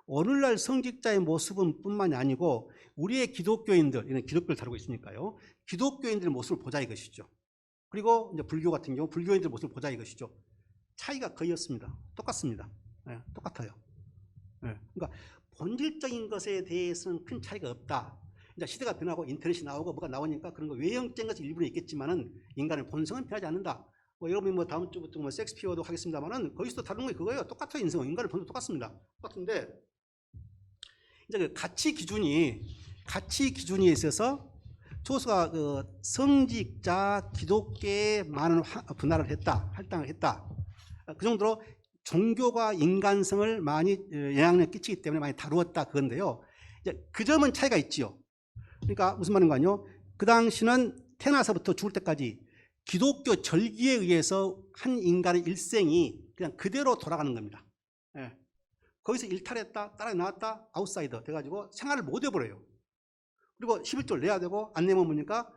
오늘날 성직자의 모습은 뿐만이 아니고 우리의 기독교인들, 이런 기독교를 다루고 있으니까요. 기독교인들의 모습을 보자 이것이죠. 그리고 이제 불교 같은 경우 불교인들의 모습을 보자 이것이죠. 차이가 거의 없습니다. 똑같습니다. 네, 똑같아요. 네, 그러니까 본질적인 것에 대해서는 큰 차이가 없다. 이제 시대가 변하고 인터넷이 나오고 뭐가 나오니까 그런 거 외형적인 것이 일부는 있겠지만은 인간의 본성은 변하지 않는다. 여러분이 다음 주부터 섹스피어도 하겠습니다만은 거기서도 다른 게 그거예요. 똑같아요. 인성은 인간의 본성 똑같습니다. 똑같은데 이제 그 가치 기준이 있어서 조수가 그 성직자 기독교에 많은 분할을 했다, 할당을 했다. 그 정도로 종교가 인간성을 많이 영향을 끼치기 때문에 많이 다루었다 그건데요. 이제 그 점은 차이가 있지요. 그러니까 무슨 말인가요? 그 당시는 태어나서부터 죽을 때까지 기독교 절기에 의해서 한 인간의 일생이 그냥 그대로 돌아가는 겁니다. 예. 거기서 일탈했다, 따라 나왔다, 아웃사이더 돼가지고 생활을 못 해버려요. 그리고 11조를 내야 되고 안 내면 뭐니까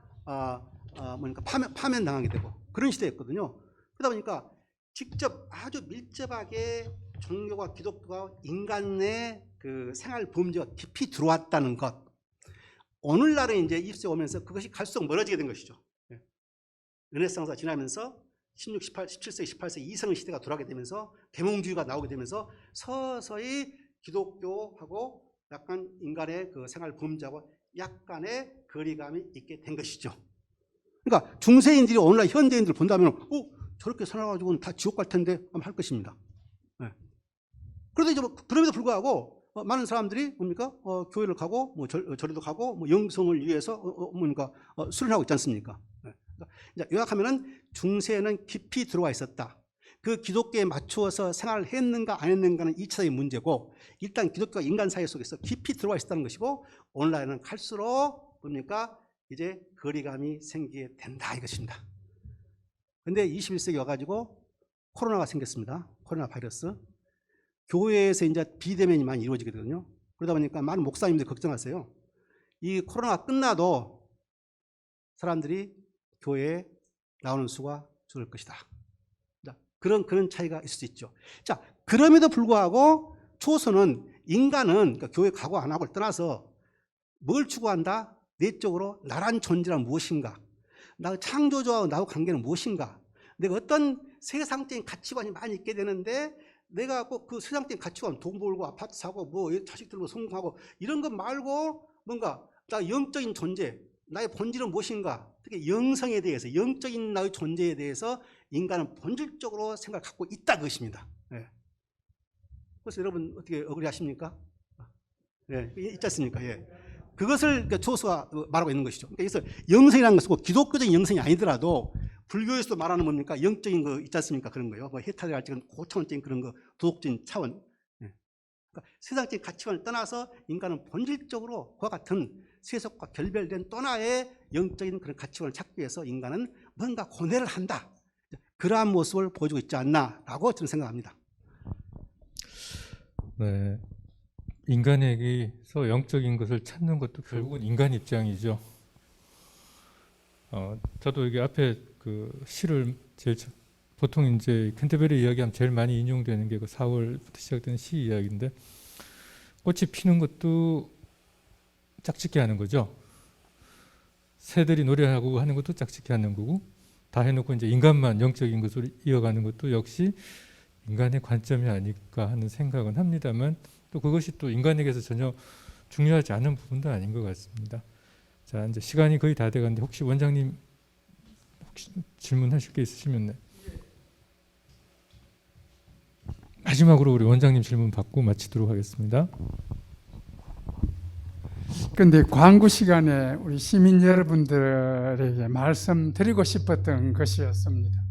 파면 당하게 되고 그런 시대였거든요. 그러다 보니까 직접 아주 밀접하게 종교와 기독교가 인간의 그 생활 범죄가 깊이 들어왔다는 것. 오늘날에 이제 20세 오면서 그것이 갈수록 멀어지게 된 것이죠. 르네상스가 지나면서 16, 18, 17세, 18세 이성의 시대가 돌아가게 되면서 계몽주의가 나오게 되면서 서서히 기독교하고 약간 인간의 그 생활 범죄하고 약간의 거리감이 있게 된 것이죠. 그러니까 중세인들이 오늘날 현대인들을 본다면 저렇게 살아가지고는 다 지옥 갈 텐데 할 것입니다. 네. 그래도 이제 그럼에도 불구하고 많은 사람들이 뭡니까? 교회를 가고 뭐 절에도 가고 뭐 영성을 위해서 뭡니까? 수련하고 있지 않습니까? 네. 그러니까 요약하면은 중세에는 깊이 들어와 있었다. 그 기독교에 맞추어서 생활을 했는가 안 했는가는 2차적인 문제고 일단 기독교가 인간 사회 속에서 깊이 들어와 있었다는 것이고 오늘날에는 갈수록 뭡니까? 이제 거리감이 생기게 된다 이것입니다. 근데 21세기 와가지고 코로나가 생겼습니다. 코로나 바이러스. 교회에서 이제 비대면이 많이 이루어지게 되거든요. 그러다 보니까 많은 목사님들이 걱정하세요. 이 코로나가 끝나도 사람들이 교회에 나오는 수가 줄을 것이다. 그런 차이가 있을 수 있죠. 자, 그럼에도 불구하고 초소는 인간은 그러니까 교회 가고 안 하고를 떠나서 뭘 추구한다? 내적으로 나란 존재란 무엇인가? 나 창조주와 나하고 관계는 무엇인가? 내가 어떤 세상적인 가치관이 많이 있게 되는데 내가 꼭 그 세상적인 가치관, 돈 벌고 아파트 사고 뭐 자식 들고 성공하고 이런 것 말고 뭔가 나 영적인 존재, 나의 본질은 무엇인가? 특히 영성에 대해서, 영적인 나의 존재에 대해서 인간은 본질적으로 생각을 갖고 있다 그것입니다. 예. 그래서 여러분 어떻게 어그리하십니까? 예, 있지 않습니까? 예. 그것을 조수가 말하고 있는 것이죠. 그래서 영성이라는 것은 기독교적인 영성이 아니더라도 불교에서도 말하는 뭡니까? 영적인 거 있지 않습니까? 그런 거요. 뭐 해탈이랄지 고차원적인 그런 거, 도덕적인 차원. 예. 그러니까 세상적인 가치관을 떠나서 인간은 본질적으로 그와 같은 세속과 결별된 또 하나의 영적인 그런 가치관을 찾기 위해서 인간은 뭔가 고뇌를 한다. 그러한 모습을 보여주고 있지 않나라고 저는 생각합니다. 네, 인간에게서 영적인 것을 찾는 것도 결국은 인간 입장이죠. 저도 여기 앞에 그 시를 보통 이제 캔터베리 이야기하면 제일 많이 인용되는 게 그 4월부터 시작되는 시 이야기인데 꽃이 피는 것도 짝짓기 하는 거죠. 새들이 노래하고 하는 것도 짝짓기 하는 거고 다 해놓고 이제 인간만 영적인 것으로 이어가는 것도 역시 인간의 관점이 아닐까 하는 생각은 합니다만 또 그것이 또 인간에게서 전혀 중요하지 않은 부분도 아닌 것 같습니다. 자, 이제 시간이 거의 다 돼가는데 혹시 원장님 혹시 질문하실 게 있으시면 네. 마지막으로 우리 원장님 질문 받고 마치도록 하겠습니다. 그런데 광고 시간에 우리 시민 여러분들에게 말씀드리고 싶었던 것이었습니다.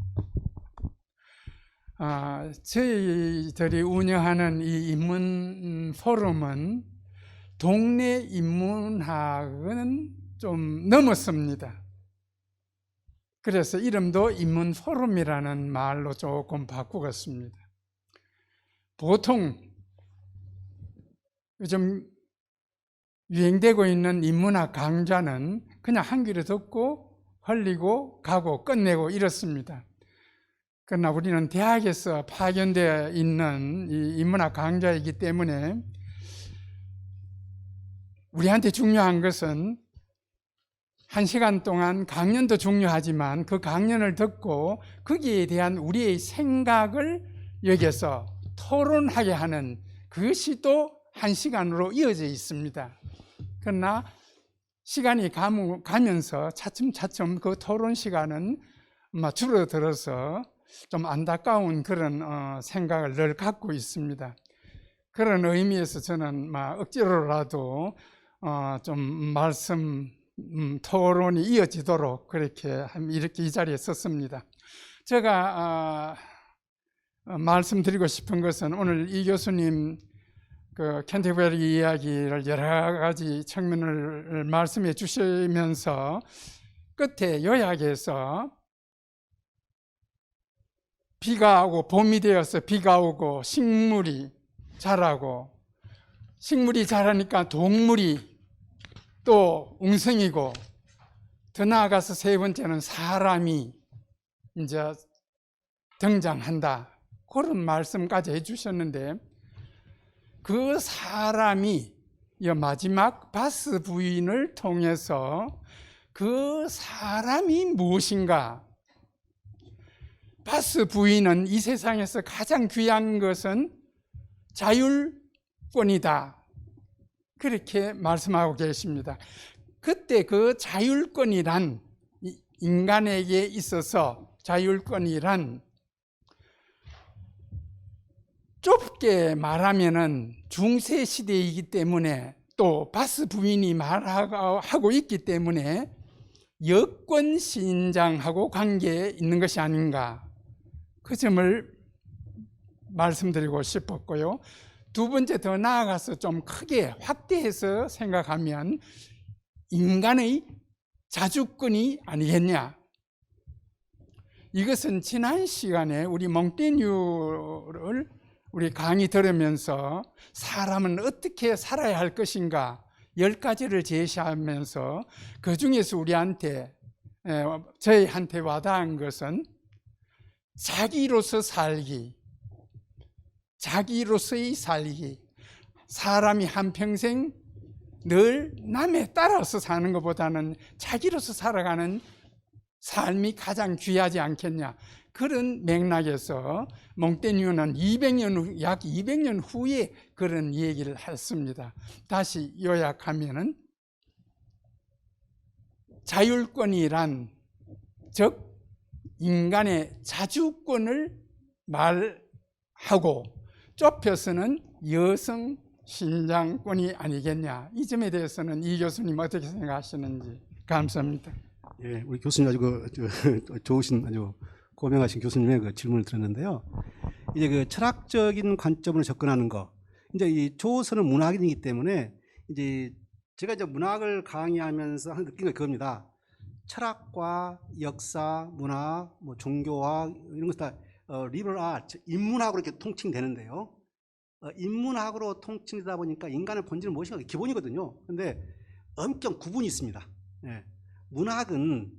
저희들이 운영하는 이 인문 포럼은 동네 인문학은 좀 넘었습니다. 그래서 이름도 인문 포럼이라는 말로 조금 바꾸었습니다. 보통 요즘 유행되고 있는 인문학 강좌는 그냥 한 귀로 듣고 흘리고 가고 끝내고 이렇습니다. 그러나 우리는 대학에서 파견되어 있는 이 인문학 강좌이기 때문에 우리한테 중요한 것은 1시간 동안 강연도 중요하지만 그 강연을 듣고 거기에 대한 우리의 생각을 여기서 토론하게 하는 그것이 또 1시간으로 이어져 있습니다. 그러나 시간이 가면서 차츰차츰 그 토론 시간은 줄어들어서 좀 안타까운 그런 생각을 늘 갖고 있습니다. 그런 의미에서 저는 억지로라도 좀 말씀 토론이 이어지도록 그렇게 이렇게 이 자리에 섰습니다. 제가 말씀드리고 싶은 것은 오늘 이 교수님 그 캔터베리 이야기를 여러 가지 측면을 말씀해 주시면서 끝에 요약해서 비가 오고 봄이 되어서 비가 오고 식물이 자라고, 식물이 자라니까 동물이 또 웅성이고, 더 나아가서 세 번째는 사람이 이제 등장한다. 그런 말씀까지 해주셨는데, 그 사람이 이 마지막 바스 부인을 통해서 그 사람이 무엇인가? 바스 부인은 이 세상에서 가장 귀한 것은 자율권이다. 그렇게 말씀하고 계십니다. 그때 그 자율권이란, 인간에게 있어서 자율권이란 좁게 말하면은 중세 시대이기 때문에, 또 바스 부인이 말하고 있기 때문에 여권 신장하고 관계에 있는 것이 아닌가, 그 점을 말씀드리고 싶었고요. 두 번째, 더 나아가서 좀 크게 확대해서 생각하면 인간의 자주권이 아니겠냐. 이것은 지난 시간에 우리 몽테뉴를 우리 강의 들으면서 사람은 어떻게 살아야 할 것인가 10가지를 제시하면서, 그 중에서 저희한테 와닿은 것은 자기로서 살기, 자기로서의 살기. 사람이 한평생 늘 남에 따라서 사는 것보다는 자기로서 살아가는 삶이 가장 귀하지 않겠냐. 그런 맥락에서 몽테뉴는 약 200년 후에 그런 얘기를 했습니다. 다시 요약하면은, 자율권이란 즉 인간의 자주권을 말하고, 좁혀서는 여성 신장권이 아니겠냐. 이 점에 대해서는 이 교수님 어떻게 생각하시는지. 감사합니다. 예, 우리 교수님 아주 좋으신, 아주 고명하신 교수님의 그 질문을 들었는데요. 이제 그 철학적인 관점으로 접근하는 거. 이제 이 조선은 문학인이기 때문에, 이제 제가 이제 문학을 강의하면서 느낀 게 그겁니다. 철학과 역사, 문학, 뭐 종교학 이런 것 다 리버럴 아트, 인문학으로 이렇게 통칭되는데요. 인문학으로 통칭되다 보니까 인간의 본질은 무엇인가 기본이거든요. 그런데 엄청 구분이 있습니다. 예. 문학은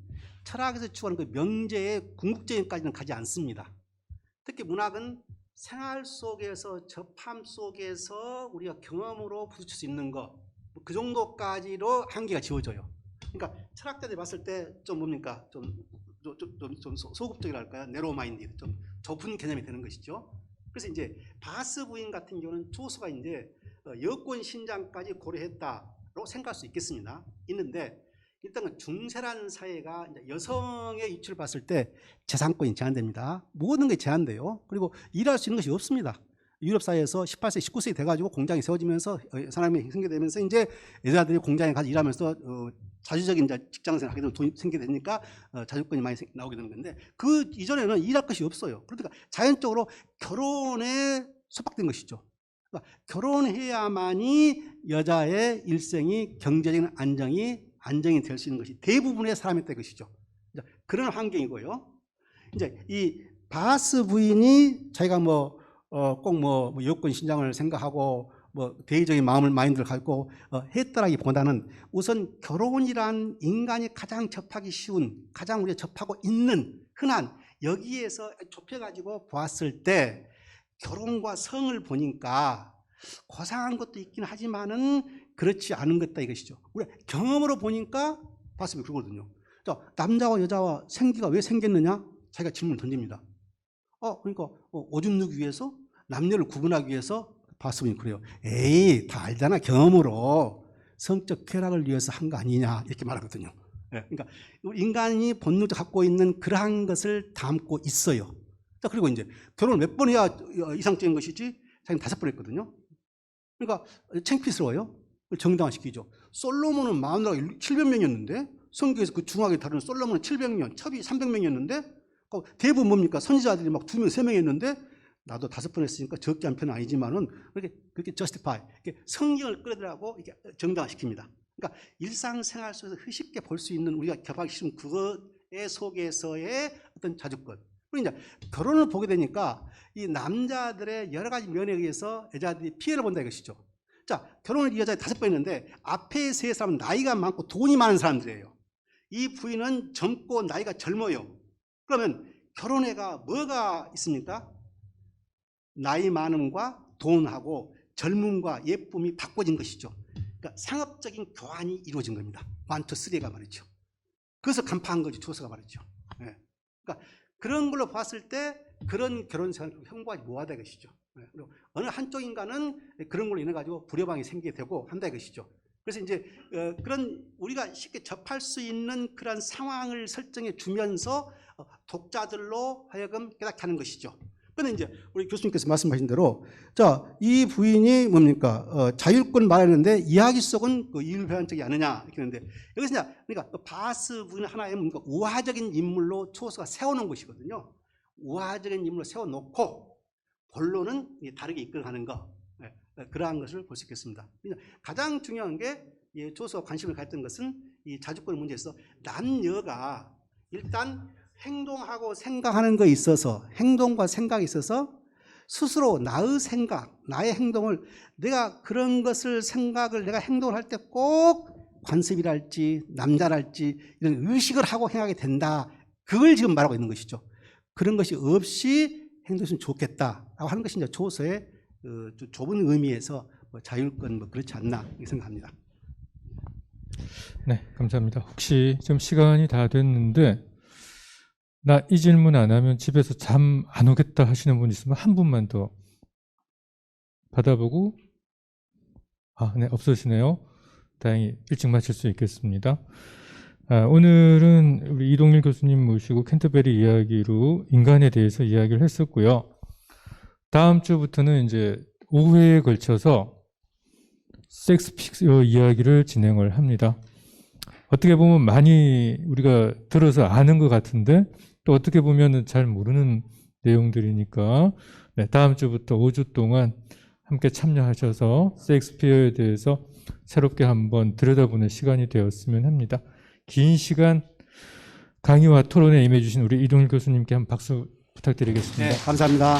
철학에서 추구하는 그 명제의 궁극적인까지는 가지 않습니다. 특히 문학은 생활 속에서, 접함 속에서 우리가 경험으로 부딪힐 수 있는 거, 그 정도까지로 한계가 지워져요. 그러니까 철학자들이 봤을 때 좀 뭡니까? 좀 소극적이랄까요? 네로우 마인디드, 좀 좁은 개념이 되는 것이죠. 그래서 이제 바스 부인 같은 경우는 조서가 이제 여권 신장까지 고려했다고 생각할 수 있겠습니다. 있는데, 일단 중세라는 사회가 여성의 위치를 봤을 때 재산권이 제한됩니다. 모든 게 제한돼요. 그리고 일할 수 있는 것이 없습니다. 유럽 사회에서 18세, 19세 돼가지고 공장이 세워지면서 사람이 생겨되면서 이제 여자들이 공장에 가서 일하면서 자주적인 직장생활 하게 되면 돈이 생기게 되니까 자주권이 많이 나오게 되는 건데, 그 이전에는 일할 것이 없어요. 그러니까 자연적으로 결혼에 속박된 것이죠. 그러니까 결혼해야만이 여자의 일생이 경제적인 안정이 될 수 있는 것이 대부분의 사람이었던 것이죠. 그런 환경이고요. 이제 이 바스 부인이 자기가 꼭 여권 신장을 생각하고 대의적인 마인드를 갖고 했더라기보다는, 우선 결혼이란 인간이 가장 접하기 쉬운, 가장 우리가 접하고 있는 흔한, 여기에서 좁혀가지고 보았을 때 결혼과 성을 보니까 고상한 것도 있긴 하지만은 그렇지 않은 것다 이것이죠. 우리가 경험으로 보니까 봤으면 그거거든요. 자, 남자와 여자와 생기가 왜 생겼느냐? 자기가 질문을 던집니다. 그러니까 오줌 누기 위해서, 남녀를 구분하기 위해서. 봤으면 그래요. 에이, 다 알잖아. 경험으로 성적 쾌락을 위해서 한 거 아니냐 이렇게 말하거든요. 네, 그러니까 인간이 본능적으로 갖고 있는 그러한 것을 담고 있어요. 자, 그리고 이제 결혼을 몇 번 해야 이상적인 것이지? 자기는 5번 했거든요. 그러니까 창피스러워요. 정당화시키죠. 솔로몬은 마누라가 700명이었는데, 성경에서 그 중하게 다루는 솔로몬은 700명, 첩이 300명이었는데, 대부분 뭡니까? 선지자들이 막 2명, 3명이었는데, 나도 5번 했으니까 적게 한 편은 아니지만은 그렇게 justify, 성경을 끌어들라고 정당화시킵니다. 그러니까 일상생활 속에서 쉽게 볼 수 있는, 우리가 접하기 쉬운 그것의 속에서의 어떤 자주권. 그리고 이제 결혼을 보게 되니까 이 남자들의 여러 가지 면에 의해서 여자들이 피해를 본다 이것이죠. 자, 결혼을 이 여자가 5번 했는데 앞에 세 사람은 나이가 많고 돈이 많은 사람들이에요. 이 부인은 젊고 나이가 젊어요. 그러면 결혼해가 뭐가 있습니까? 나이 많음과 돈하고 젊음과 예쁨이 바꿔진 것이죠. 그러니까 상업적인 교환이 이루어진 겁니다. 1, 2, 3가 말이죠. 그래서 간파한 거죠. 조서가 말이죠. 예. 그러니까 그런 걸로 봤을 때 그런 결혼 생활을 형부하지 못하다 이것이죠. 예. 그리고 어느 한쪽인가는 그런 걸로 인해 가지고 불협방이 생기게 되고 한다 이것이죠. 그래서 이제 그런 우리가 쉽게 접할 수 있는 그런 상황을 설정해 주면서 독자들로 하여금 깨닫게 하는 것이죠. 그런데 이제 우리 교수님께서 말씀하신 대로 자, 이 부인이 뭡니까? 자율권 말하는데 이야기 속은 그 이율배반적이 아니냐 이렇게 하는데 여기서 이제 그러니까 바스 부인은 하나의 뭔가 우화적인 인물로 초서가 세워놓은 것이거든요. 우화적인 인물로 세워놓고 본론은 다르게 이끌어가는 거. 그러한 것을 볼 수 있겠습니다. 가장 중요한 게 조서가 관심을 가졌던 것은 이 자주권 문제에서 남녀가 일단 행동하고 생각하는 것에 있어서 행동과 생각에 있어서 스스로 나의 생각, 나의 행동을 내가 그런 것을 생각을 내가 행동을 할 때 꼭 관습이랄지 남자랄지 이런 의식을 하고 행하게 된다. 그걸 지금 말하고 있는 것이죠. 그런 것이 없이 행동했으면 좋겠다라고 하는 것이 이제 조서의 좁은 의미에서 자율권 그렇지 않나 이렇게 생각합니다. 네, 감사합니다. 혹시 좀 시간이 다 됐는데 나 이 질문 안 하면 집에서 잠 안 오겠다 하시는 분 있으면 한 분만 더 받아보고 네, 없으시네요. 다행히 일찍 마칠 수 있겠습니다. 오늘은 우리 이동일 교수님 모시고 캔터베리 이야기로 인간에 대해서 이야기를 했었고요. 다음 주부터는 이제 5회에 걸쳐서 섹스피어 이야기를 진행을 합니다. 어떻게 보면 많이 우리가 들어서 아는 것 같은데 또 어떻게 보면 잘 모르는 내용들이니까 네, 다음 주부터 5주 동안 함께 참여하셔서 섹스피어에 대해서 새롭게 한번 들여다보는 시간이 되었으면 합니다. 긴 시간 강의와 토론에 임해주신 우리 이동일 교수님께 한 박수 부탁드리겠습니다. 네, 감사합니다.